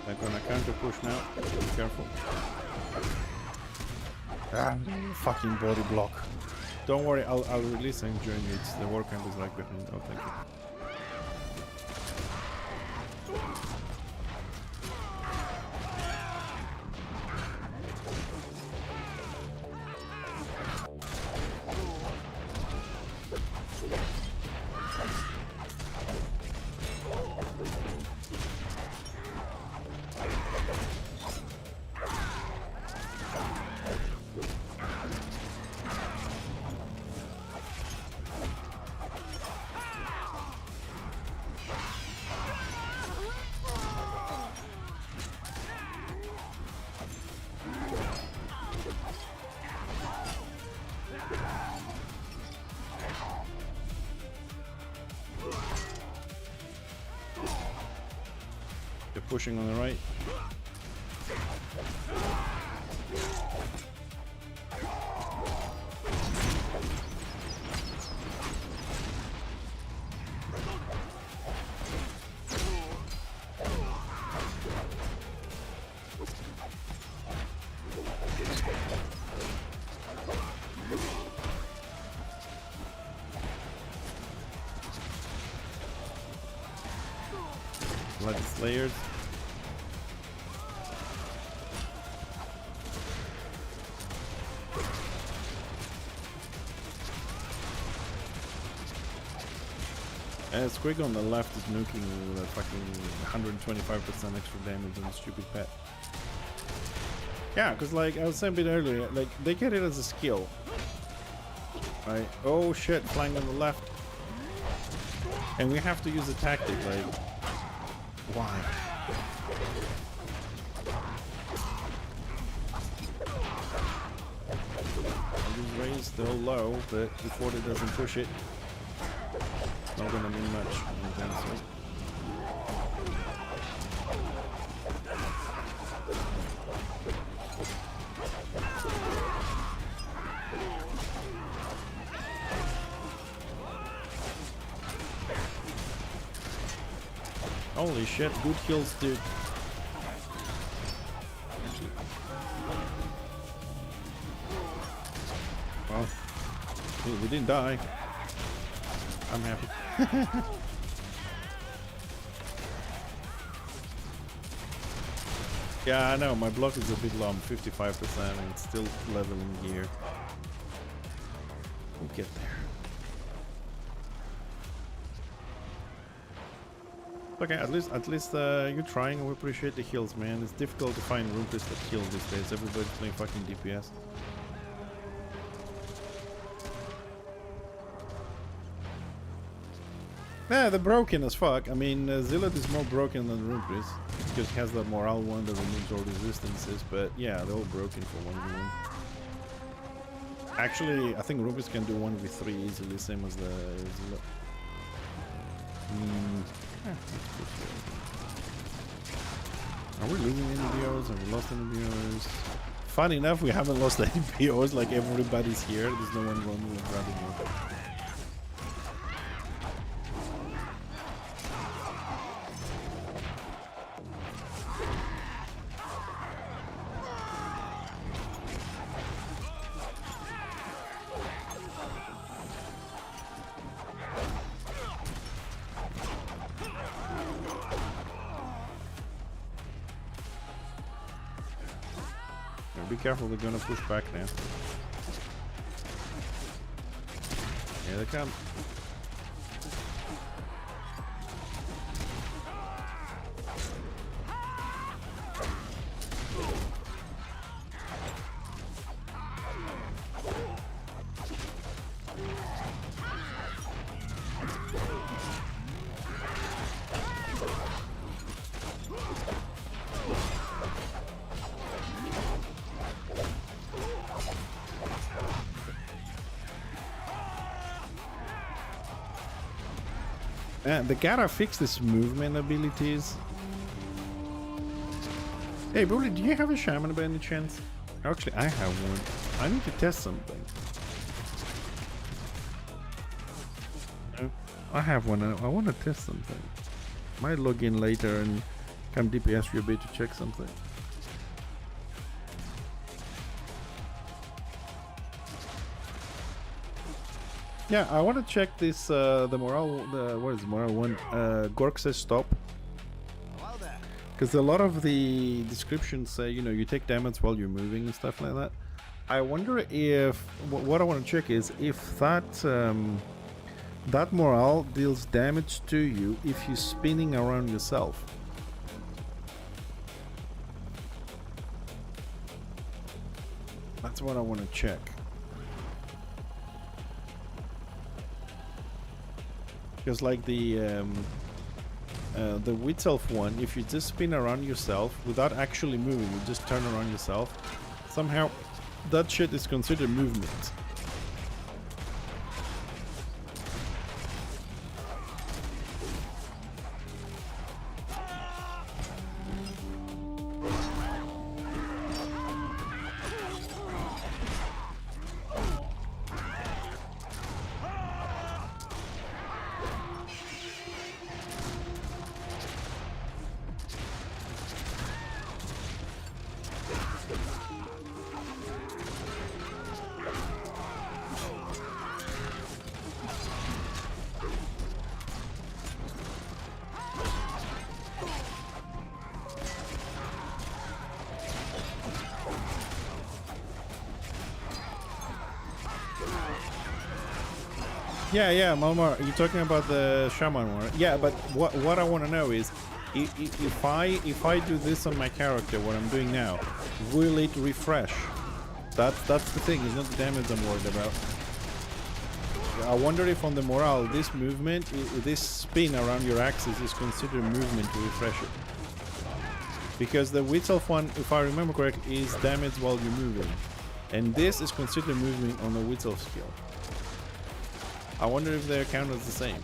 They're gonna counter push now. Be careful. Ah, fucking body block. Don't worry, I'll release him during it. The war camp is right behind. Oh, thank you. They're pushing on the right. Bloody Slayers. Squig on the left is nuking with a fucking 125% extra damage on the stupid pet. Yeah, because like I was saying a bit earlier, like they get it as a skill. Right? Oh shit, flying on the left. And we have to use a tactic, like why? I just raised still low, but before it doesn't push it, it's not gonna mean much. Holy shit, good kills, dude. We didn't die. I'm happy. Yeah, I know, my block is a bit low, I'm 55% and it's still leveling gear. We'll get there. Okay, at least you're trying, and we appreciate the heals, man. It's difficult to find rupees that heal these days. Everybody's playing fucking DPS. Yeah, they're broken as fuck. I mean, Zealot is more broken than Rumpus because he has that morale one that removes all resistances. But yeah, they're all broken for 1v1. Actually, I think Rumpus can do 1v3 easily, same as the Zealot. Are we losing any BOs? Have we lost any BOs? Fun enough, we haven't lost any BOs. Like everybody's here. There's no one running grabbing you. Be careful, they're gonna push back now. Here they come. They gotta fix this movement abilities. Hey, Broly, do you have a shaman by any chance? Actually, I have one. I need to test something. I have one. I want to test something. Might log in later and come DPS for a bit to check something. Yeah, I want to check this, the morale, what is morale one? Gork says stop. Because a lot of the descriptions say, you know, you take damage while you're moving and stuff like that. I wonder if, what I want to check is if that, that morale deals damage to you if you're spinning around yourself. That's what I want to check. Because like the Witch Elf one, if you just spin around yourself without actually moving, you just turn around yourself, somehow that shit is considered movement. Yeah, Malmar, you're talking about the shaman one. Yeah, but what I want to know is, if I do this on my character, what I'm doing now, will it refresh? That's the thing. It's not the damage I'm worried about. I wonder if on the morale, this movement, this spin around your axis is considered movement to refresh it. Because the Witch Elf one, if I remember correctly, is damage while you're moving, and this is considered movement on the Witch Elf skill. I wonder if they're counted as the same.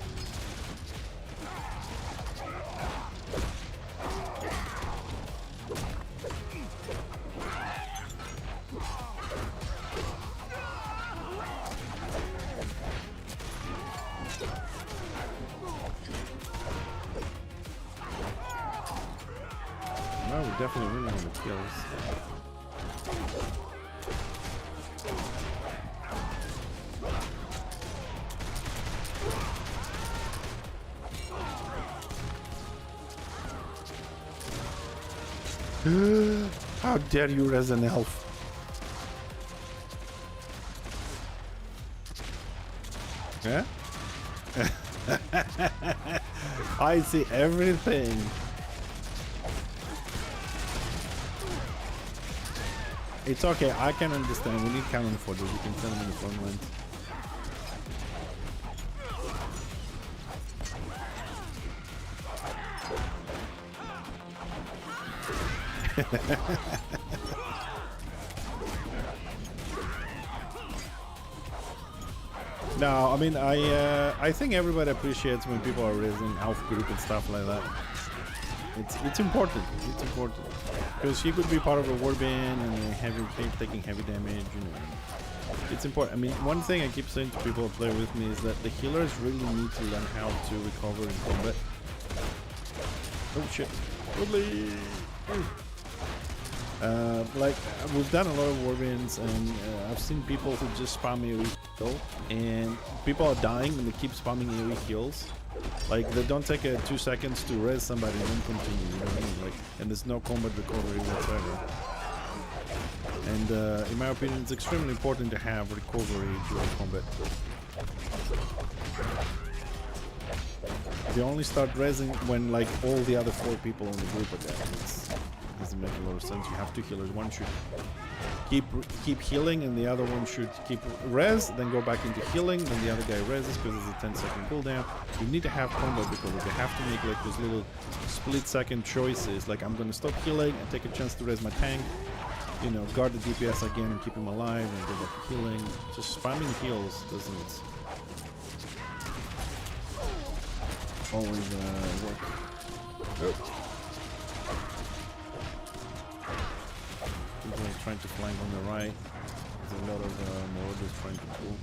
No, we're definitely winning on the kills. How dare you as an elf? Yeah? I see everything. It's okay, I can understand. We need cannon fodder. We can send them in the front lines. No, I mean, I think everybody appreciates when people are raising elf group and stuff like that. It's important. It's important because he could be part of a warband and taking heavy damage. You know, it's important. I mean, one thing I keep saying to people who play with me is that the healers really need to learn how to recover in combat. Oh shit! Wobbly. Like we've done a lot of warbands, and I've seen people who just spam AoE heal, and people are dying and they keep spamming AoE heals. Like they don't take 2 seconds to res somebody and then continue. You know what I mean? Like, and there's no combat recovery whatsoever. And in my opinion, it's extremely important to have recovery during combat. You only start resing when like all the other 4 people in the group are dead. It doesn't make a lot of sense. You have 2 healers. One should keep healing, and the other one should keep res, then go back into healing, then the other guy reses because it's a 10-second cooldown. You need to have combat recovery. They have to make like those little split-second choices. Like I'm gonna stop healing and take a chance to res my tank. You know, guard the DPS again and keep him alive, and go back to healing. Just spamming heals doesn't always work. Oh. People are trying to flank on the right. There's a lot of marauders trying to pull.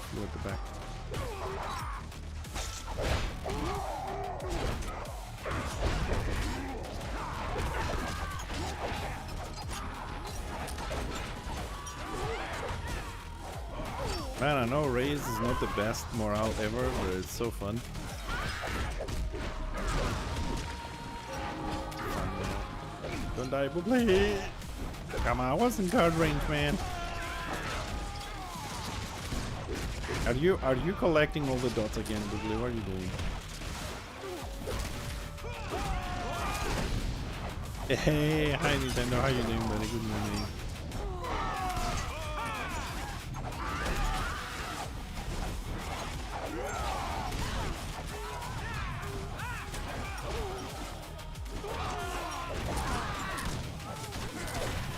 Few at the back. Man, I know Raze is not the best morale ever, but it's so fun. Don't die, Bubbly! Come on, I wasn't guard range, man. Are you collecting all the dots again, Bubbly? What are you doing? Hey, hi Nintendo, how you doing, buddy? Good morning.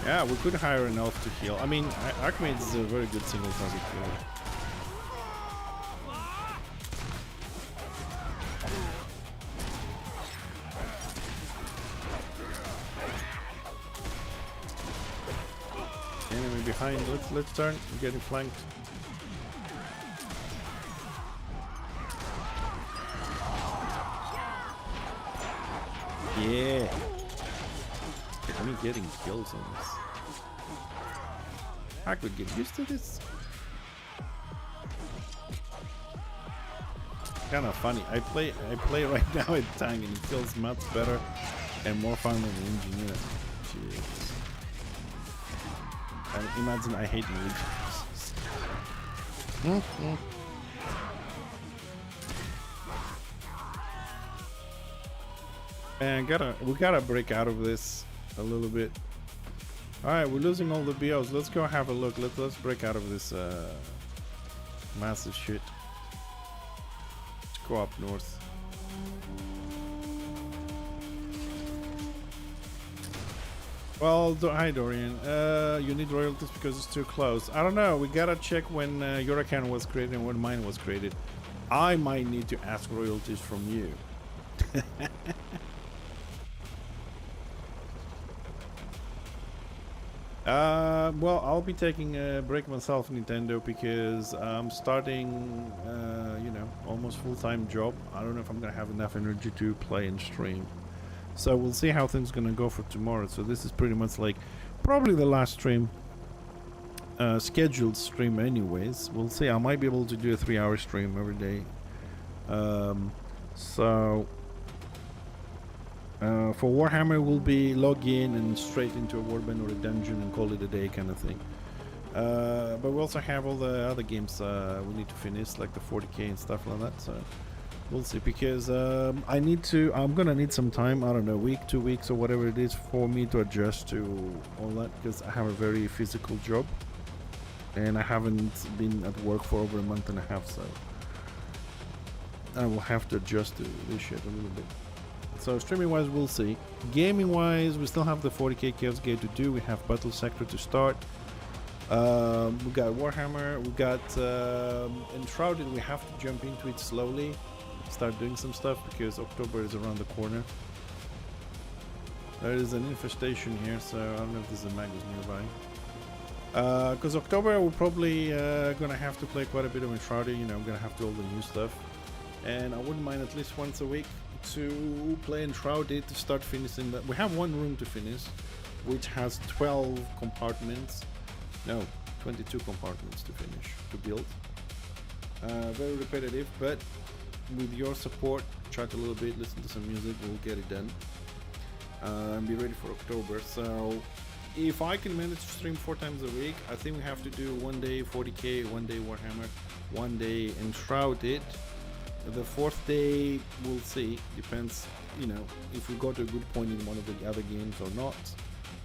Yeah, we could hire an elf to heal. I mean, Archmage is a very good single target killer. Enemy behind. Let's turn. We're getting flanked. Yeah. Me getting kills on this. I could get used to this. Kind of funny. I play right now at tank, and it feels much better and more fun than the engineer. Jeez. I imagine I hate engineers. And we gotta break out of this a little bit. All right, we're losing all the BOs. Let's go have a look. Let's break out of this massive shit. Let's go up north. Well, hi Dorian. You need royalties because it's too close. I don't know. We gotta check when your account was created and when mine was created. I might need to ask royalties from you. Well, I'll be taking a break myself, Nintendo, because I'm starting, you know, almost full-time job. I don't know if I'm gonna have enough energy to play and stream. So we'll see how things gonna go for tomorrow. So this is pretty much like probably the last stream scheduled stream anyways. We'll see. I might be able to do a 3-hour stream every day. For Warhammer, we'll be log in and straight into a warband or a dungeon and call it a day kind of thing. But we also have all the other games we need to finish, like the 40k and stuff like that. So we'll see, because I'm gonna need some time, I don't know, week, 2 weeks or whatever it is, for me to adjust to all that, because I have a very physical job and I haven't been at work for over a month and a half, so I will have to adjust to this shit a little bit. So streaming wise, we'll see. Gaming wise, we still have the 40k Chaos Gate to do. We have Battle Sector to start. We got Warhammer, we got Enshrouded. We have to jump into it slowly, start doing some stuff, because October is around the corner. There is an infestation here, so I don't know if there's a Magus nearby. Because October we're probably gonna have to play quite a bit of Enshrouded. You know, I'm gonna have to do all the new stuff, and I wouldn't mind at least once a week to play Enshrouded to start finishing that. We have one room to finish, which has 12 compartments. No, 22 compartments to finish, to build. Very repetitive, but with your support, chat a little bit, listen to some music, we'll get it done. And be ready for October. So if I can manage to stream 4 times a week, I think we have to do one day 40k, one day Warhammer, one day Enshrouded. The 4th day, we'll see. Depends, you know, if we got to a good point in one of the other games or not,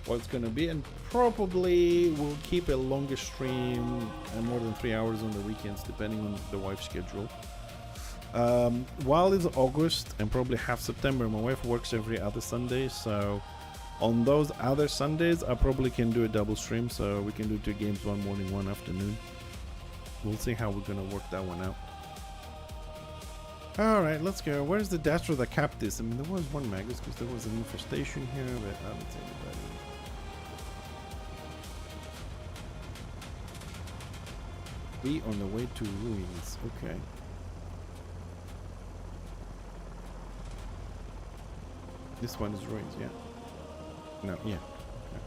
what it's gonna be. And probably we'll keep a longer stream and more than 3 hours on the weekends, depending on the wife's schedule. While it's August and probably half September, my wife works every other Sunday, so on those other Sundays I probably can do a double stream, so we can do 2 games, one morning, one afternoon. We'll see how we're gonna work that one out. Alright, let's go. Where's the Dastro that capped this? I mean, there was one Magus because there was an infestation here, but I don't see anybody. Be on the way to ruins. Okay. This one is ruins, yeah. No, yeah. Okay.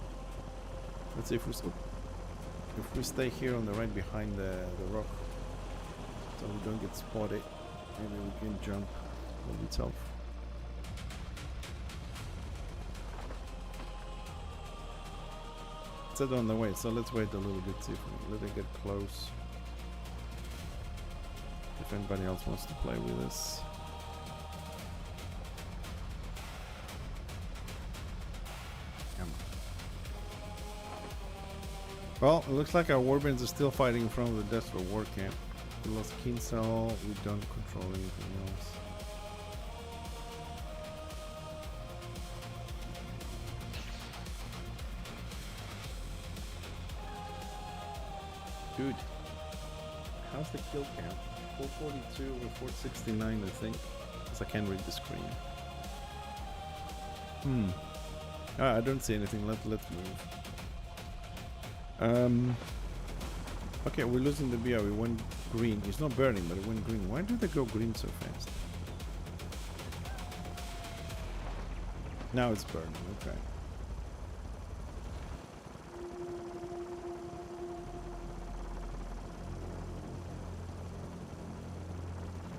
Let's see if we stay here on the right behind the rock, so we don't get spotted. Maybe we can jump on itself. It's on the way, so let's wait a little bit, see if we let it get close. If anybody else wants to play with us. Come on. Well, it looks like our warbands are still fighting in front of the Destro war camp. We lost Kinsel, we don't control anything else. Dude, how's the kill count? 442 or 469, I think, because I can't read the screen. I don't see anything. Let's move. Okay, we're losing the BR. We went green. It's not burning, but it went green. Why do they go green so fast? Now it's burning. Okay.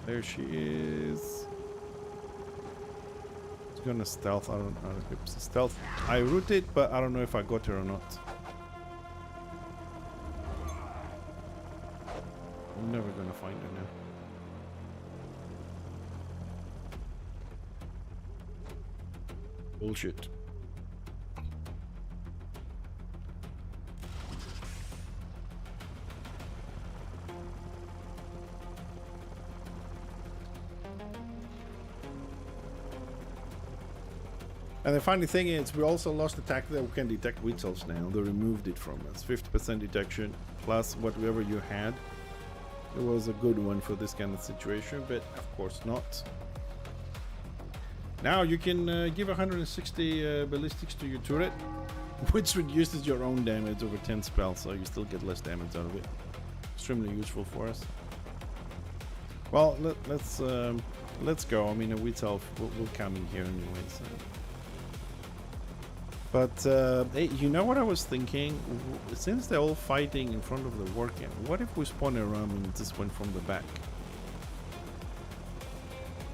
There she is. It's gonna stealth. I don't know if it's a stealth. I rooted, but I don't know if I got her or not. I'm never gonna find her now. Bullshit. And the funny thing is, we also lost the tech that we can detect witch elves now. They removed it from us. 50% detection plus whatever you had. It was a good one for this kind of situation, but of course not. Now you can give 160 ballistics to your turret, which reduces your own damage over 10 spells, so you still get less damage out of it. Extremely useful for us. Well, let's go. I mean, a witch elf will come in here anyway. So. But hey, you know what I was thinking? Since they're all fighting in front of the war camp, what if we spawn a ram and just went from the back?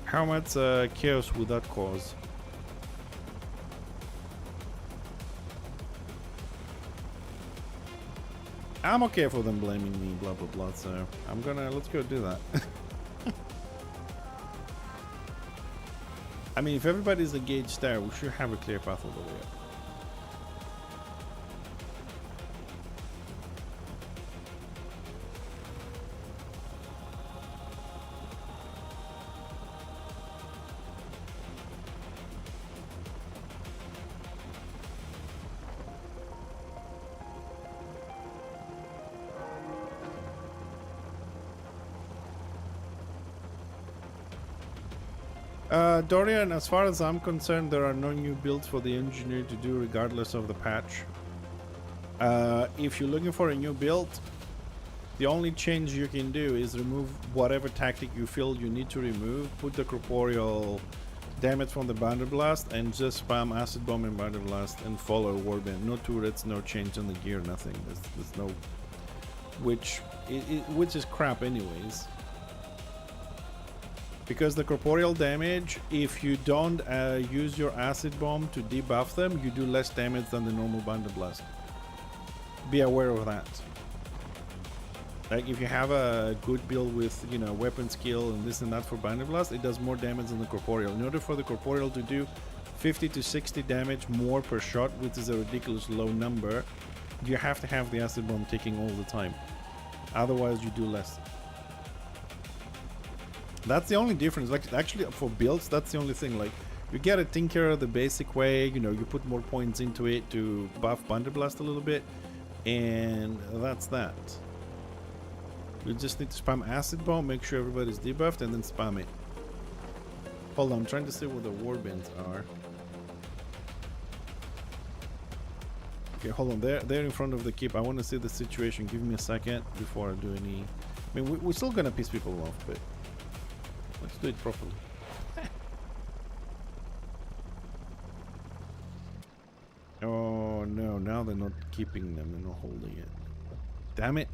How much chaos would that cause? I'm okay for them blaming me, blah blah blah, so let's go do that. I mean, if everybody's engaged there, we should have a clear path all the way up. Dorian, as far as I'm concerned, there are no new builds for the engineer to do regardless of the patch. If you're looking for a new build, the only change you can do is remove whatever tactic you feel you need to remove, put the corporeal damage from the Boundary Blast, and just spam Acid Bomb and Boundary Blast and follow Warband. No turrets, no change on the gear, nothing. There's no... Which is crap anyways. Because the corporeal damage, if you don't use your Acid Bomb to debuff them, you do less damage than the normal Boundary Blast. Be aware of that. Like, if you have a good build with, you know, weapon skill and this and that for Boundary Blast, it does more damage than the corporeal. In order for the corporeal to do 50 to 60 damage more per shot, which is a ridiculous low number, you have to have the Acid Bomb ticking all the time. Otherwise, you do less. That's the only difference. Like, actually, for builds, that's the only thing. Like, you get a Tinker the basic way, you know, you put more points into it to buff Boundary Blast a little bit, and that's that. You just need to spam Acid Bomb, make sure everybody's debuffed, and then spam it. Hold on, I'm trying to see what the warbands are. Okay, hold on, they're in front of the keep. I want to see the situation. Give me a second before I do any... I mean, we're still gonna piss people off, but let's do it properly. Oh no, now they're not keeping them, they're not holding it. Damn it.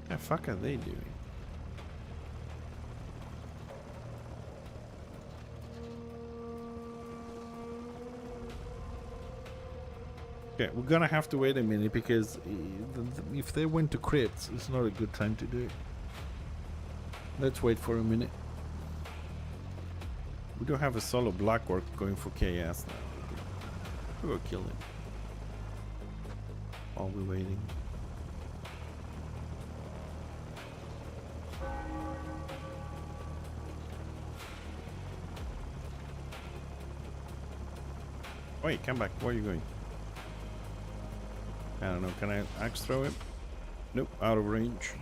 The fuck are they doing? Okay, we're gonna have to wait a minute because if they went to crits, it's not a good time to do it. Let's wait for a minute. We don't have a solo black orc going for KS now. We'll go kill him while we're waiting. Wait, come back. Where are you going? I don't know. Can I axe throw him? Nope, out of range.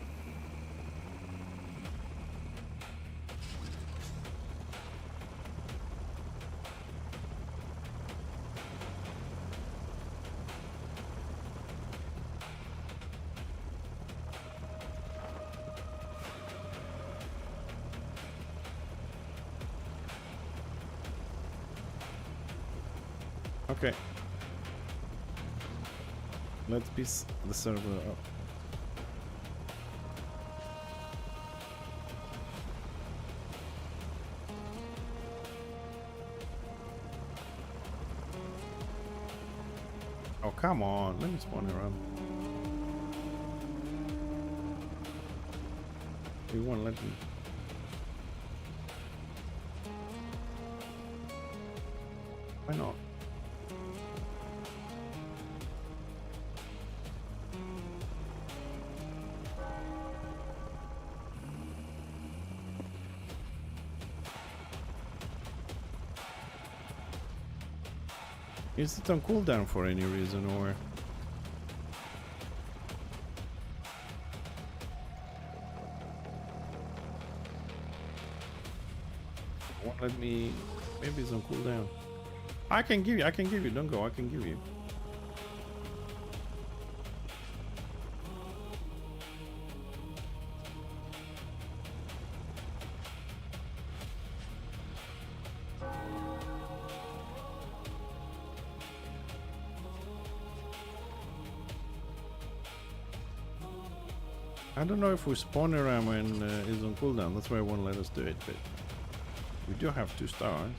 Okay. Let's piece the server up. Oh, come on. Let me spawn around. You won't let me. Why not? Is it on cooldown for any reason, or? Won't let me. Maybe it's on cooldown. I can give you. Don't go. I can give you. I don't know if we spawn a ram when it's on cooldown. That's why I won't let us do it. But we do have 2 stars.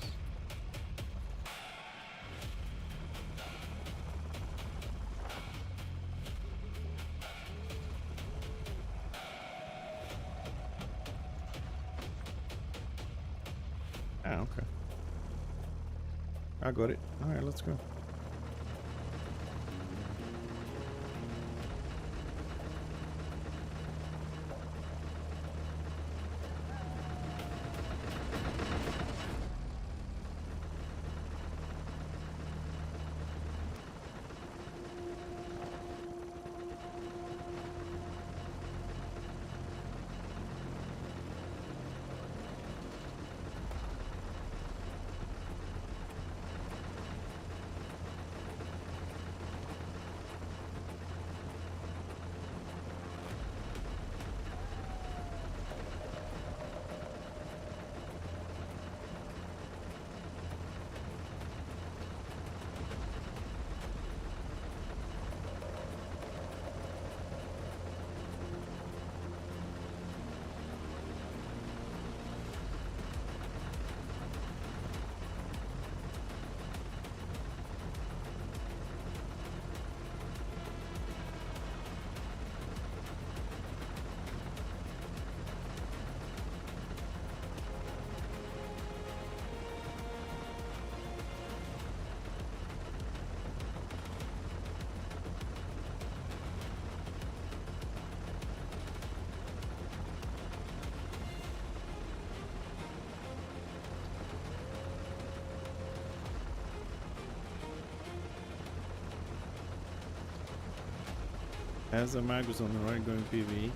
Ah, okay. I got it. All right, let's go. As a Magus on the right going PvE.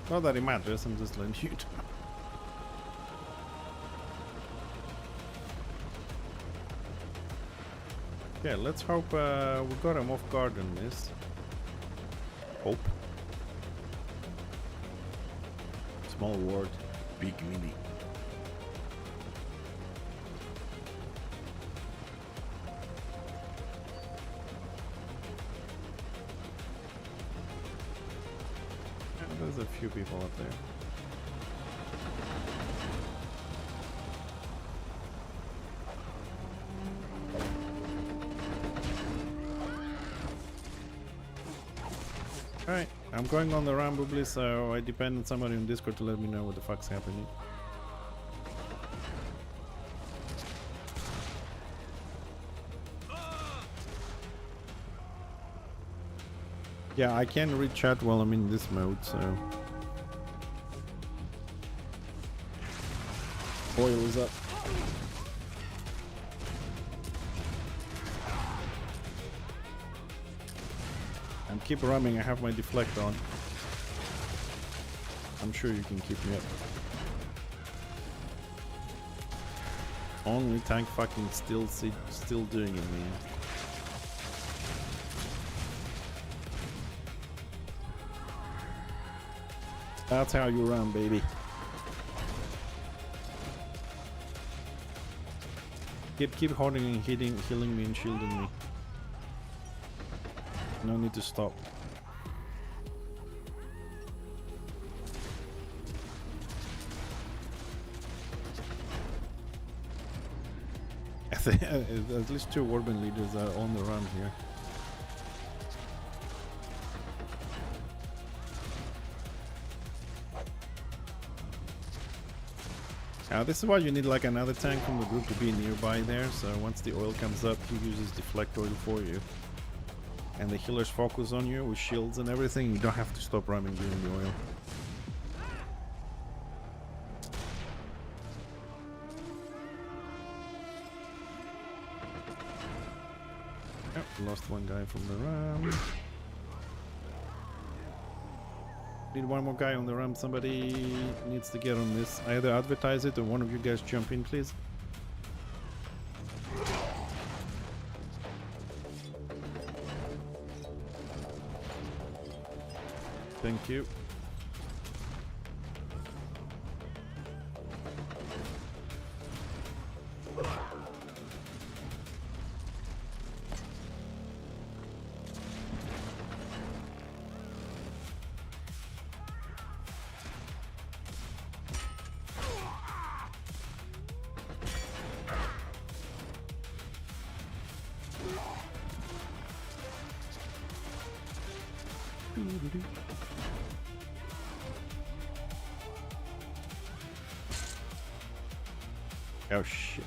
Not that it matters, I'm just letting you know. Yeah, let's hope we got him off guard on this. Hope. Small word, big meaning. There's a few people up there. Alright, I'm going on the Rambubly, so I depend on somebody on Discord to let me know what the fuck's happening. Yeah, I can read chat while I'm in this mode, so... Oil is up. And keep ramming, I have my deflect on. I'm sure you can keep me up. Only tank fucking still doing it, man. That's how you run, baby. Keep holding and healing me and shielding me. No need to stop. At least 2 Warband leaders are on the run here. This is why you need like another tank from the group to be nearby there, so once the oil comes up, he uses deflect oil for you. And the healers focus on you with shields and everything, you don't have to stop running during the oil. Yep, lost one guy from the ram. Need one more guy on the ram. Somebody needs to get on this. Either advertise it or one of you guys jump in, please. Thank you. Oh shit.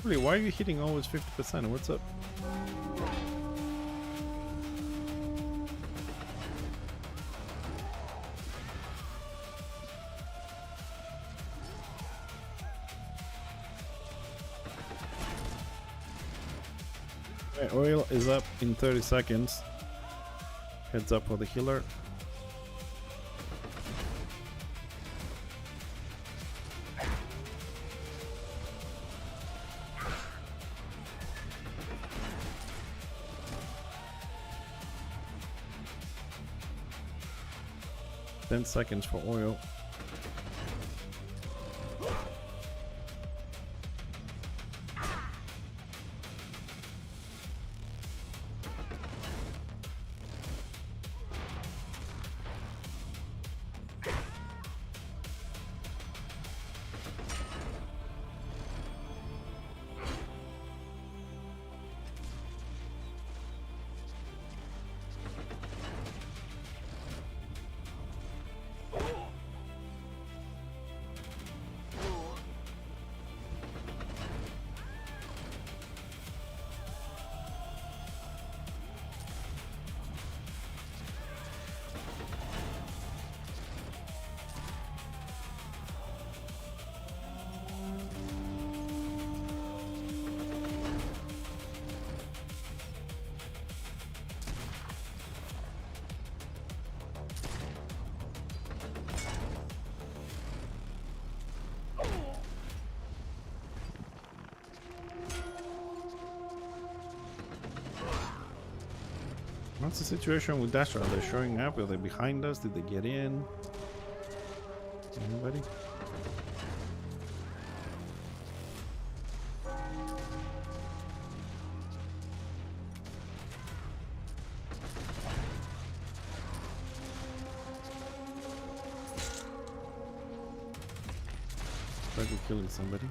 Really, why are you hitting always 50%? What's up? Okay, oil is up in 30 seconds. Heads up for the healer. Ten seconds for oil. What's the situation with Dasher? Are they showing up? Are they behind us? Did they get in? Anybody? Try to killing somebody.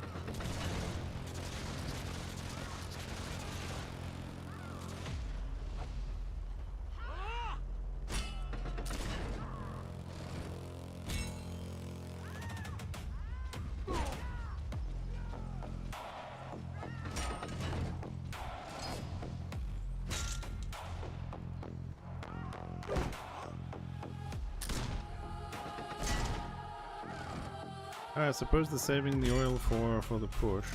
I suppose they're saving the oil for the push.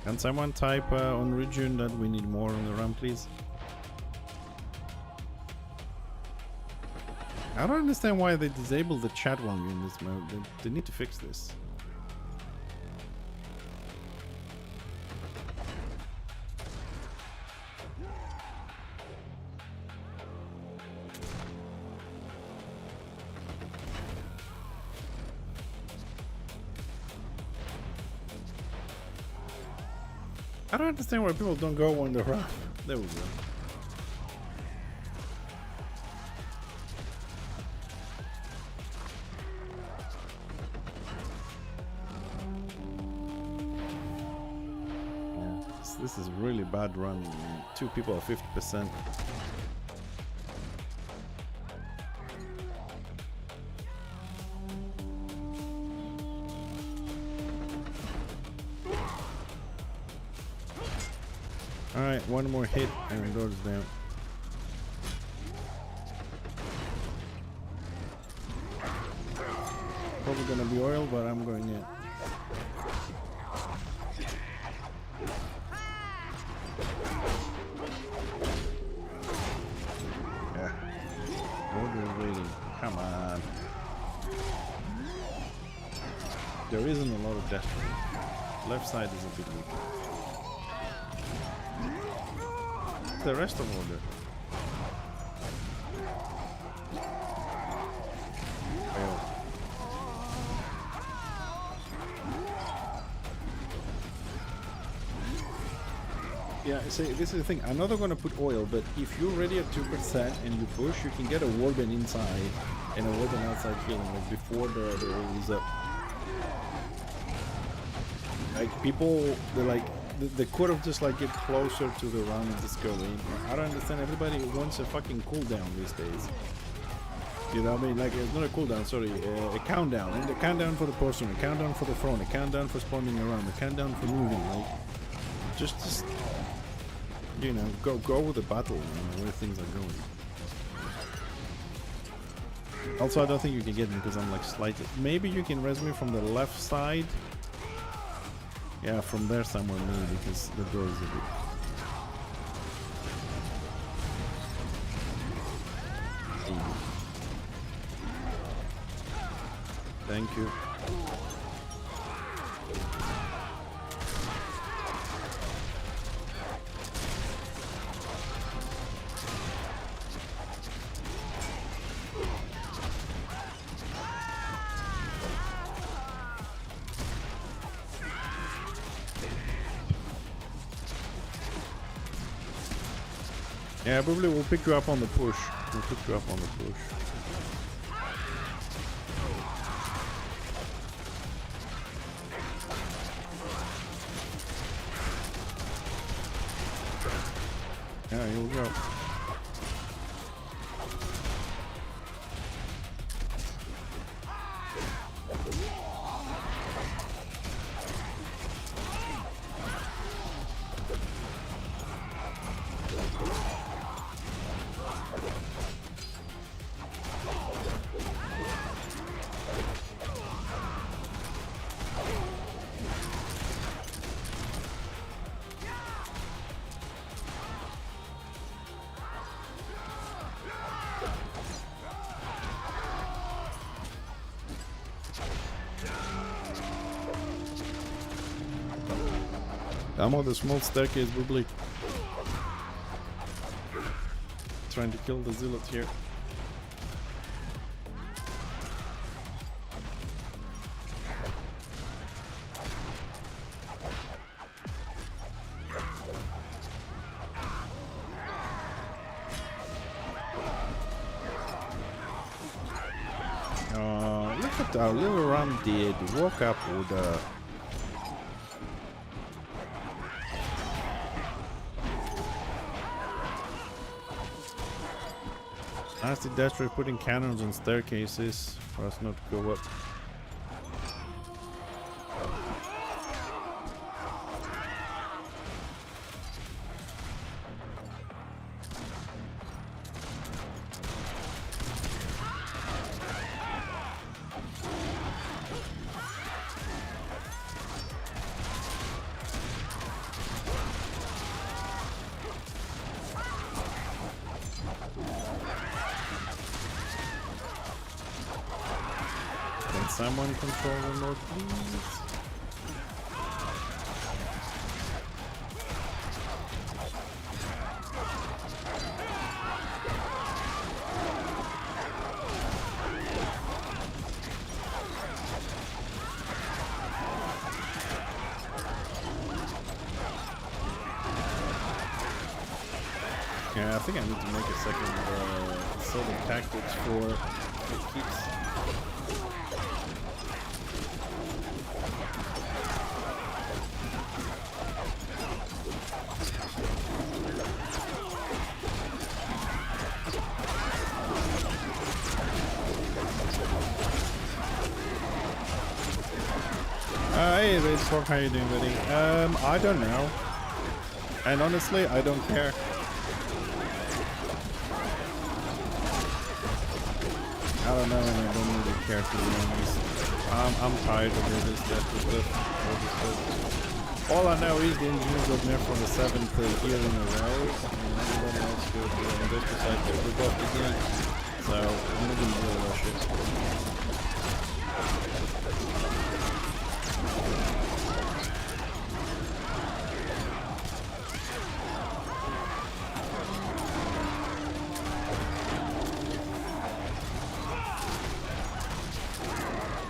Can someone type on region that we need more on the run, please? I don't understand why they disable the chat while you're in this mode. They need to fix this. I don't understand why people don't go on the run. There we go. This is really bad running, man. Two people are 50%. Alright, one more hit and the door's down. Probably gonna be oil, but I'm going in. Yeah. Order waiting. Come on. There isn't a lot of death rate. Left side is a bit weak. The rest of order. Fail. Yeah, see, this is the thing. I'm not gonna put oil, but if you're ready at 2% and you push, you can get a warband inside and a warband outside healing, like before the oil is up. Like people, they're like, they could have just like get closer to the round and just go in. I don't understand. Everybody wants a fucking cooldown these days. You know what I mean? Like, it's not a cooldown, sorry, a countdown. And a countdown for the person, a countdown for the throne, a countdown for spawning around, a countdown for moving. Like, just you know, go with the battle, you know, where things are going. Also, I don't think you can get me because I'm like slightly. Maybe you can res me from the left side. Yeah, from there somewhere maybe, because the door is a bit. Thank you. Yeah, probably we'll pick you up on the push. We'll pick you up on the push. Yeah, here we go. I'm on the small staircase, probably trying to kill the zealot here. Look at our little ram did walk up with a. Nasty Destroy putting cannons on staircases for us not to go up. Someone control remote, please. Yeah, I think I need to make a second set of tactics for it keeps. Hey, Red Fork, how you doing, buddy? I don't know. And honestly, I don't care. I don't know, and I don't really care, to be honest. I'm tired of all this stuff. All I know is the engineers got nerfed for the 7th year in a row, and everyone else could just decide to rip off the game. So I'm not gonna do all that shit.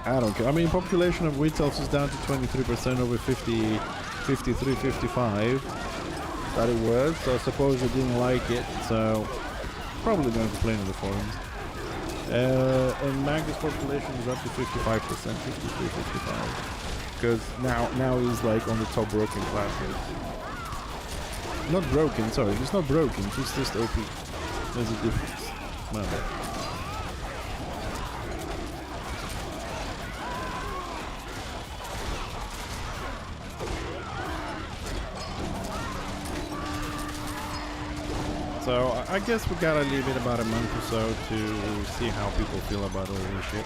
I don't care. I mean, population of wheat elves is down to 23% over 50, 53, 55 that it was. So I suppose they didn't like it. So probably going to complain in the forums. And Magnus population is up to 55%, 53, 55. Because now he's like on the top broken classes. Not broken, sorry. It's not broken. It's just OP. There's a difference. My bad. So I guess we gotta leave it about a month or so to see how people feel about all this shit.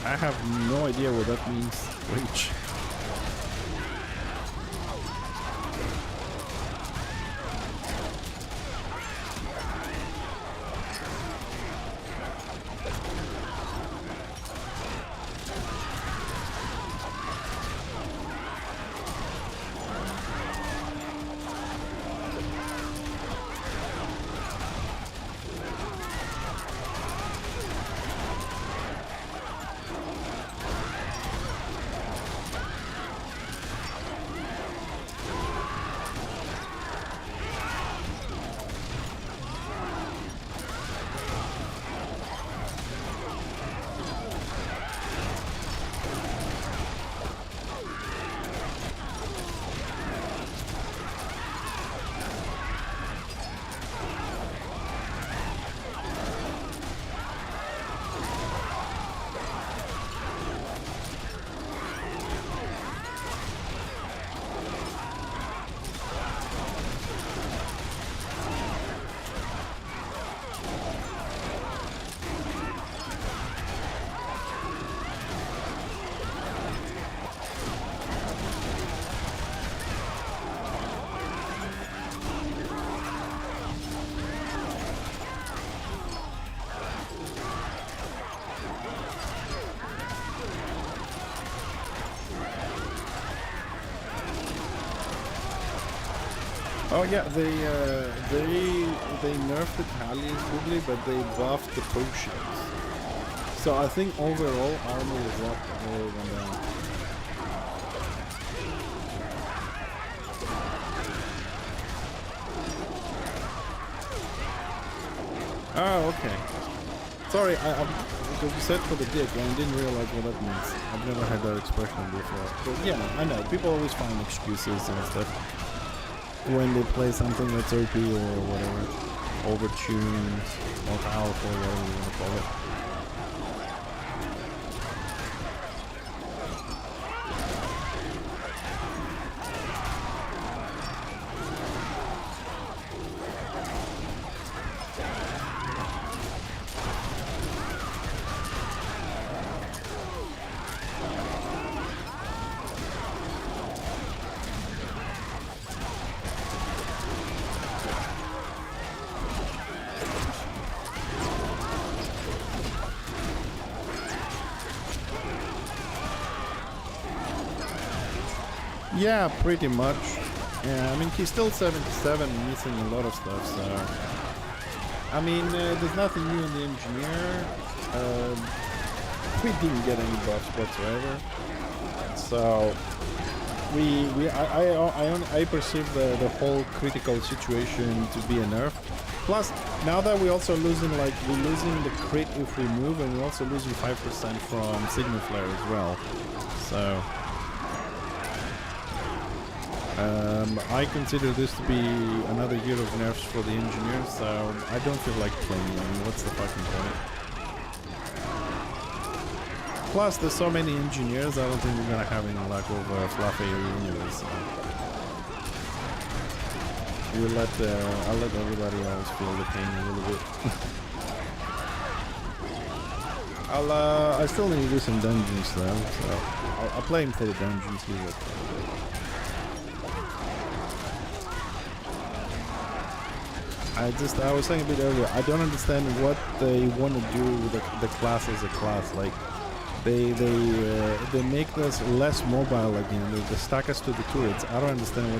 I have no idea what that means. Reach. Oh yeah, they nerfed the Pallies quickly, but they buffed the potions. So I think overall armor was up or went down. Oh, okay. Sorry, because you said for the dick, and I didn't realize what that means. I've never had that expression before. But yeah, I know, people always find excuses and stuff when they play something that's OP or whatever, overtuned, more powerful, whatever you want to call it. Yeah, pretty much. Yeah, I mean, he's still 77, missing a lot of stuff, so... I mean, there's nothing new in the engineer. We didn't get any buffs whatsoever. So... I perceive the whole critical situation to be a nerf. Plus, now that we're also losing, like, we're losing the crit if we move, and we're also losing 5% from Signal Flare as well. So... I consider this to be another year of nerfs for the engineers, so I don't feel like playing. I mean, what's the fucking point? Plus, there's so many engineers, I don't think we're gonna have any luck over fluffy anyway, so... I'll let everybody else feel the pain a little bit. I still need to do some dungeons though, so I'll play him for the dungeons, see what... I was saying a bit earlier, I don't understand what they want to do with the class as a class. Like, they make us less mobile again. They stack us to the turrets. I don't understand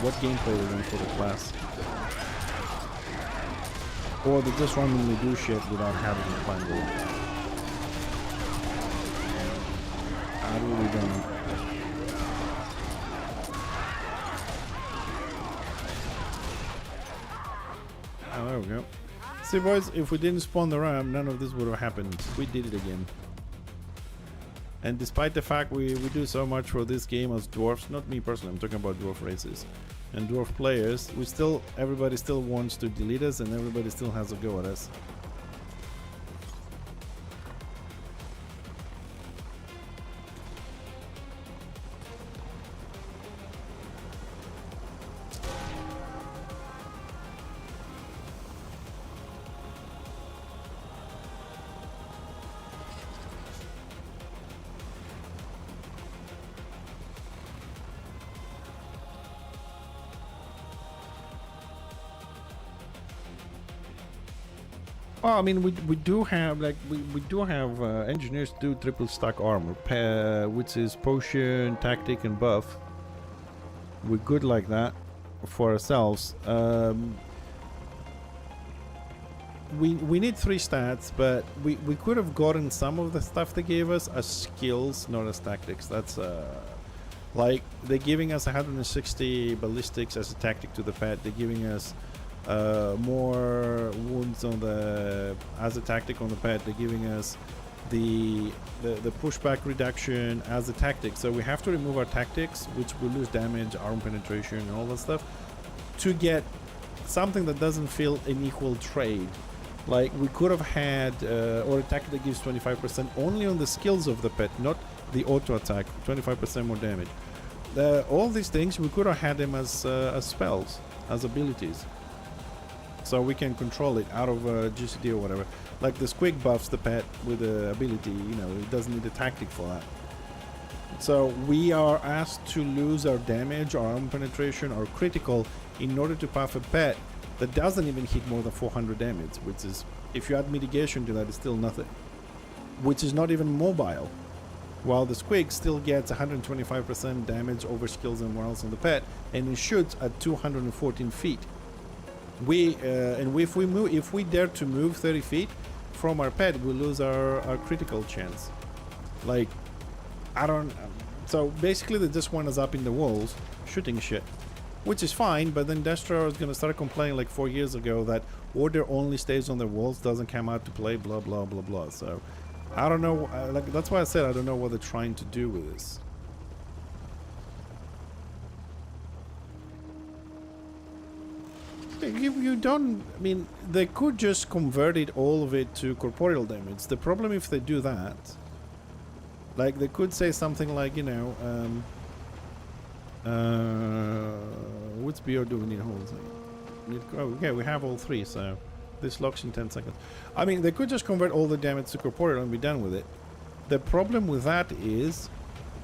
what gameplay they're doing for the class. Or they just randomly do shit without having a plan to it. I really don't know. Oh, there we go. See, boys, if we didn't spawn the ram, none of this would have happened. We did it again. And despite the fact we do so much for this game as dwarfs, not me personally, I'm talking about dwarf races and dwarf players, everybody still wants to delete us, and everybody still has a go at us. Oh, I mean, we do have, like, we do have engineers do triple stack armor, which is potion, tactic, and buff. We're good like that for ourselves. We need 3 stats, but we could have gotten some of the stuff they gave us as skills, not as tactics. That's like, they're giving us 160 ballistics as a tactic to the pet. They're giving us more wounds on as a tactic on the pet. They're giving us the pushback reduction as a tactic. So we have to remove our tactics, which will lose damage, arm penetration, and all that stuff, to get something that doesn't feel an equal trade. Like, we could have had or a tactic that gives 25% only on the skills of the pet, not the auto attack, 25% more damage. All these things we could have had them as spells, as abilities, so we can control it out of GCD or whatever. Like the squig buffs the pet with the ability, you know, it doesn't need a tactic for that. So we are asked to lose our damage, our arm penetration, our critical, in order to buff a pet that doesn't even hit more than 400 damage, which is, if you add mitigation to that, it's still nothing, which is not even mobile. While the squig still gets 125% damage over skills and morals on the pet, and it shoots at 214 feet. And if we dare to move 30 feet from our pet, we lose our critical chance. Like, so basically they just want us up in the walls shooting shit, which is fine. But then Destroyer is gonna start complaining like 4 years ago that order only stays on the walls, doesn't come out to play, blah blah blah blah. So I don't know, like, that's why I said I don't know what they're trying to do with this. You don't, I mean, they could just convert it, all of it, to corporeal damage. The problem if they do that, like, they could say something like, you know, which BO do we need? Hold on. Oh, okay, we have all 3, so this locks in 10 seconds. I mean, they could just convert all the damage to corporeal and be done with it. The problem with that is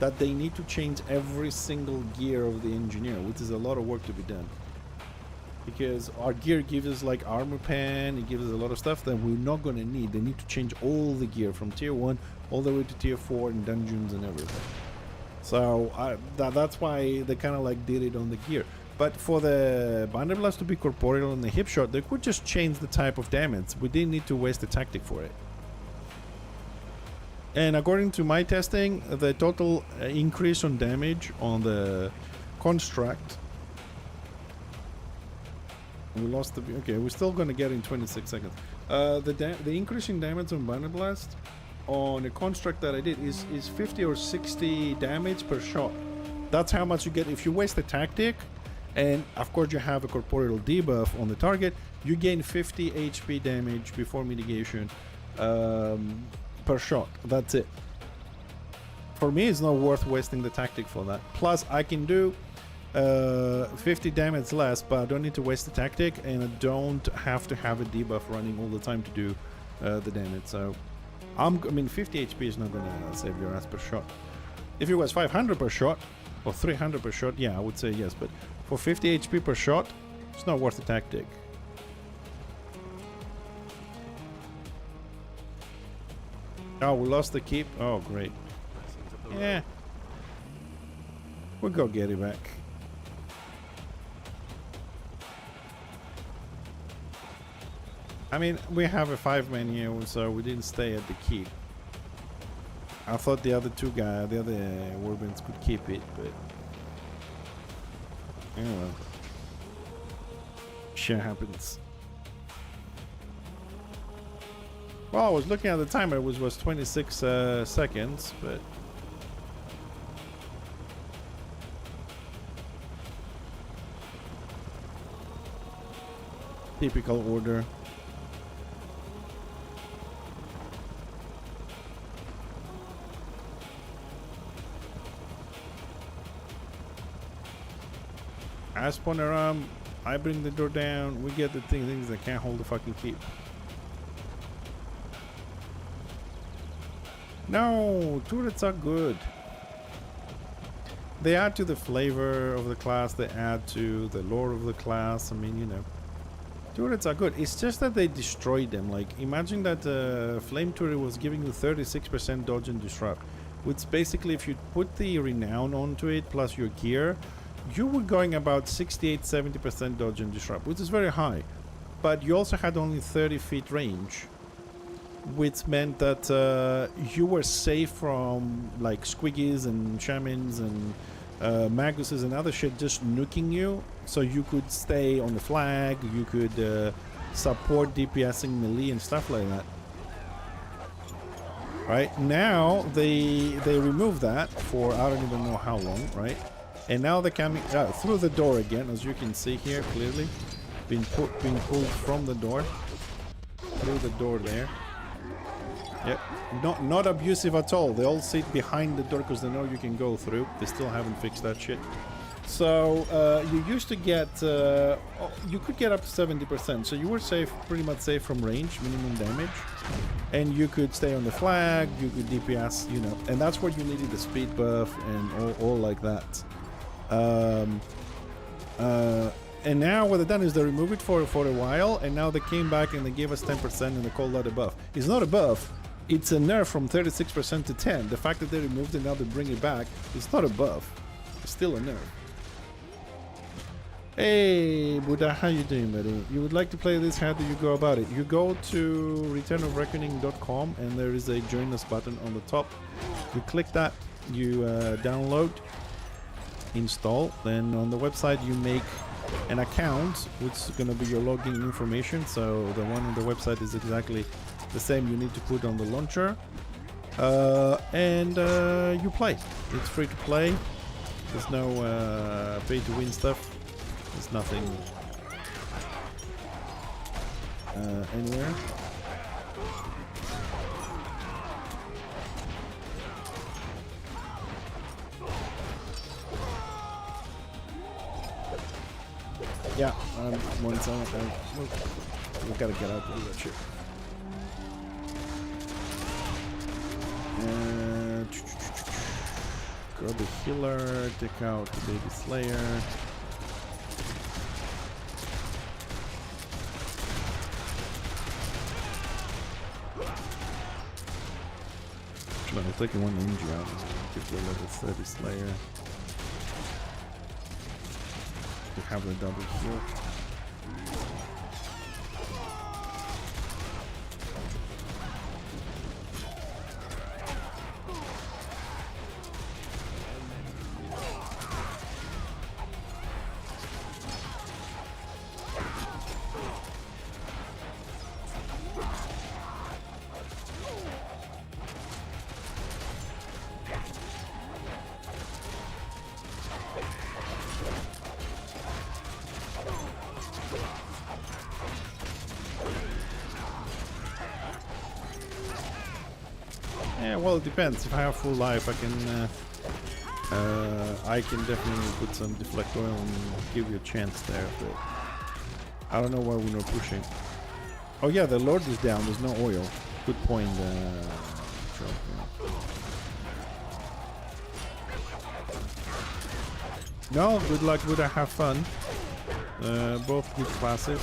that they need to change every single gear of the engineer, which is a lot of work to be done. Because our gear gives us like armor pen, it gives us a lot of stuff that we're not going to need. They need to change all the gear from tier 1 all the way to tier 4 in dungeons and everything. So that's why they kind of like did it on the gear. But for the Binder Blast to be corporeal and the hip shot, they could just change the type of damage. We didn't need to waste a tactic for it. And according to my testing, the total increase on damage on the construct. We lost the... Okay, we're still going to get in 26 seconds. The increase in damage on Binder Blast on a construct that I did is 50 or 60 damage per shot. That's how much you get if you waste a tactic. And of course you have a corporeal debuff on the target. You gain 50 HP damage before mitigation per shot. That's it. For me, it's not worth wasting the tactic for that. Plus, I can do 50 damage less, but I don't need to waste the tactic, and I don't have to have a debuff running all the time to do the damage. So, I mean, 50 HP is not gonna save your ass per shot. If it was 500 per shot or 300 per shot, yeah, I would say yes. But for 50 HP per shot, it's not worth the tactic. Oh, we lost the keep. Oh, great. Yeah. We'll go get it back. I mean, we have a 5-man here, so we didn't stay at the keep. I thought the other two guys, the other warbands could keep it, but... anyway. Shit happens. Well, I was looking at the timer, it was 26 seconds, but... typical order. I spawn around, I bring the door down, we get the things that can't hold the fucking keep. No, turrets are good. They add to the flavor of the class, they add to the lore of the class. I mean, you know, turrets are good. It's just that they destroyed them. Like, imagine that flame turret was giving you 36% dodge and disrupt, which basically, if you put the renown onto it plus your gear, you were going about 68-70% dodge and disrupt, which is very high. But you also had only 30 feet range, which meant that you were safe from like squiggies and shamans and maguses and other shit just nuking you. So you could stay on the flag, you could support DPSing melee and stuff like that. Right now they remove that for I don't even know how long, right? And now they're coming through the door again, as you can see here clearly, being pulled from the door, through the door there. Yep, not abusive at all. They all sit behind the door because they know you can go through. They still haven't fixed that shit. So you used to get, you could get up to 70%. So you were safe, pretty much safe from range, minimum damage, and you could stay on the flag. You could DPS, you know, and that's what you needed, the speed buff and all like that. And now what they've done is they removed it for a while, and now they came back and they gave us 10% and they called that a buff. It's not a buff, it's a nerf from 36% to 10. The fact that they removed it, now they bring it back, it's not a buff, it's still a nerf. Hey Buddha, how you doing, buddy? You would like to play this? How do you go about it? You go to returnofreckoning.com and there is a join us button on the top. You click that, you download, install, then on the website you make an account which is going to be your login information. So the one on the website is exactly the same you need to put on the launcher, and you play. It's free to play. There's no pay to win stuff. There's nothing anywhere. Yeah, one second. We gotta get out of that shit. Grab the healer, take out the baby slayer. I'm taking one ninja out. Give the level 30 slayer. The have the double heal. Yeah, well, it depends. If I have full life, I can definitely put some deflect oil and give you a chance there. But I don't know why we're not pushing. Oh yeah, the Lord is down. There's no oil. Good point. No, good luck. Would I have fun? Both good classes.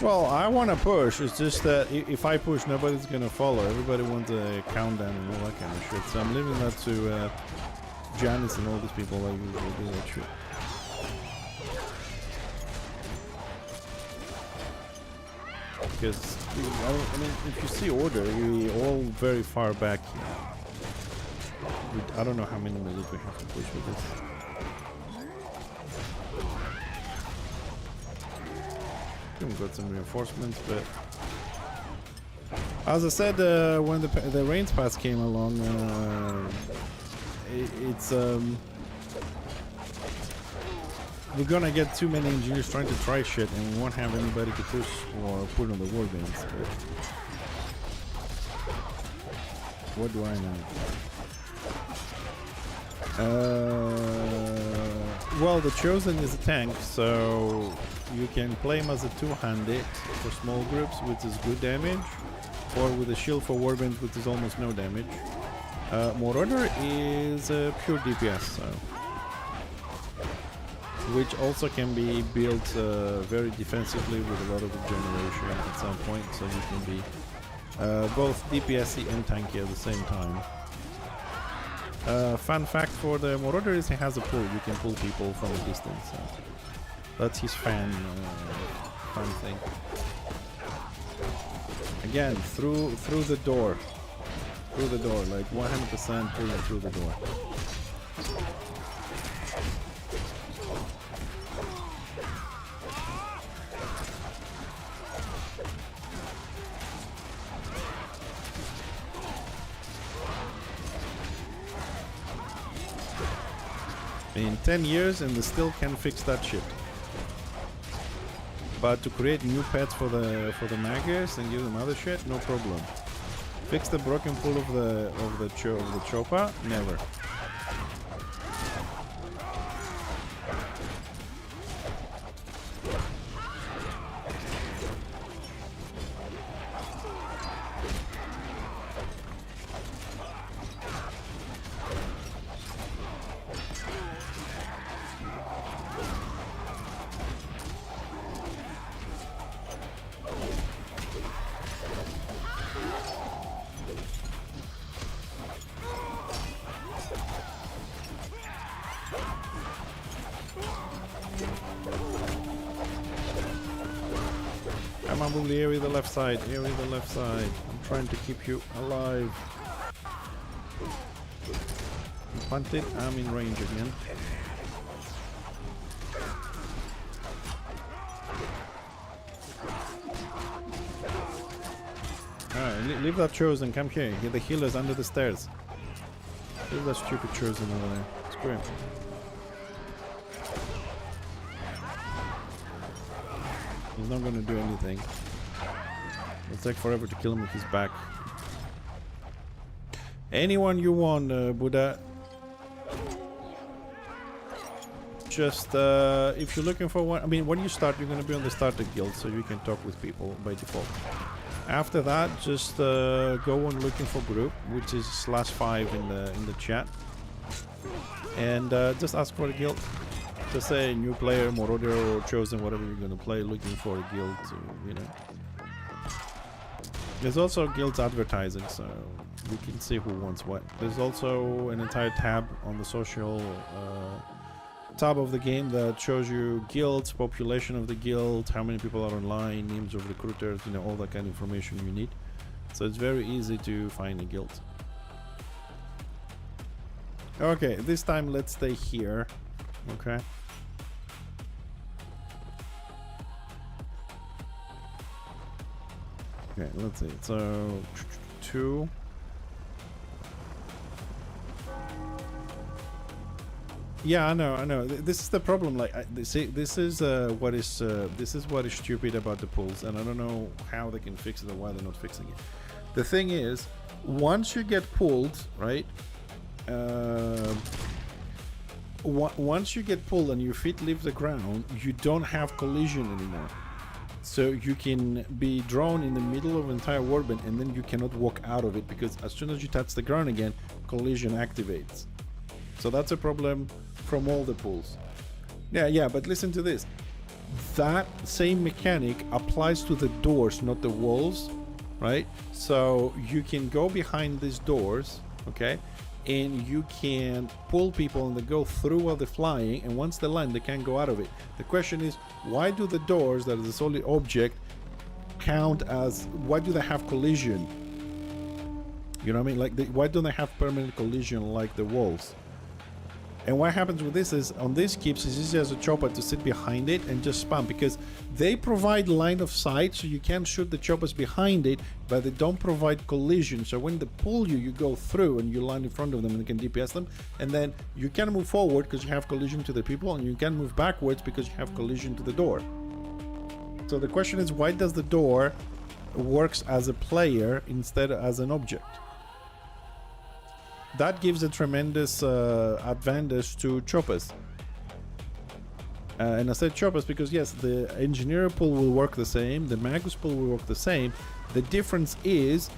Well, I want to push. It's just that if I push, nobody's going to follow. Everybody wants a countdown and all that kind of shit. So I'm leaving that to Janice and all these people that usually do that shit. Because, I mean, if you see order, we're all very far back here. I don't know how many minutes we have to push with this. We've got some reinforcements, but as I said, when the rains pass came along, we're gonna get too many engineers trying to try shit, and we won't have anybody to push or put on the warbands. What do I know? Well, the Chosen is a tank, so you can play him as a two-handed for small groups, which is good damage, or with a shield for warbands, which is almost no damage. Marauder is pure DPS, so which also can be built very defensively with a lot of regeneration at some point, so you can be both DPSy and tanky at the same time. Fun fact for the Marauder is he has a pull. You can pull people from a distance. So that's his fun thing. Again, through the door, like 100% pulling through the door. In 10 years, and they still can fix that shit. But to create new pets for the maggers and give them other shit, no problem. Fix the broken pull of the chopper, never. Come on, bully, area the left side, area the left side. I'm trying to keep you alive. You punted, I'm in range again. Alright, leave that Chosen, come here. Get the healers under the stairs. Leave that stupid Chosen over there. Screw him. He's not gonna do anything. It'll take forever to kill him with his back. Anyone you want, Buddha. Just if you're looking for one, I mean, when you start, you're gonna be on the starter guild, so you can talk with people by default. After that, just go on looking for group, which is /5 in the chat, and just ask for a guild. Just say new player, Marauder or Chosen, whatever you're gonna play, looking for a guild to, you know. There's also guilds advertising, so we can see who wants what. There's also an entire tab on the social tab of the game that shows you guilds, population of the guild, how many people are online, names of recruiters, you know, all that kind of information you need. So it's very easy to find a guild. Okay, this time let's stay here. Okay. Okay, let's see. So 2. Yeah, I know. This is the problem. Like, this is what is stupid about the pools, and I don't know how they can fix it or why they're not fixing it. The thing is, once you get pulled, right? Once you get pulled and your feet leave the ground, you don't have collision anymore. So you can be drawn in the middle of an entire warband, and then you cannot walk out of it, because as soon as you touch the ground again, collision activates. So that's a problem from all the pools. Yeah, but listen to this. That same mechanic applies to the doors, not the walls, right? So you can go behind these doors, okay? And you can pull people and they go through while they're flying, and once they land, they can't go out of it. The question is, why do the doors, that is a solid object, count as, why do they have collision? You know what I mean? Like, why don't they have permanent collision like the walls? And what happens with this is, on these keeps, it's easy as a chopper to sit behind it and just spam, because they provide line of sight, so you can shoot the choppers behind it, but they don't provide collision. So when they pull you, you go through and you land in front of them and you can DPS them, and then you can move forward because you have collision to the people, and you can move backwards because you have collision to the door. So the question is, why does the door works as a player instead of as an object? That gives a tremendous advantage to choppers. And I said choppers because, yes, the engineer pool will work the same, the magus pool will work the same. The difference is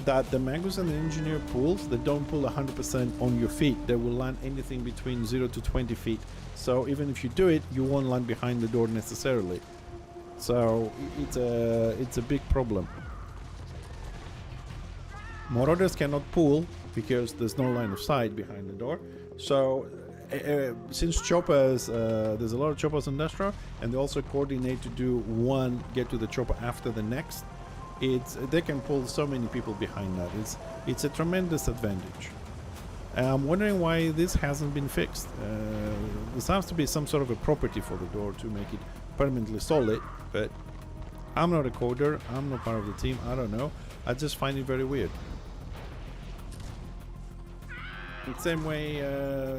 that the magus and the engineer pools, they don't pull 100% on your feet. They will land anything between 0 to 20 feet. So even if you do it, you won't land behind the door necessarily. So it's a big problem. Marauders cannot pull because there's no line of sight behind the door. So since choppers, there's a lot of choppers in Destro, and they also coordinate to do one, get to the chopper after the next. They can pull so many people behind that. It's a tremendous advantage. I'm wondering why this hasn't been fixed. There has to be some sort of a property for the door to make it permanently solid, but I'm not a coder, I'm not part of the team, I don't know. I just find it very weird. The same way,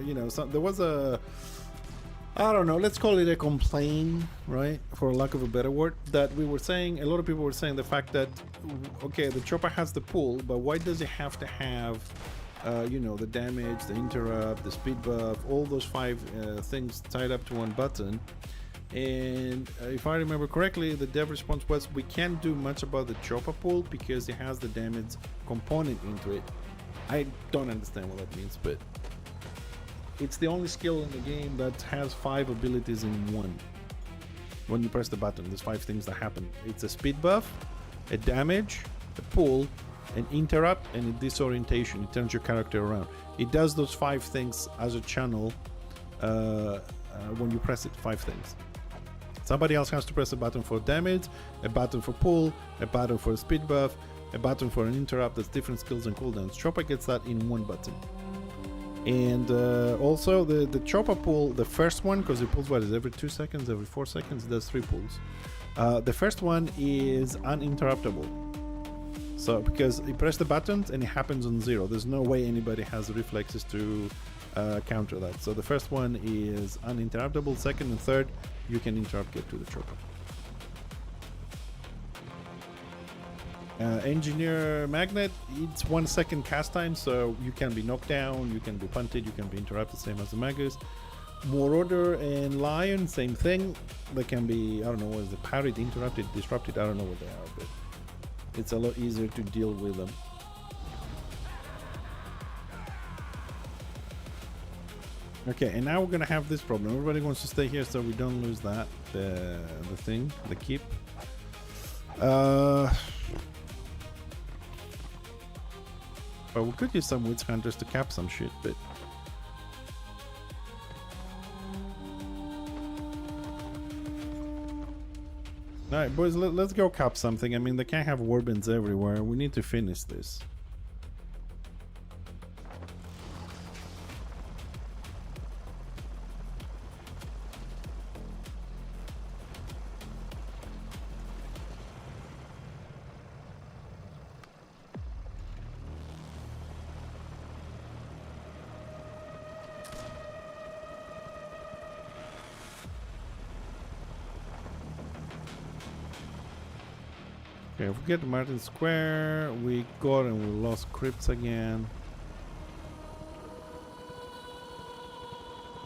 you know, there was a, I don't know, let's call it a complaint, right, for lack of a better word, that we were saying, a lot of people were saying the fact that, okay, the chopper has the pull, but why does it have to have, you know, the damage, the interrupt, the speed buff, all those 5 things tied up to one button? And if I remember correctly, the dev response was, we can't do much about the chopper pull because it has the damage component into it. I don't understand what that means, but it's the only skill in the game that has 5 abilities in one. When you press the button, there's 5 things that happen. It's a speed buff, a damage, a pull, an interrupt, and a disorientation. It turns your character around. It does those 5 things as a channel when you press it, 5 things. Somebody else has to press a button for damage, a button for pull, a button for a speed buff, a button for an interrupt. That's different skills and cooldowns. Chopper gets that in one button. And also the chopper pull, the first one, because it pulls what is every 2 seconds, every 4 seconds, it does 3 pulls. The first one is uninterruptible. So because you press the buttons and it happens on 0, there's no way anybody has the reflexes to counter that. So the first one is uninterruptible. Second and third, you can interrupt, get to the chopper. Engineer Magnet, it's 1 second cast time, so you can be knocked down, you can be punted, you can be interrupted, same as the Magus. Marauder and Lion, same thing. They can be, I don't know, what is it, parried, interrupted, disrupted, I don't know what they are, but it's a lot easier to deal with them. Okay, and now we're gonna have this problem. Everybody wants to stay here so we don't lose that, the thing, the keep. But we could use some witch hunters to cap some shit, but alright, boys, let's go cap something. I mean, they can't have warbins everywhere. We need to finish this. Okay, if we get Martin Square, we got and we lost crypts again.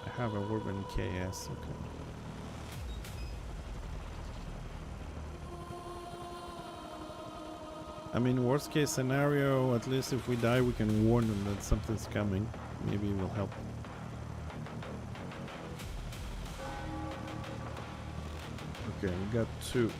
I have a Urban KS, okay. I mean, worst case scenario, at least if we die, we can warn them that something's coming. Maybe it will help. Okay, we got 2.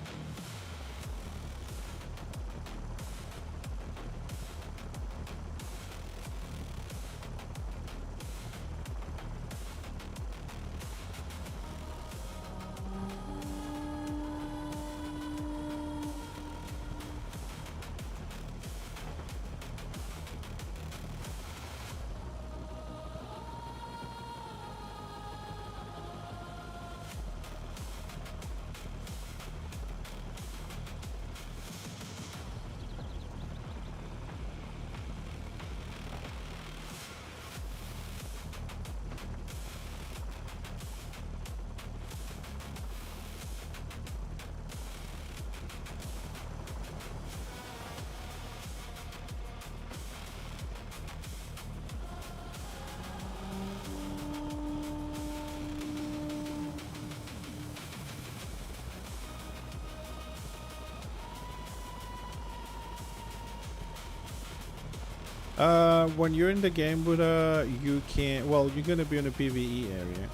When you're in the game, Buddha, you can. Well, you're gonna be in a PvE area.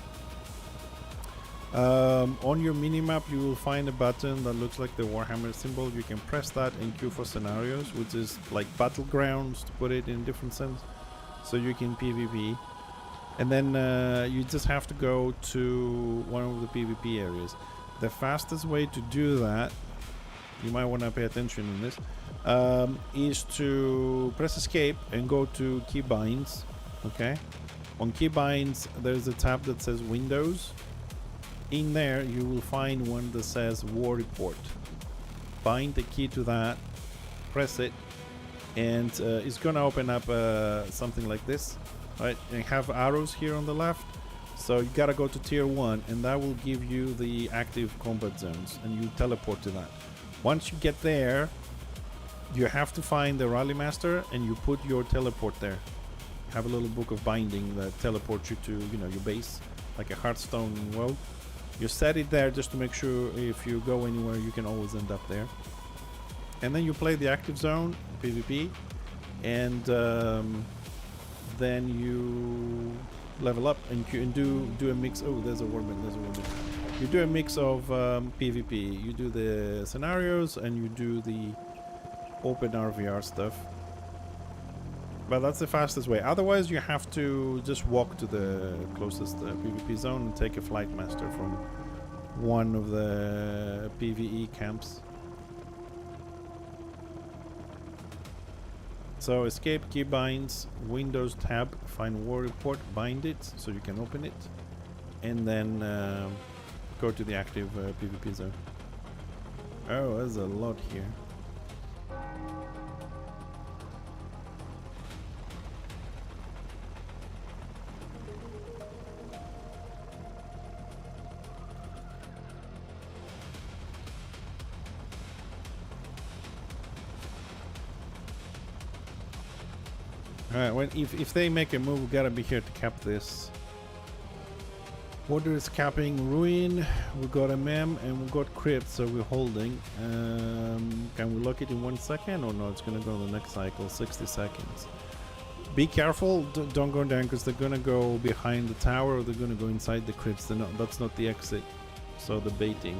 On your minimap, you will find a button that looks like the Warhammer symbol. You can press that and queue for scenarios, which is like battlegrounds, to put it in a different sense. So you can PvP, and then you just have to go to one of the PvP areas. The fastest way to do that, you might want to pay attention in this, is to press escape and go to keybinds. Okay, on keybinds there's a tab that says Windows. In there you will find one that says War Report. Bind the key to that, press it, and it's gonna open up something like this, right? And have arrows here on the left. So you gotta go to tier 1, and that will give you the active combat zones, and you teleport to that. Once you get there, you have to find the Rally Master and you put your teleport there. You have a little book of binding that teleports you to, you know, your base, like a Hearthstone world. You set it there just to make sure if you go anywhere, you can always end up there. And then you play the active zone, PvP, and then you level up and do a mix. Oh, there's a warband, there's a warband. You do a mix of PvP. You do the scenarios and you do the open RvR stuff. But that's the fastest way. Otherwise, you have to just walk to the closest PvP zone and take a Flight Master from one of the PvE camps. So escape, keybinds, Windows tab, find War Report, bind it so you can open it, and then go to the active PvP zone. Oh, there's a lot here. Alright, if they make a move, we gotta be here to cap this. Water is capping Rune, we got a mem and we got crypt, so we're holding. Can we lock it in 1 second or no? It's gonna go the next cycle, 60 seconds. Be careful, don't go down, because they're gonna go behind the tower or they're gonna go inside the crypts. That's not the exit, so the baiting.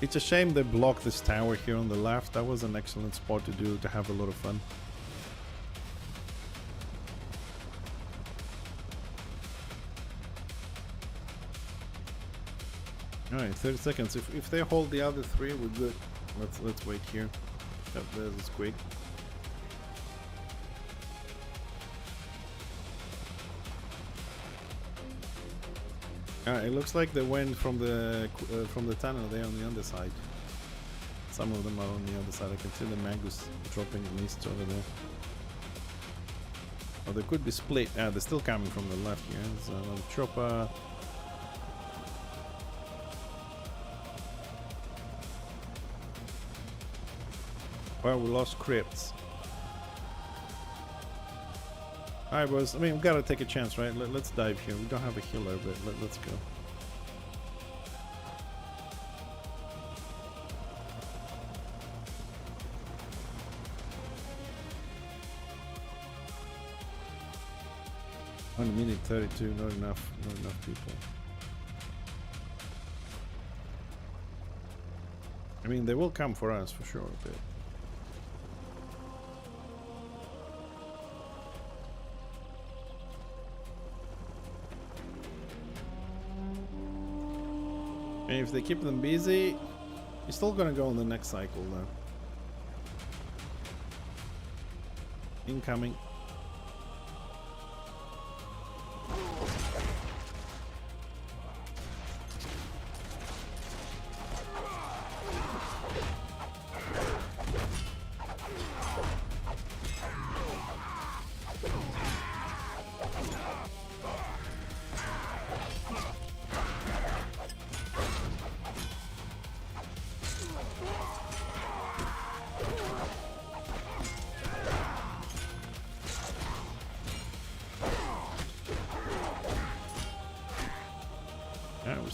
It's a shame they blocked this tower here on the left. That was an excellent spot to have a lot of fun. Alright, 30 seconds. If they hold the other three, we're good. Let's wait here. Yep, there's a squig. It looks like they went from the tunnel there on the underside. Some of them are on the other side. I can see the Magus dropping mist over there. Oh, they could be split. They're still coming from the left here. There's another chopper. Well, we lost crypts. Alright, boys. I mean, we gotta take a chance, right? Let's dive here. We don't have a healer, but let's go. One minute 32. Not enough people. I mean, they will come for us for sure, but. And if they keep them busy, you're still gonna go on the next cycle though. Incoming.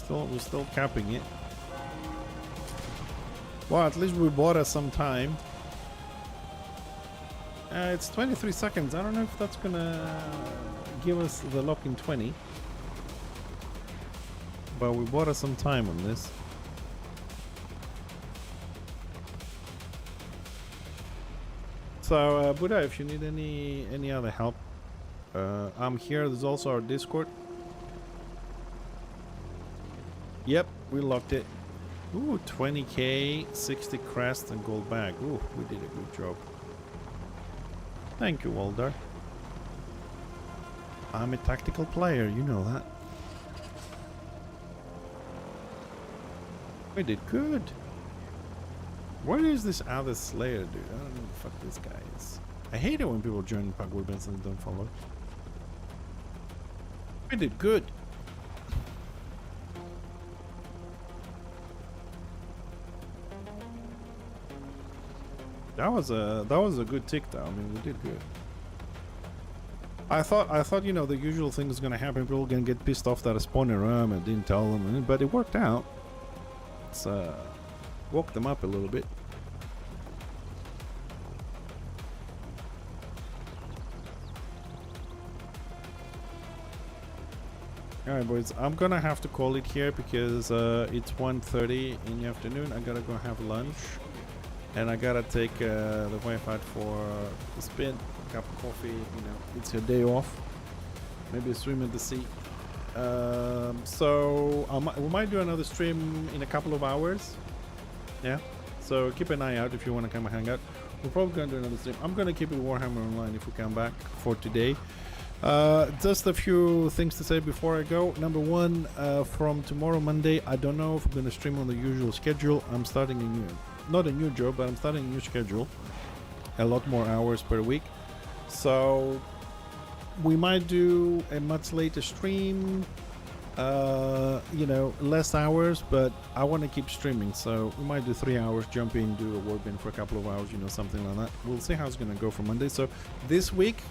We're still capping it. Well, at least we bought us some time. It's 23 seconds. I don't know if that's gonna give us the lock in 20. But we bought us some time on this. So, Buddha, if you need any other help, I'm here. There's also our Discord. Yep, we locked it. Ooh, 20k, 60 crest and gold bag. Ooh, we did a good job. Thank you, Waldar. I'm a tactical player, you know that. We did good. What is this other Slayer dude? I don't know what the fuck this guy is. I hate it when people join Pug Weapons and don't follow. We did good. That was a good tick though. I mean, we did good. I thought you know the usual thing is gonna happen. People are gonna get pissed off that I spawned a room and didn't tell them, but it worked out. It's woke them up a little bit. Alright boys, I'm gonna have to call it here because it's 1:30 in the afternoon. I gotta go have lunch. And I gotta take the wife out for a spin, a cup of coffee, you know, it's her day off. Maybe a swim in the sea. So we might do another stream in a couple of hours. Yeah, so keep an eye out if you want to come and hang out. We're probably gonna do another stream. I'm gonna keep it Warhammer Online if we come back for today. Just a few things to say before I go. Number one, from tomorrow Monday, I don't know if we're gonna stream on the usual schedule. I'm starting not a new job, but I'm starting a new schedule. A lot more hours per week. So we might do a much later stream, you know, less hours, but I want to keep streaming. So we might do 3 hours, jump in, do a warbin for a couple of hours, you know, something like that. We'll see how it's going to go for Monday. So this week,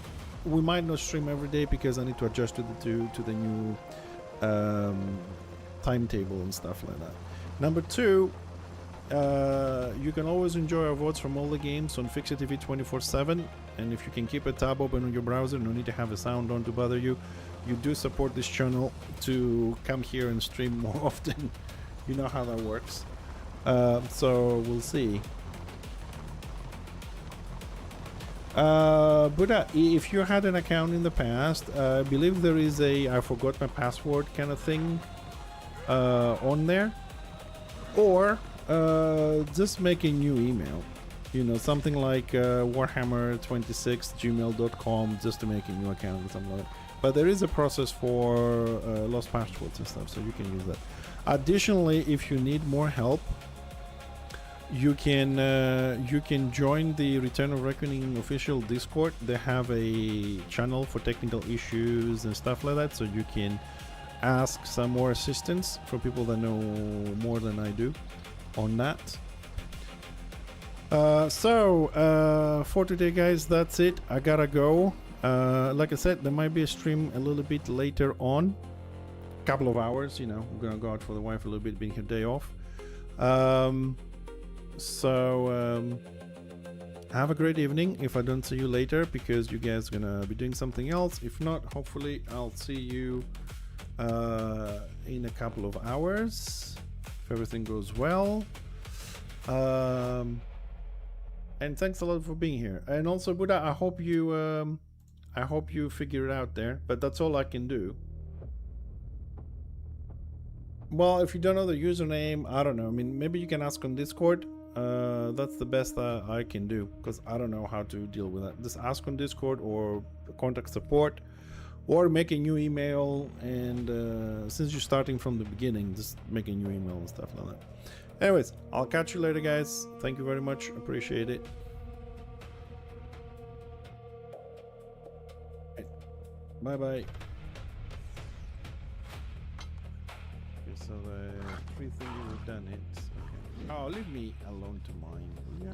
we might not stream every day because I need to adjust to the new timetable and stuff like that. Number two, you can always enjoy our VODs from all the games on FixxerTV 24/7, and if you can keep a tab open on your browser, no need to have a sound on to bother you. You do support this channel to come here and stream more often. You know how that works. So we'll see. But if you had an account in the past, I believe there is a I forgot my password kind of thing on there, or just make a new email, you know, something like warhammer26gmail.com, just to make a new account or something like that. But there is a process for lost passwords and stuff, so you can use that. Additionally, if you need more help, you can join the Return of Reckoning official Discord. They have a channel for technical issues and stuff like that, so you can ask some more assistance for people that know more than I do on that. For today, guys, that's it. I gotta go. Like I said, there might be a stream a little bit later on, couple of hours, you know. I'm gonna go out for the wife a little bit, being her day off. Have a great evening if I don't see you later, because you guys are gonna be doing something else. If not, hopefully I'll see you in a couple of hours if everything goes well. And thanks a lot for being here. And also, Buddha, I hope you figure it out there, but that's all I can do. Well, if you don't know the username, I don't know. I mean, maybe you can ask on Discord. That's the best I can do, because I don't know how to deal with that. Just ask on Discord or contact support, or make a new email. And since you're starting from the beginning, just make a new email and stuff like that. Anyways, I'll catch you later, guys. Thank you very much. Appreciate it. Bye bye. So the 3 things we've done it. Okay. Oh, leave me alone to mine. Yeah.